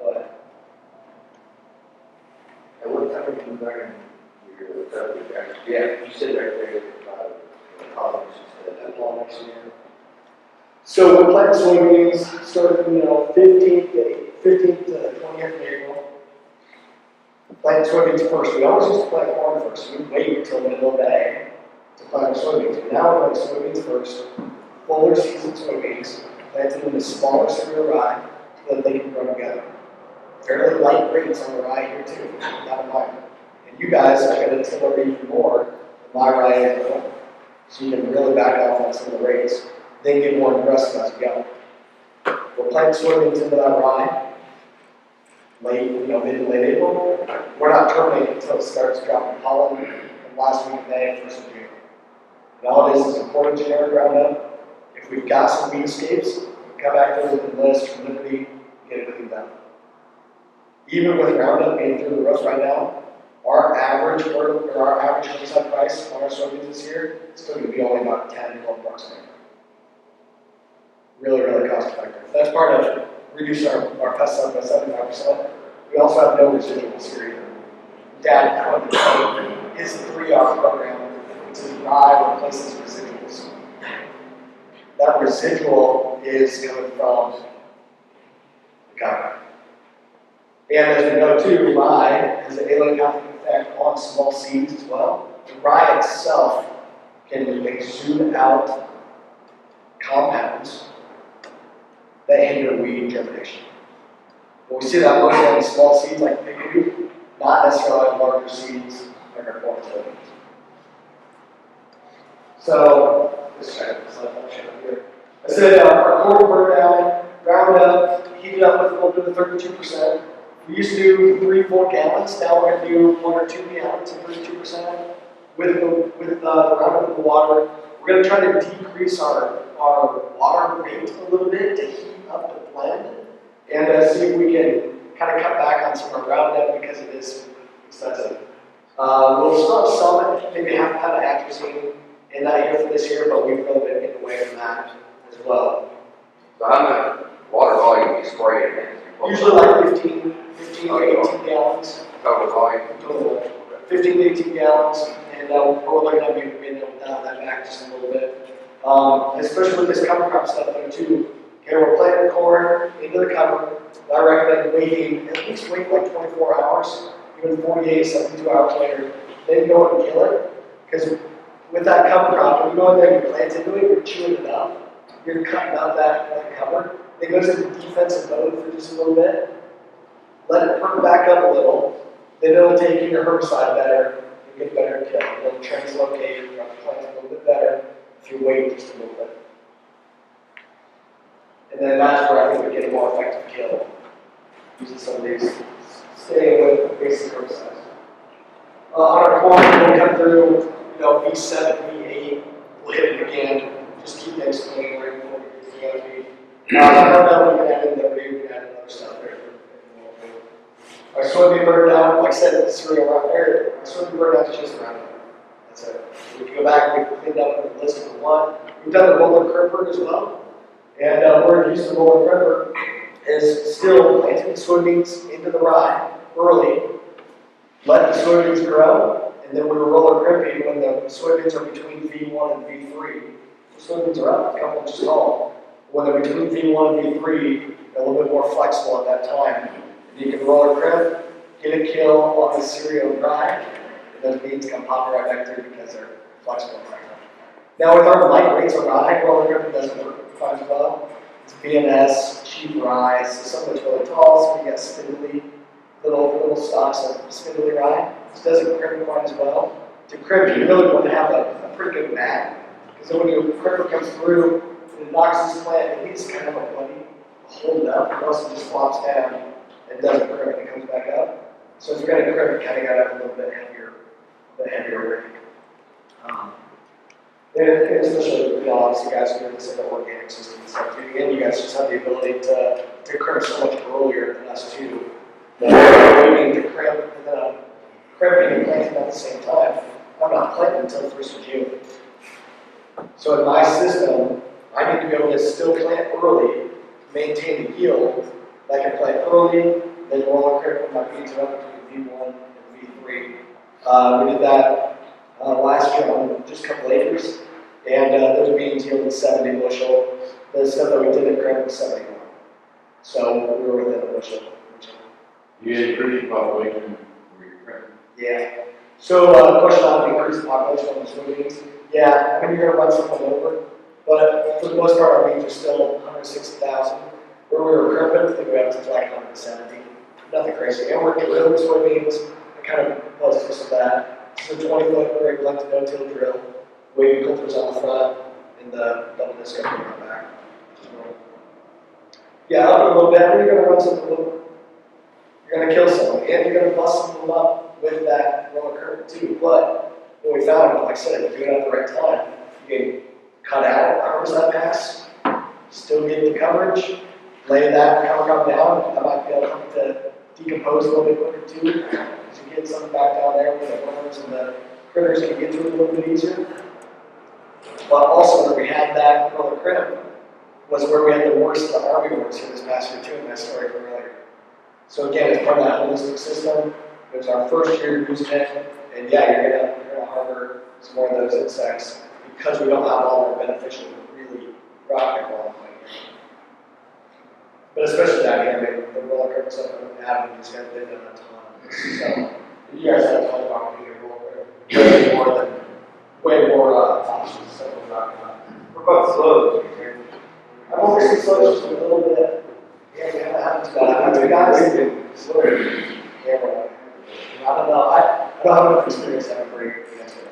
But And what time you back in your subject? Yeah, you said right there, That pollination year. So we're planting soybeans starting, 15th to 20th of April. Planting soybeans first. We always used to plant corn first. We'd wait until the middle of May to plant soybeans. But now we're planting soybeans first, fuller season soybeans, planted in the smaller cereal rye so that they can grow together. Fairly light rates on the rye here too, not in mine. And you guys are going to tiller even more than my rye is at home. So you can really back off on some of the rates, then get more aggressive as we go. We're planting soybeans into that rye late, mid to late April. We're not terminating until it starts dropping pollen in the last week of May, 1st of June. And all it is important generic Roundup. If we've got some weed escapes, we come back there with the list from Liberty, get it cleaned up. Even with Roundup being through the roof right now, our average herbicide price on our soybeans this year is still going to be only about 10 to 12 bucks an acre. Really, really cost effective. That's part of reducing our pesticide by 75%. We also have no residuals here either. Dad is the 3R program to buy replaces residuals. That residual is coming from the cover. And as we know too, rye has an allelopathic effect on small seeds as well. The rye itself can exude out compounds that hinder weed germination. But we see that mostly on small seeds like pigweed, not necessarily on larger seeds like our corn soybeans. So, this kind of slide function up here. I said our corn burned down, ground up, heated up with a little bit of 32%. We used to do 3-4 gallons. Now we're going to do 1 or 2 gallons of 32% with the Roundup in the water. We're going to try to decrease our water rate a little bit to heat up the blend and see if we can kind of cut back on some of our Roundup because it is expensive. We'll still have some, maybe half a pound of atrazine in that year for this year, but we've really been getting away from that as well. So how much water volume you spray it in? Usually like 15 to 18 gallons. Total volume? Total. 15 to 18 gallons, and we're looking at being able to dial that back just a little bit. Especially with this cover crop stuff there too. Okay, we're planting corn into the cover. I recommend waiting, at least wait like 24 hours, even 48, 72 hours later, then go and kill it. Because with that cover crop, when you go in there and you plant into it, you're chewing it up. You're cutting out that cover. It goes into defensive mode for just a little bit. Let it perk back up a little. Then it'll take your herbicide better. You get better kill. It'll translocate your plant a little bit better if you wait just a little bit. And then that's where I think we get a more effective kill. Using some of these, staying with basic herbicides. On our corn, we'll come through, V7, V8. We'll hit it again. Just keep things clean right before we get to the other. I don't know, we can add in Liberty, we can add in other stuff there. Our soybean burn down, like I said, the cereal right there, our soybean burn down is just around there. That's it. We can go back, we can clean up the list of the one. We've done the roller cripper as well. And we're using the roller cripper is still planting the soybeans into the rye early, let the soybeans grow, and then we were roller crimping when the soybeans are between V1 and V3. The soybeans are up a couple inches tall. When they're between V1 and V3, they're a little bit more flexible at that time. You can roller crimp, get a kill on the cereal dry, and those beans come popping right back through because they're flexible right now. Now with our light rates of rye, roller crimping doesn't work quite as well. It's BNS, cheap rye, so some of it's really tall, so you got spindly, little stalks of spindly rye. This doesn't crimp quite as well. To crimp, you really want to have a pretty good mat, because then when your crimper comes through, it knocks this plant, it needs kind of a buddy to hold it up, or else it just flops down and doesn't crimp and it comes back up. So if you're going to crimp, you kind of got to have a little bit heavier rig. And especially, obviously, guys who are this in the organic system and stuff too. Again, you guys just have the ability to crimp so much earlier than us too. Waiting to crimp and then I'm crimping and planting at the same time. I'm not planting until the 1st of June. So in my system, I need to be able to still plant early, maintain the yield. I can plant early, then roller crimp when my beans are up between V1 and V3. We did that last year on just a couple acres. And those beans yielded 70 bushel. The stuff that we did at Crimp was 71. So we were within a bushel. You increase population, we're Yeah. So, question on increased population on the soybeans. Yeah, I mean, you're gonna run something over, but for the most part, our beans are still 160,000. Where we were crimping, I think we up to like 170. Nothing crazy. And we're drilling soybeans, I kind of close this to that. It's a 20-foot great length no-till drill. Wavy filters on the front, and the double disc on the back. Yeah, up a little bit, and you're gonna run something over. You're gonna kill someone, and you're gonna bust someone up with that roller curve too. But what we found, like I said, if you do it at the right time, you can cut out, harvest that pass, still get the coverage, lay that cover down. I might be able to decompose a little bit quicker too, because you get something back down there where the worms and the critters can get to it a little bit easier. But also where we had that roller crimp was where we had the worst of the army worms here this past year too, in that story from earlier. So again, it's part of that holistic system. It was our first year using it, and yeah, you're gonna harbor some more of those insects because we don't have all their beneficial really rock quality. But especially down here, I mean, the roller curve stuff that happened is gonna live in a ton. So you guys have talked about being a roller curve. Way more options. So we're talking about. What about slugs? I've only seen slugs just a little bit. Yeah, we haven't had too bad. I mean, guys, yeah, well, I don't know. I don't have enough experience to have a great answer.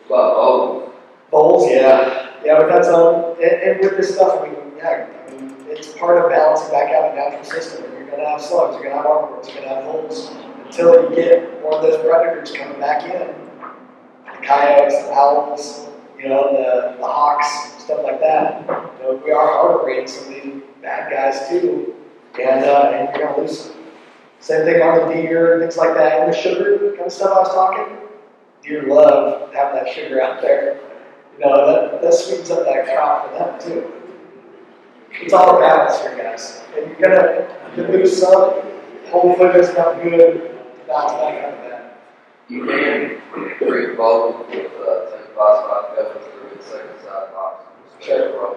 But, oh, Bowls, yeah. Yeah, we've had some. And with this stuff, I mean, yeah, I mean, it's part of balancing back out the natural system. And you're going to have slugs, you're going to have armorworms, you're going to have holes. Until you get more of those predators coming back in. The coyotes, the owls, you know, the hawks, stuff like that. You know, we are harboring some of these bad guys too. And you're going to lose them. Same thing on the deer, things like that. And the sugar kind of stuff I was talking. Deer love having that sugar out there. You know, that sweetens up that crop for them too. It's all a balance here, guys. And you're gonna lose some. Hopefully there's enough good to bounce back out of that. you can treat both with 10-phosphate cover through insecticide box. Sure.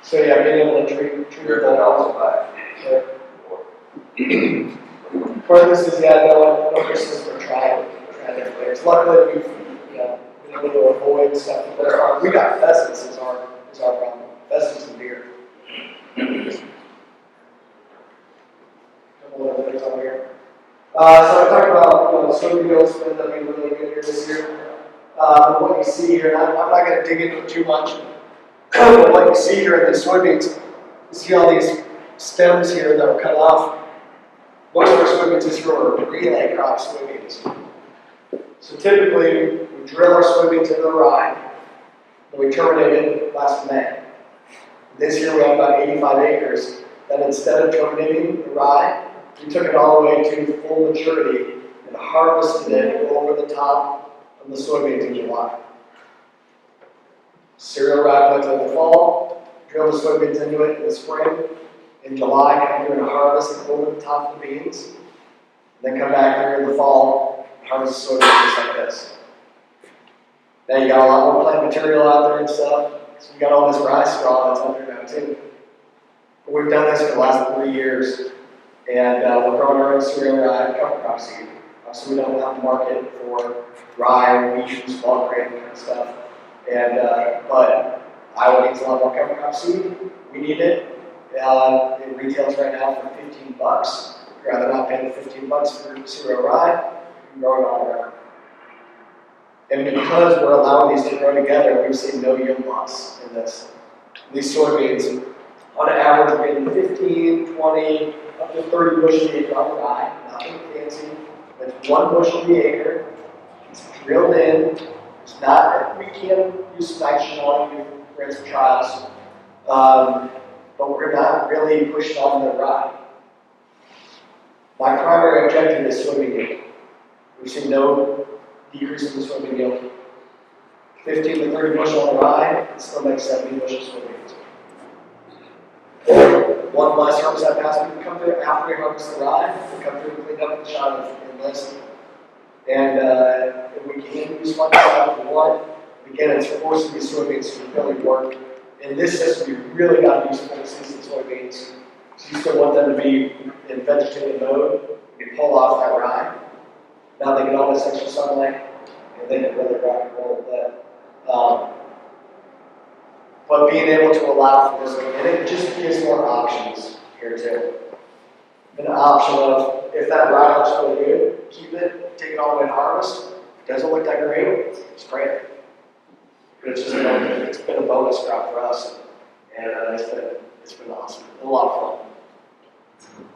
So yeah, being able to treat You're the also back. Sure. Part of this is, yeah, no Christmas for trying different things. Luckily, we've been able to avoid stuff. We got pheasants is our problem. Pheasants and deer. Couple of things on here. So I talked about the soybean oil spend that being really good here this year. What you see here, and I'm not going to dig into it too much. But what you see here in the soybeans, you see all these stems here that were cut off. Most of our soybeans this year were relay crop soybeans. So typically, we drill our soybeans into the rye, and we terminate it last May. This year we have about 85 acres that instead of terminating the rye, we took it all the way to full maturity and harvested it over the top of the soybeans in July. Cereal rye went in the fall, drill the soybeans into it in the spring. In July, come here and harvest it over the top of the beans. Then come back here in the fall and harvest the soybeans just like this. Now you got a lot more plant material out there and stuff. So you got all this rye straw that's out there now too. But we've done this for the last 3 years. And we're growing our own cereal rye cover crop seed. So we don't have to market for rye, wheat, small grain kind of stuff. And but Iowa needs a lot more cover crop seed. We need it. It retails right now for $15. I'd rather not pay the $15 for cereal rye. We can grow it all around. And because we're allowing these to grow together, we've seen no yield loss in this. These soybeans, on average, are getting 15, 20, up to 30 bushel the acre on rye. Nothing fancy. It's 1 bushel the acre. It's drilled in. It's not, we can use nitrogen on it, we ran some trials. But we're not really pushing on the rye. My primary objective is soybean yield. We've seen no decrease in the soybean yield. 15 to 30 bushel on rye, it still makes 70 bushel soybeans. One last herbicide pass, we can come through after we harvest the rye, we come through and clean up the shot of enlist. And we can use fungicide if we want. Again, it's forcing these soybeans to really work. In this system, you really got to use full season soybeans. So you still want them to be in vegetative mode. You pull off that rye. Now they get all this extra sunlight, and they can really rock and roll with that. But being able to allow for this, and it just gives more options here too. An option of, if that rye looks really good, keep it, take it all the way to harvest. If it doesn't look that great, spray it. But it's just it's been a bonus crop for us, and it's been awesome, a lot of fun.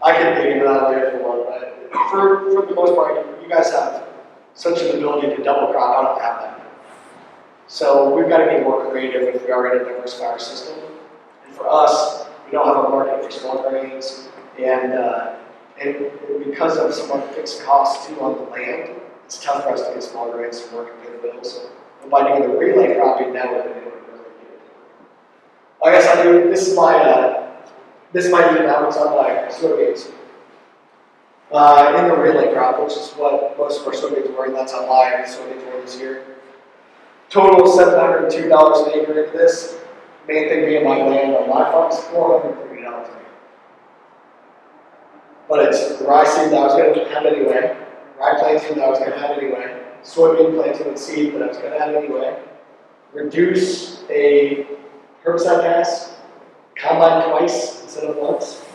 I can dig into that later for one, but for the most part, you guys have such an ability to double crop. I don't have that. So we've got to be more creative if we are going to diversify our system. And for us, we don't have a market for small grains, and because of some of the fixed costs too on the land, it's tough for us to get small grains to work and pay the bills. But by doing the relay cropping, now we've been able to really get it. I guess I do. This is my economics on my soybeans. In the relay crop, which is what most of our soybeans were, and that's how my soybeans were this year. Total $702 an acre into this. Main thing being my land on my farm is $430 an acre. But it's the rye seed that I was going to have anyway, rye planting that I was going to have anyway, soybean planting and seed that I was going to have anyway. Reduce a herbicide pass, combine twice instead of once.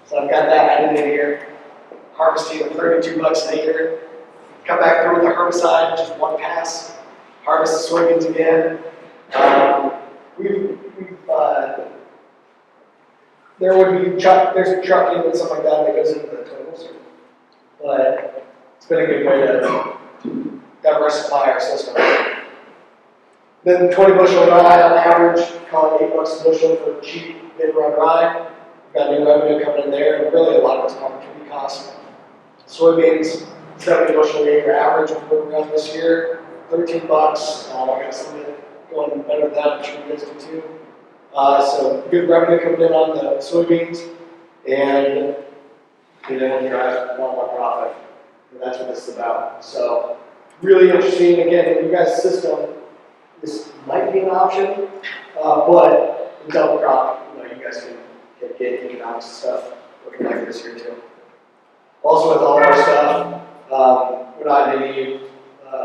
So I've got that added in here. Harvesting at $32 an acre. Come back through with the herbicide, just one pass. Harvest the soybeans again. There would be there's trucking and stuff like that goes into the totals, but it's been a good way to diversify our system. Then 20 bushel rye on average, call it $8 a bushel for cheap mid-run rye. We've got new revenue coming in there, and really a lot of it's opportunity cost. Soybeans, 70 bushel a acre average around this year. $13. I got some of it going better than that, I'm sure you guys do too. So good revenue coming in on the soybeans, and being able to drive a lot more profit. And that's what this is about. So really interesting. Again, in you guys' system, this might be an option, but the double crop, you guys can get economics and stuff looking like this here too. Also with all our stuff, we're not in any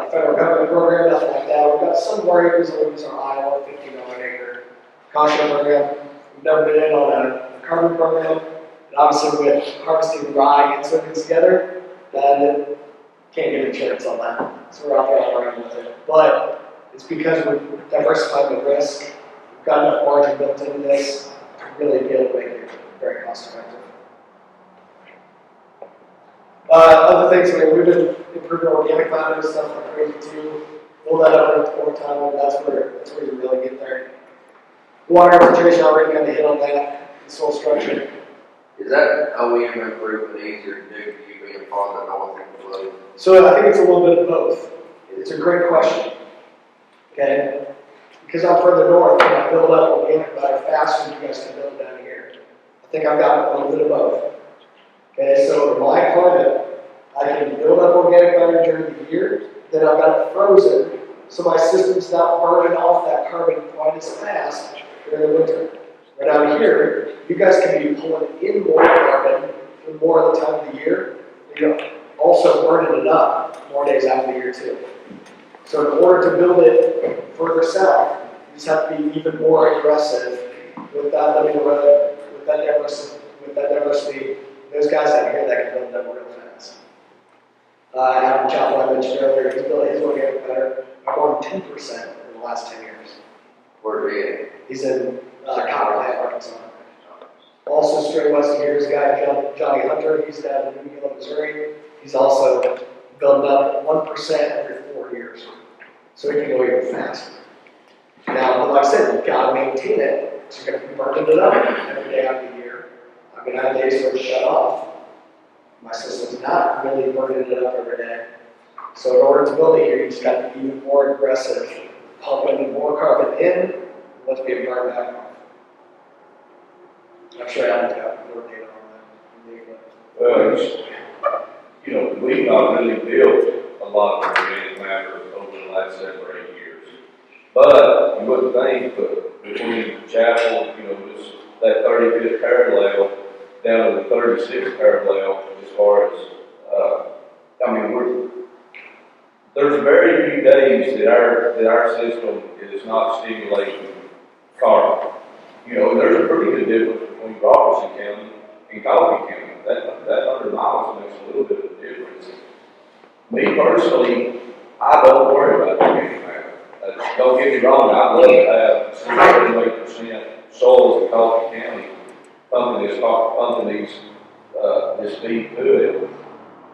federal government program, nothing like that. We've got some of our acres that we use our Iowa $15 an acre caution program. We've never been in on a carbon program. And obviously with harvesting rye and soybeans together, then can't get insurance on that. So we're out there operating with it. But it's because we've diversified the risk. We've got enough margin built into this to really be able to make it very cost effective. Other things, we've been improving organic matter and stuff like crazy too. Build that up over time, and that's where you really get there. Water infiltration, I already kind of hit on that. The soil structure. Is that OEM improvement easier to do for you being farther north in the blue? So I think it's a little bit of both. It's a great question. Okay? Because I'm further north, and I build up organic matter faster than you guys can build down here. I think I've got a little bit of both. Okay, so in my climate, I can build up organic matter during the year, then I've got it frozen, so my system's not burning off that carbon quite as fast during the winter. But out here, you guys can be pulling in more carbon for more of the time of the year, and you're also burning it up more days out of the year too. So in order to build it further south, you just have to be even more aggressive with that diversity. There's guys out here that can build them real fast. Adam Chapel, I mentioned earlier, he's built his organic matter by more than 10% in the last 10 years. Where are you? He's in Copperhead, Arkansas. Also, straight west of here is a guy, Johnny Hunter. He's down in New England, Missouri. He's also building up 1% every 4 years. So he can go even faster. Now, like I said, you've got to maintain it. So you're going to be burning it up every day out of the year. I mean, I have days where it's shut off. My system's not really burning it up every day. So in order to build it here, you just got to be even more aggressive, pumping more carbon in than what's being burned back off. I'm sure Alan's got more data on that. Well, you know, we've not really built a lot of organic matter over the last 7 or 8 years. But you wouldn't think, but between Chapel, you know, just that 35th parallel down to the 36th parallel as far as, I mean, there's very few days that our system is not stimulating carbon. You know, there's a pretty good difference between Robertson County and Coffee County. That 100 miles makes a little bit of a difference. Me personally, I don't worry about organic matter. Don't get me wrong, I'd love to have 78% soils in Coffee County pumping this feed to it.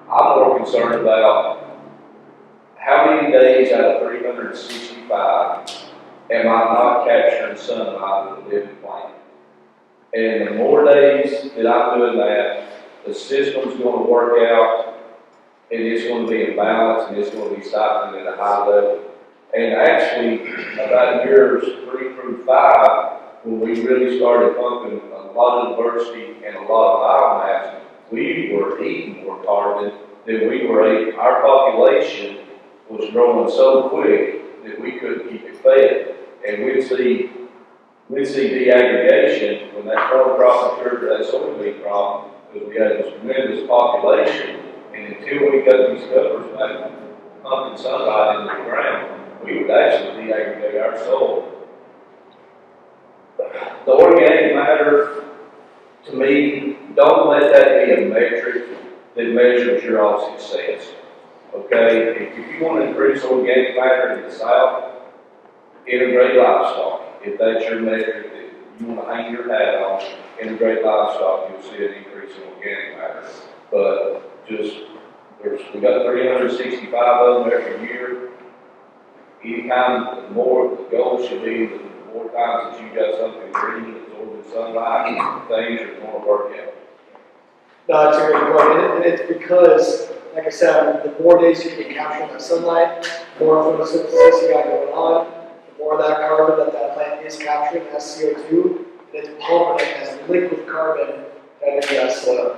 I'm more concerned about how many days out of 365 am I not capturing sunlight with a living plant? And the more days that I'm doing that, the system's going to work out, and it's going to be in balance, and it's going to be cycling at a high level. And actually, about years 3 through 5, when we really started pumping a lot of diversity and a lot of biomass, we were eating more carbon than we were eating. Our population was growing so quick that we couldn't keep it fed. And we'd see deaggregation when that corn crop matured to that soybean crop, because we had this tremendous population, and until we got these covers back pumping sunlight into the ground, we would actually deaggregate our soil. The organic matter, to me, don't let that be a metric that measures your all success. Okay? If you want to increase organic matter in the South, integrate livestock. If that's your metric that you want to hang your hat on, integrate livestock, you'll see an increase in organic matter. But we got 365 of them every year. Anytime the more, the goal should be the more times that you got something green absorbing sunlight, things are going to work out. No, that's a great point, and it's because, like I said, the more days you can capture that sunlight, the more photosynthesis you got going on, the more of that carbon that plant is capturing as CO2, and it's pumping it as liquid carbon into that soil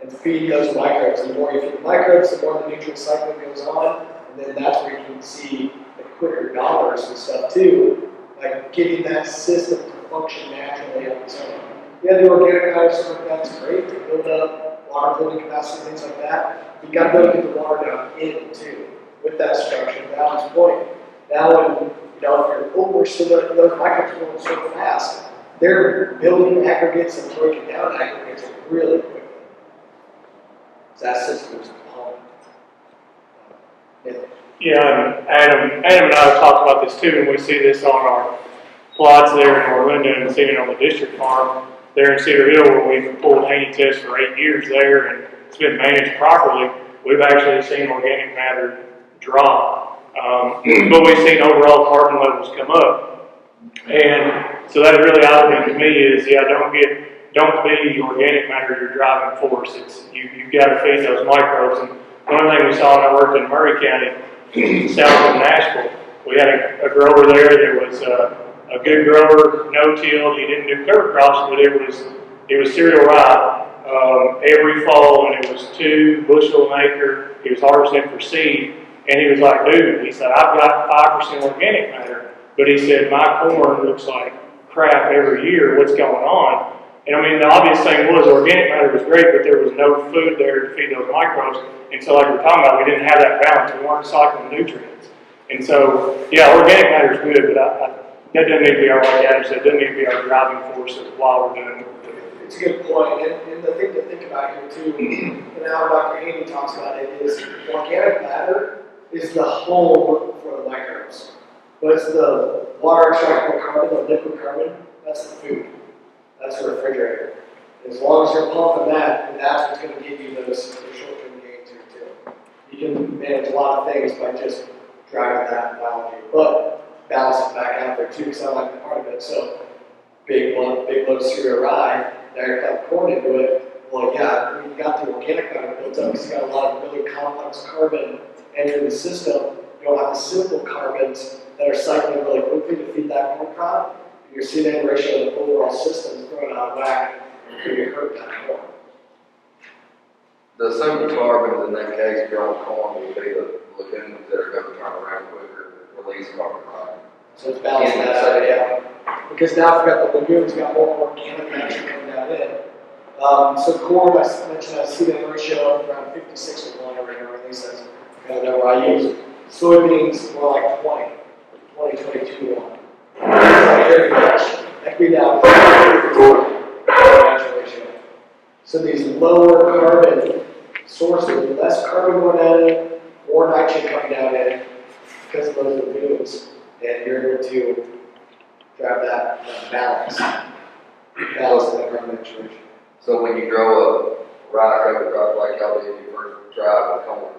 and feed those microbes. And the more you feed the microbes, the more the nutrient cycling goes on, and then that's where you can see the quicker dollars and stuff too, like getting that system to function naturally on its own. Yeah, the organic matter stuff like that's great to build up water holding capacity, things like that. You got to be able to get the water down in too, with that structure. Now, point. Now, when if you're over, so those microbes going so fast, they're building aggregates and breaking down aggregates really quickly. That system's pumped. Yeah, and Adam and I have talked about this too, and we see this on our plots there in Orlando and seen it on the district farm there in Cedar Hill, where we've pulled Haney tests for 8 years there, and it's been managed properly. We've actually seen organic matter drop, but we've seen overall carbon levels come up. And so that really eye-opening to me is, don't be organic matter your driving force. It's you've got to feed those microbes. And one thing we saw when I worked in Murray County, south of Nashville, we had a grower there. There was a good grower, no-till. He didn't do cover crops, but it was cereal rye every fall, and it was 2 bushel an acre. He was harvesting for seed, and he was like, dude, he said, I've got 5% organic matter, but he said, my corn looks like crap every year. What's going on? And I mean, the obvious thing was organic matter was great, but there was no food there to feed those microbes. And so like we're talking about, we didn't have that balance. We weren't cycling nutrients. And so, yeah, organic matter is good, but that doesn't need to be our, like Adam said, doesn't need to be our driving force while we're doing it. It's a good point, and the thing to think about here too, and how Dr. Haney talks about it, is organic matter is the home for the microbes. But it's the water extractable carbon, the liquid carbon, that's the food. That's the refrigerator. As long as you're pumping that, that's what's going to give you those short-term gains here too. You can manage a lot of things by just driving that analogy, but balance it back out there too, because I like the part of it. So big load of cereal rye, now you're cutting corn into it. Well, yeah, when you got the organic matter built up, because you got a lot of really complex carbon entering the system. You don't have the simple carbons that are cycling really quickly to feed that corn crop. Your C/N ratio of the overall system is thrown out of whack, and you hurt that corn. The assumed carbons in that case beyond corn will be the lagoons that are gonna turn around quicker, release carbon, right? So it's balancing that out, yeah. Because now I've got the lagoons, got more organic matter coming down in. So corn, I mentioned, I see that ratio of around 56:1 right now, at least that's kind of the number I use. Soybeans more like 22:1. That could be down natural ratio. So these lower carbon sources, less carbon going down in, more nitrogen coming down in because of those lagoons. And you're able to grab that balance in the carbon situation. So when you grow a rye cover crop like y'all did your first try with corn,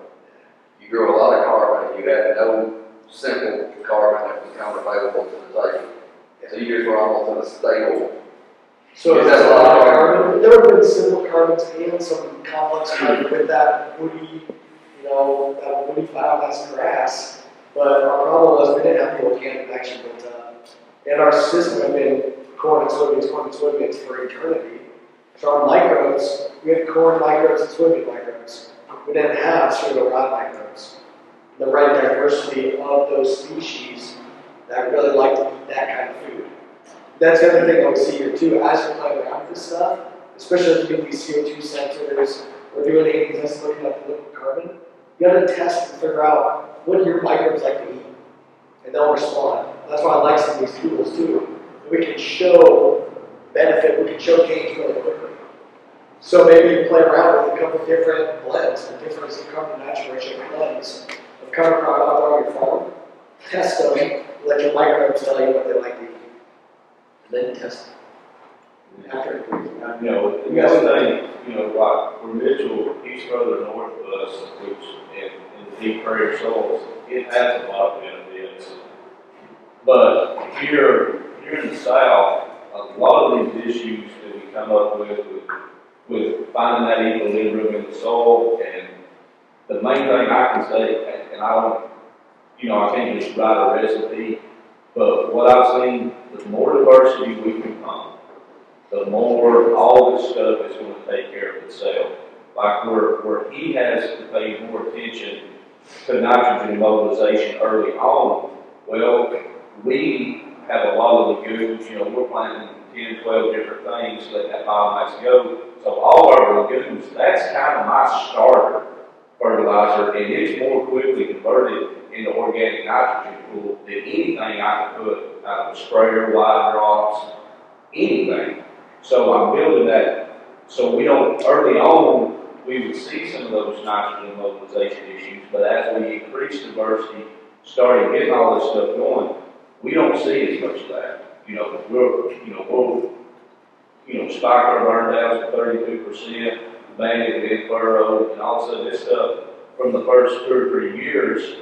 you grow a lot of carbon and you had no simple carbon that was kind of available to the table. So you just were almost in a stable. So it's a lot of carbon. There have been simple carbons and some complex carbon with that woody, that woody biomass grass. But our problem was we didn't have the organic action built up. And our system had been corn and soybeans for eternity. So our microbes, we had corn microbes and soybean microbes. We didn't have sugar rye microbes. The right diversity of those species that really like to eat that kind of food. That's the other thing that we see here too, as you're playing around with this stuff, especially as we do these CO2 sensors, or doing anything that's looking at the liquid carbon, you gotta test and figure out what do your microbes like to eat, and they'll respond. That's why I like some of these tools too. We can show benefit, we can show gains really quickly. So maybe you play around with a couple different blends, the difference in carbon to nitrogen ratio blends of cover crop out there on your farm. Test them, let your microbes tell you what they like to eat. And then test them. After it. The other thing, like where Mitchell, he's further north of us, which in deep prairie soils, it has a lot of benefits. But here in the south, a lot of these issues that we come up with finding that equilibrium in the soil, and the main thing I can say, and I don't, I can't just write a recipe, but what I've seen, the more diversity we can pump, the more all this stuff is going to take care of itself. Like where he has to pay more attention to nitrogen mobilization early on, well, we have a lot of lagoons, we're planting 10, 12 different things that biomass go. So all our lagoons, that's kind of my starter fertilizer, and it's more quickly converted into organic nitrogen pool than anything I can put out of a sprayer, wide drops, anything. So I'm building that, so we don't, early on, we would see some of those nitrogen mobilization issues, but as we increase diversity, starting getting all this stuff going, we don't see as much of that. We'll spike our burn downs to 32%, banded in furrow, and all of this stuff from the first 2 or 3 years.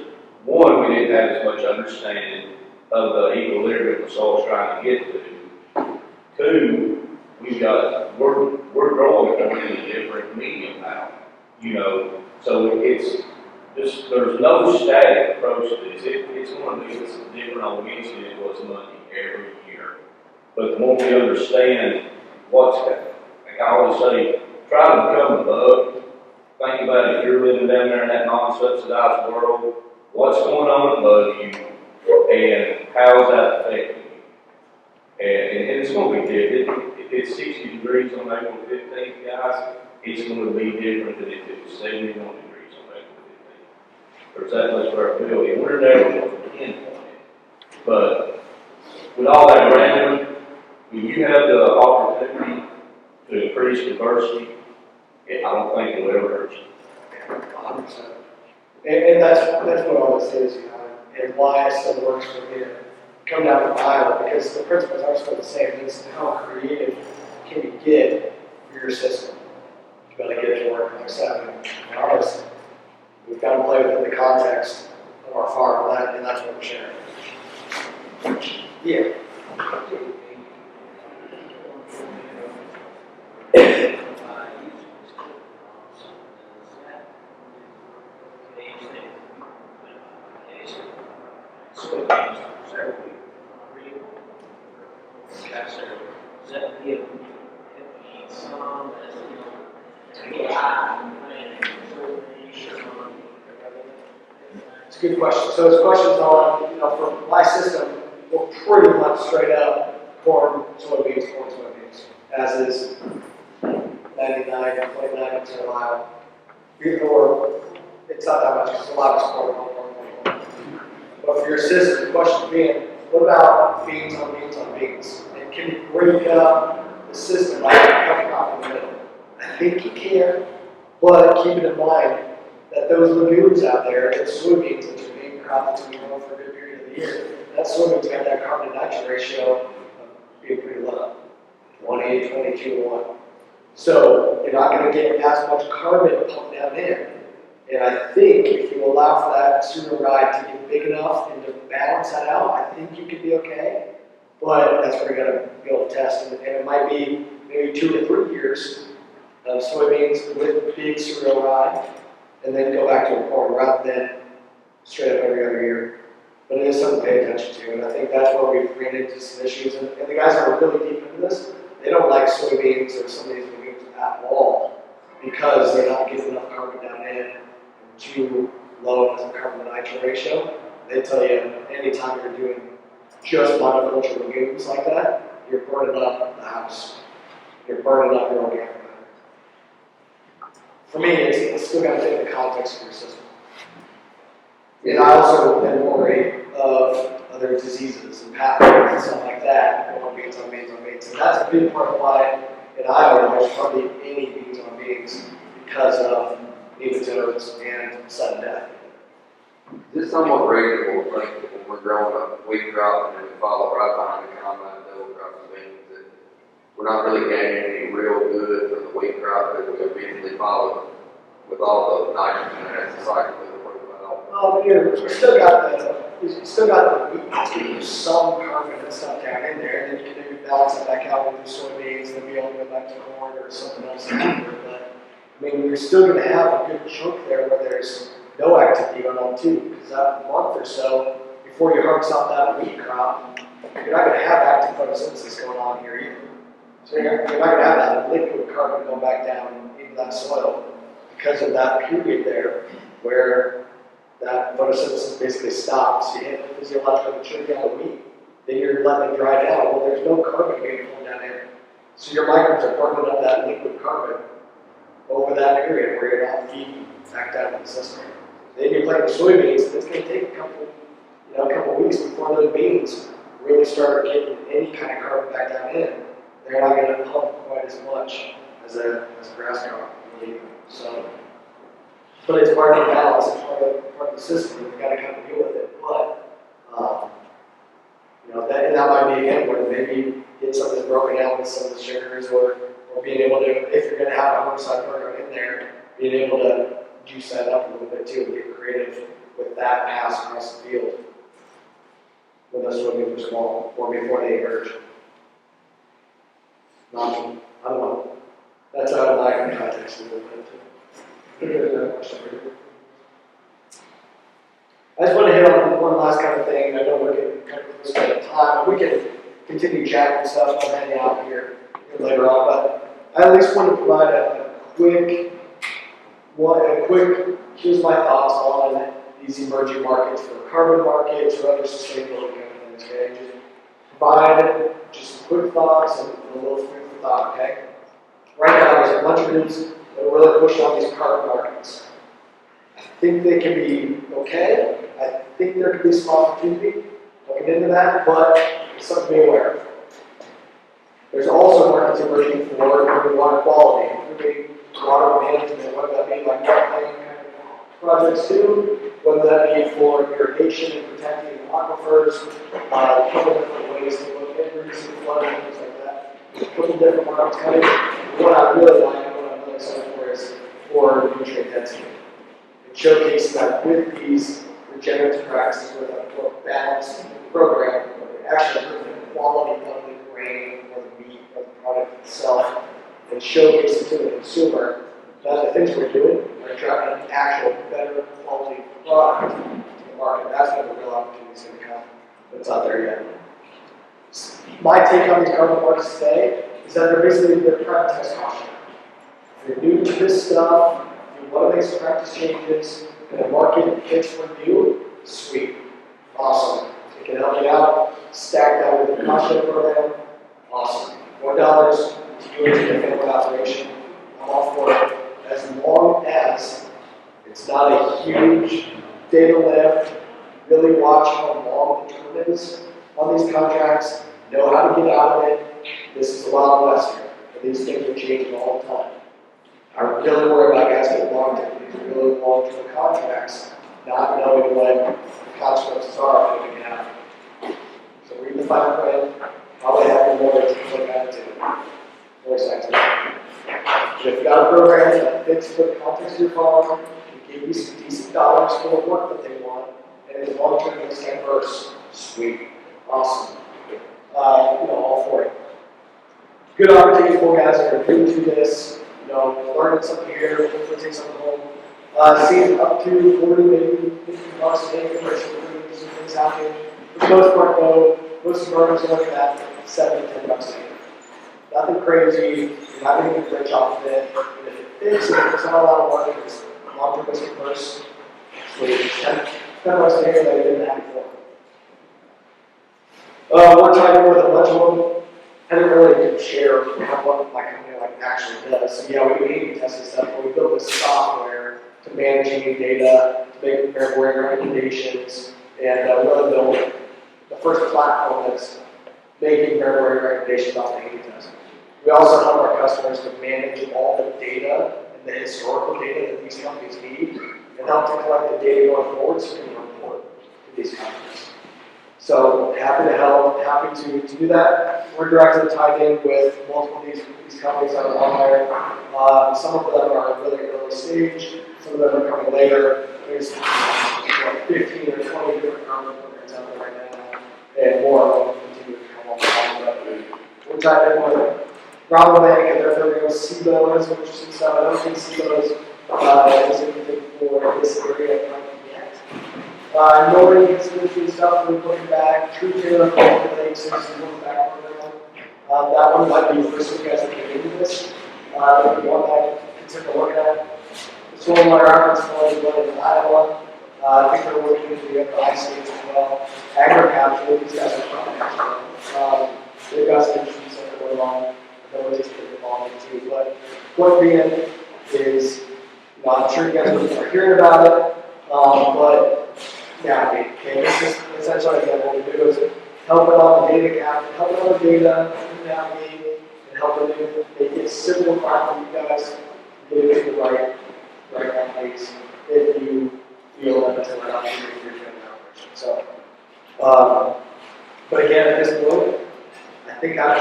One, we didn't have as much understanding of the equilibrium the soil's trying to get to. Two, we're growing in a different medium now, so it's just, there's no static approach to this. It's going to be different on Wednesday than it was Monday every year. But the more we understand like I always say, try to become the bug. Think about it, if you're living down there in that non-subsidized world, what's going on above you, and how is that affecting you? And it's going to be different. If it's 60 degrees on April 15th, guys, it's going to be different than if it was 71 degrees on April 15th. There's that much variability. We're never going to pinpoint it. But with all that random, when you have the opportunity to increase diversity, I don't think it will ever hurt you. 100%. And that's what all this is, and why it still works for me to come down from Iowa, because the principles are still the same. It's how creative can you get for your system to be able to get it to work. Like I said, in ours, we've got to play within the context of our farm, and that's what we're sharing. Yeah. So his question's on, for my system, we're pretty much straight up corn, soybeans, as is 99.9% of Ohio. Before, it's not that much, because a lot of it's corn. But for your system, the question being, what about beans on beans on beans? And can you break up the system by cutting off the middle? I think you can, but keep it in mind that those legumes out there, those soybeans, which are being cropped that's been grown for a good period of the year, that soybean's got that carbon to nitrogen ratio of being pretty low, 20, 22 to 1. So you're not going to get as much carbon pumped down in. And I think if you allow for that cereal ride to get big enough and to balance that out, I think you could be okay. But that's where you got to be able to test. And it might be maybe 2 to 3 years of soybeans with big cereal ride, and then go back to a corn rather than straight up every other year. But it is something to pay attention to, and I think that's where we've ran into some issues. And the guys that are really deep into this, they don't like soybeans or some of these legumes at all because they're not getting enough carbon down in and too low as a carbon to nitrogen ratio. They tell you anytime you're doing just monoculture legumes like that, you're burning up the house. You're burning up your organic matter. For me, it's still got to fit the context of your system. And I also am worried of other diseases and pathogens and stuff like that, on beans on beans on beans. And that's a big part of why in Iowa there's hardly any beans on beans because of nematodes and sudden death. This is somewhat reasonable, like when we're growing a wheat crop and then we follow right behind the combine double crop of beans, that we're not really gaining any real good from the wheat crop that we immediately follow with all the nitrogen that has to cycle through the profile. Well, you still got the wheat that's giving you some carbon and stuff down in there, and then you can maybe balance it back out with your soybeans, and then be able to go back to corn or something else after. But I mean, you're still going to have a good chunk there where there's no activity going on too, because that month or so before you harvest off that wheat crop, you're not going to have active photosynthesis going on here either. So you're not going to have that liquid carbon going back down into that soil because of that period there where that photosynthesis basically stops. You hit the physiological maturity on the wheat, then you're letting it dry down. Well, there's no carbon being pulled down in. So your microbes are burning up that liquid carbon over that period where you're not feeding back down in the system. Then you're planting soybeans, and it's going to take a couple weeks before those beans really start getting any kind of carbon back down in. They're not going to pump quite as much as a grass crop. So, but it's part of the balance, it's part of the system. We've got to kind of deal with it. But that might be again where maybe get something broken out with some of the sugars, or being able to, if you're going to have a herbicide program in there, being able to juice that up a little bit too and get creative with that pass across the field when those soybeans are small or before they emerge. I don't know. That's out of my context a little bit too. I just want to hit on one last kind of thing. I know we're getting kind of close to time, but we can continue chatting and stuff. I'll hang out here later on, but I at least want to provide a quick, here's my thoughts on these emerging markets for carbon markets or other sustainability kind of things, okay? Just provide just some quick thoughts and a little food for thought, okay? Right now, there's a bunch of groups that are really pushing on these carbon markets. I think they can be okay. I think there could be some opportunity looking into that, but it's something to be aware of. There's also markets emerging for improving water quality, improving water management, whether that be like pipeline kind of projects too, whether that be for irrigation and protecting aquifers, a couple different ways to look at reducing flooding, things like that. A couple different markets coming. What I really like and what I'm really excited for is for nutrient density. It showcases that with these regenerative practices, with a more balanced program, actually improving the quality of the grain or the meat or the product itself, and showcasing to the consumer that the things we're doing are driving an actual better quality product to the market. That's where the real opportunity is going to come, but it's not there yet. My take on these carbon markets today is that they're practice caution. If you're new to this stuff, if you want to make some practice changes, and the market fits for you, Sweet. Awesome. It can help you out. Stack that with the cost share program. Awesome. $1 to do it to the family operation. I'm all for it. As long as it's not a huge data lift, really watch how long the term is on these contracts, know how to get out of it. This is the Wild West here, and these things are changing all the time. I really worry about guys getting locked into these really long-term contracts, not knowing what the consequences are if they can happen. So read the fine print, probably have your lawyers to look at it too. Very sensitive. If you've got a program that fits the context you're following, can give you some decent dollars for the work that they want, and it's long-term and it's diverse. Sweet. Awesome. All for it. Good opportunity for guys that are new to this, learning something here, hopefully take something home. Seeing up to 40, maybe 50 bucks a day for some things happening. For the most part, though, most programs are looking at 7 to 10 bucks a day. Nothing crazy, you're not going to get rich off of it. And if it fits, if it's not a lot of work, it's long-term risk first. So it's 10 bucks a day that we didn't have before. We're talking with a bunch of them. I didn't really share what my company actually does. So yeah, we A/B test and stuff, but we built this software to manage any data, to make variable recommendations, and really build the first platform that's making variable recommendations off the A/B test. We also help our customers to manage all the data and the historical data that these companies need, and help to collect the data going forward so we can report to these companies. So happy to help, happy to do that. We're directly tied in with multiple of these companies that are on there. Some of them are really early stage, some of them are coming later. There's 15 or 20 different programs out there right now, and more of them continue to come along. But we're tied in with Rabobank and their program, SIBO, and some interesting stuff. I don't think SIBO is anything for this area yet. Nori gets interesting stuff, we're looking back. True Taylor, Lakes, and some looking back program. That one might be for some guys that get into this. If you want that, consider looking at. The Stormwater Reference Fund is one in Iowa. I think they're working with the other I-states as well. Agriculture, these guys are from Mexico. They've got some interesting stuff going on. They'll just get involved in too. But point being is, I'm sure you guys are hearing about it, but navigate. Okay, this is essentially what we do is help it on the data cap, help it on the data, navigate, and help it make it simplified for you guys to get it to the right place if you feel that it's an opportunity for your family operation. So, but again, at this point, I think out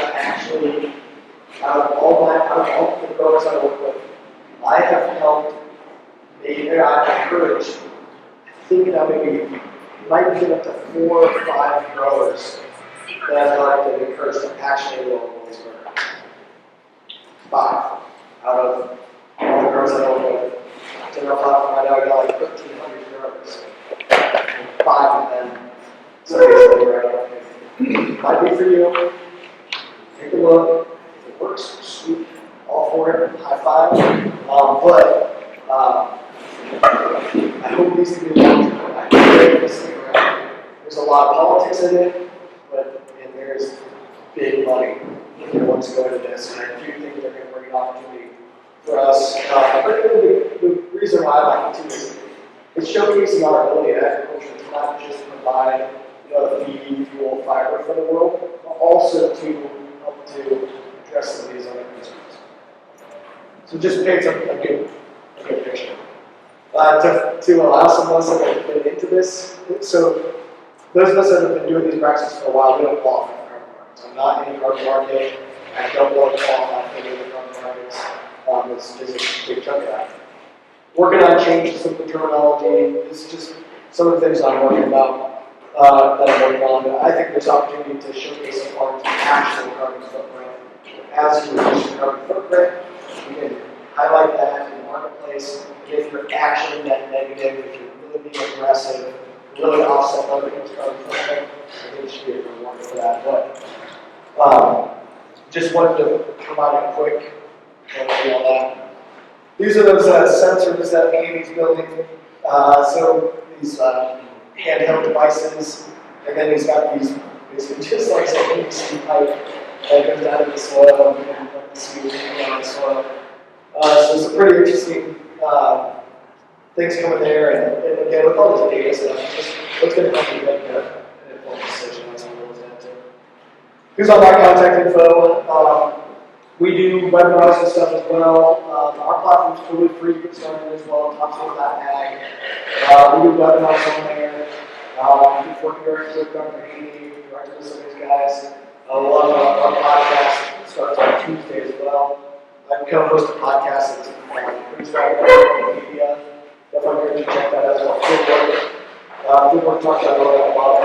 of all the growers I work with, I have helped, I've encouraged, I think now maybe might get up to 4 or 5 growers that I've helped and encouraged to actually enroll in these programs. 5 out of all the growers I work with. In our platform right now, we got like 1,300 growers. 5 of them. So it's right up. Might be for you. Take a look. If it works, sweet. All for it. High five. I hope these can be long-term. I hope this thing around. There's a lot of politics in it, and there's big money that wants to go into this. And I do think they're going to bring an opportunity for us. But the reason why I like it too is it's showcasing our ability at agriculture to not just provide the feed, fuel, fiber for the world, but also to help to address some of these other concerns. So just paints a good picture. To allow some of us that have been into this, so those of us that have been doing these practices for a while, we don't qualify for carbon markets. I'm not in the carbon market. I don't want to qualify for any of the carbon markets. It's just a big chunk of that. Working on changing some of the terminology. This is just some of the things I'm working about, that I'm working on. I think there's opportunity to showcase some part of the actual carbon footprint. As you reduce your carbon footprint, you can highlight that in the marketplace. If you're actually net negative, if you're really being aggressive, really offset other people's carbon footprint, I think it should be a reward for that. But just wanted to provide a quick overview on that. These are those sensors that Amy's building. So these handheld devices, and then he's got these, basically just like some PVC pipe that goes down to the soil and the seeds down the soil. So some pretty interesting things coming there, and again, with all this data stuff, just what's going to help you make an informed decision on some of those ends. Here's all my contact info. We do webinars and stuff as well. Our platform's totally free to get started as well, topsoil.ag. We do webinars on there. We're working directly with Dr. Haney, directly with some of these guys. A lot of our podcast starts on Tuesday as well. I co-host a podcast that's pretty strong media. Definitely encourage you to check that out as well. Good work talking about a lot.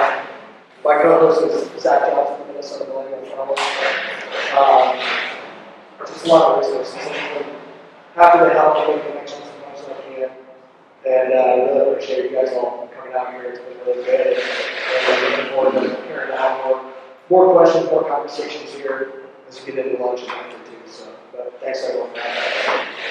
My co-host is Zach Johnson, the Minnesota Millennial Fellow. Just a lot of resources. Happy to help make connections as much as I can. And I really appreciate you guys all coming out here. It's been really good. And I'm looking forward to hearing out more questions, more conversations here as we get into lunch and after too. So, but thanks everyone for having me.